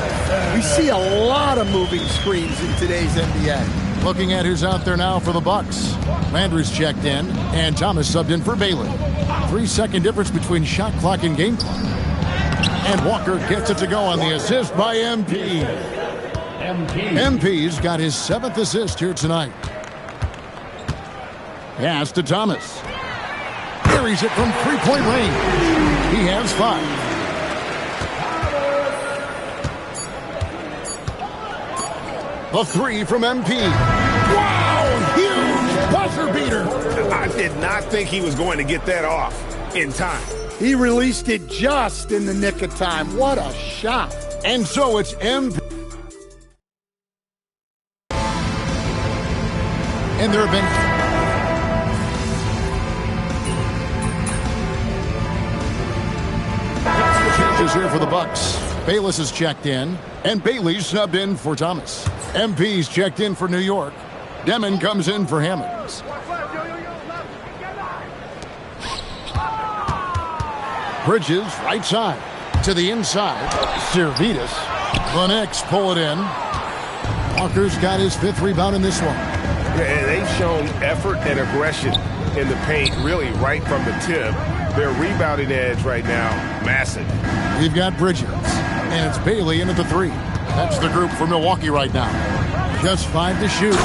O: We see a lot of moving screens in today's NBA.
D: Looking at who's out there now for the Bucks. Landry's checked in, and Thomas subbed in for Bailey. 3-second difference between shot clock and game clock. And Walker gets it to go on the assist by MP. MP's got his 7th assist here tonight. Pass to Thomas. Carries it from three-point range. He has 5. The 3 from MP. Wow! Huge buzzer beater.
E: I did not think he was going to get that off in time.
O: He released it just in the nick of time. What a shot.
D: And so it's MP. And there have been changes here for the Bucks. Bayless is checked in, and Bailey's subbed in for Thomas. MP's checked in for New York. Demon comes in for Hammonds. Bridges, right side. To the inside. Servetus. The Knicks pull it in. Walker's got his 5th rebound in this one.
E: Yeah, they've shown effort and aggression in the paint, really right from the tip. Their rebounding edge right now, massive.
D: We've got Bridges, and it's Bailey into the 3. That's the group for Milwaukee right now. Just 5 to shoot.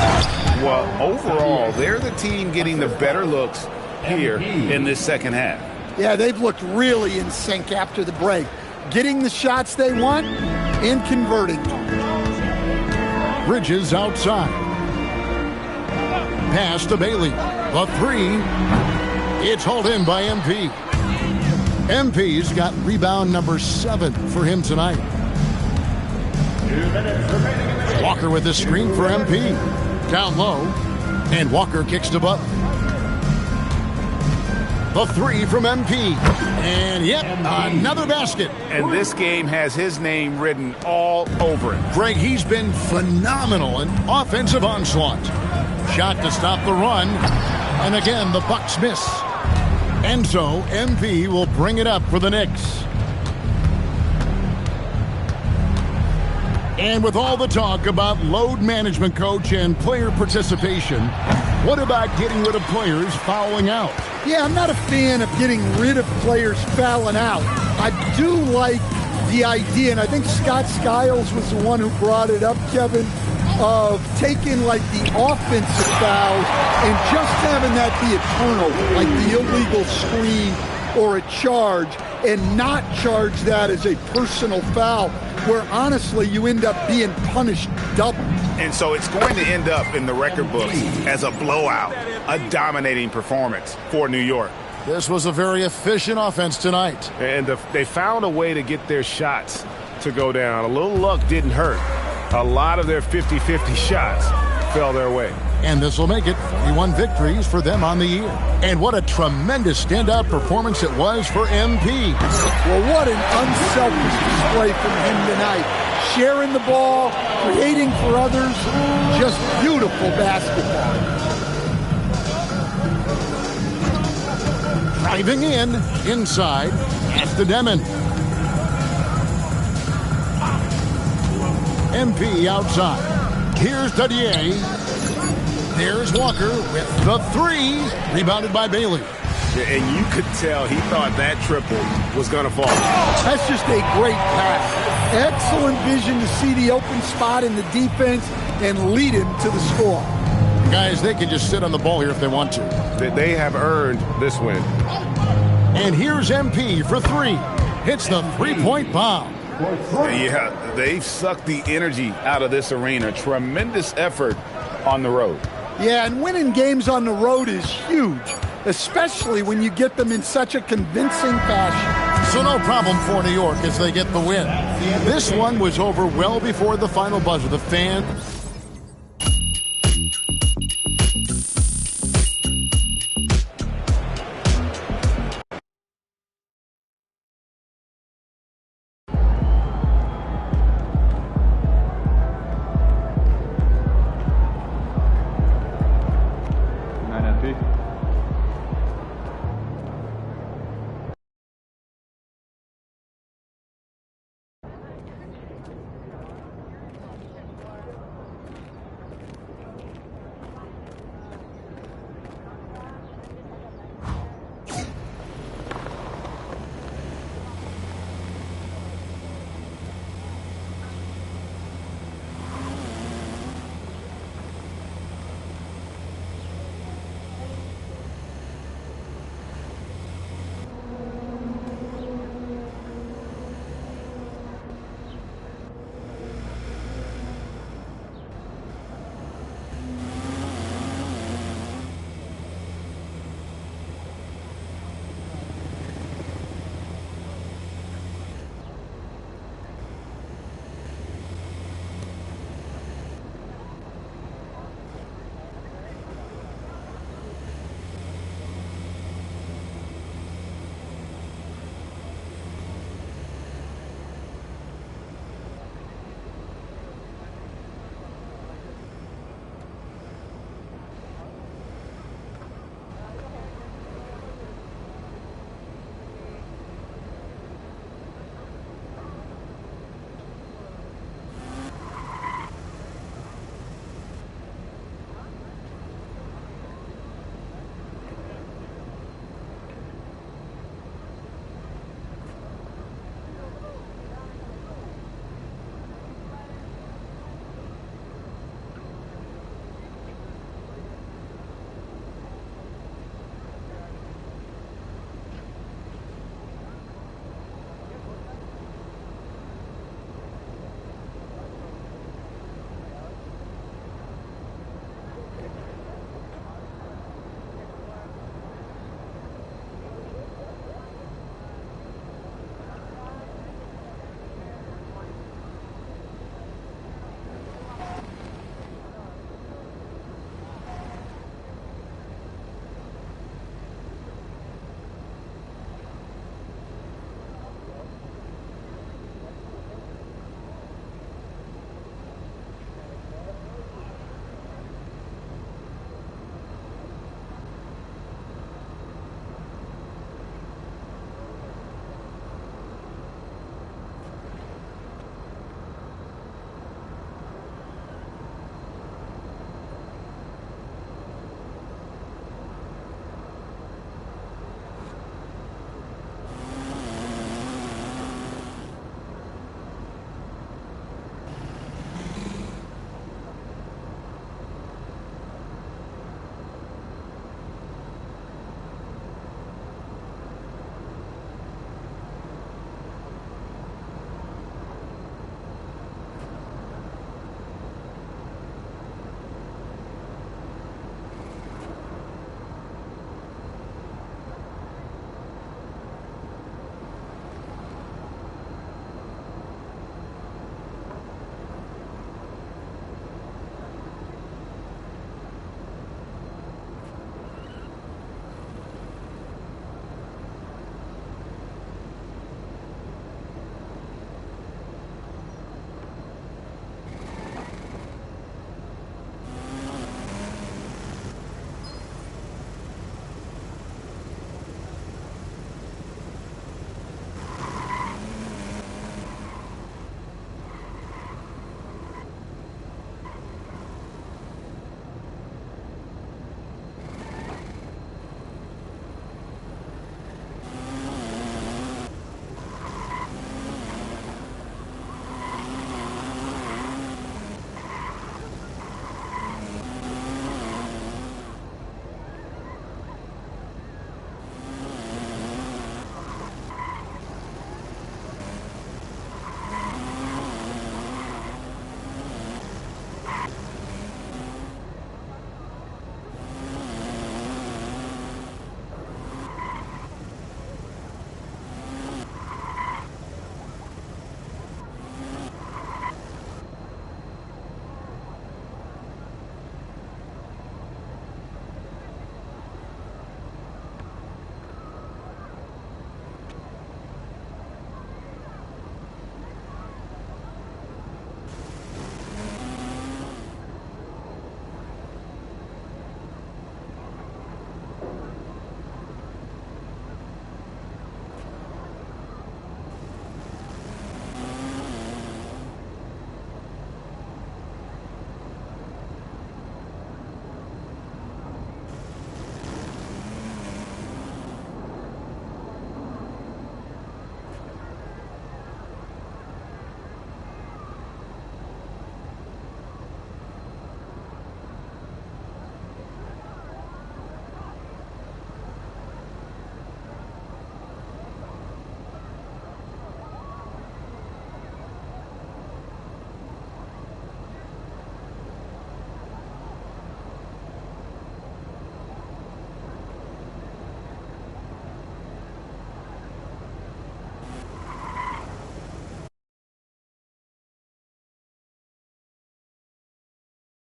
E: Well, overall, they're the team getting the better looks here in this second half.
O: Yeah, they've looked really in sync after the break. Getting the shots they want and converting them.
D: Bridges outside. Pass to Bailey. The three. It's hauled in by MP. MP's got rebound number 7 for him tonight. Walker with the screen for MP. Down low. And Walker kicks to Butler. The three from MP. And yep, another basket.
E: And this game has his name written all over it.
D: Greg, he's been phenomenal in offensive onslaught. Shot to stop the run. And again, the Bucks miss. And so MP will bring it up for the Knicks. And with all the talk about load management, coach, and player participation, what about getting rid of players fouling out?
O: Yeah, I'm not a fan of getting rid of players fouling out. I do like the idea, and I think Scott Skiles was the one who brought it up, Kevin, of taking like the offensive fouls and just having that be eternal, like the illegal screen or a charge, and not charge that as a personal foul, where honestly you end up being punished double.
E: And so it's going to end up in the record books as a blowout, a dominating performance for New York.
D: This was a very efficient offense tonight.
E: And they found a way to get their shots to go down. A little luck didn't hurt. A lot of their 50-50 shots fell their way.
D: And this will make it 41 victories for them on the year. And what a tremendous standout performance it was for MP.
O: Well, what an unselfish display from him tonight. Sharing the ball, creating for others, just beautiful basketball.
D: Driving in, inside, pass to Demon. MP outside. Here's Dadier. There's Walker with the three. Rebounded by Bailey.
E: And you could tell he thought that triple was going to fall.
O: That's just a great pass. Excellent vision to see the open spot in the defense and lead him to the score.
D: Guys, they can just sit on the ball here if they want to.
E: They have earned this win.
D: And here's MP for three. Hits the three-point bomb.
E: Yeah, they've sucked the energy out of this arena. Tremendous effort on the road.
O: Yeah, and winning games on the road is huge, especially when you get them in such a convincing fashion.
D: So no problem for New York as they get the win. This one was over well before the final buzzer. The fans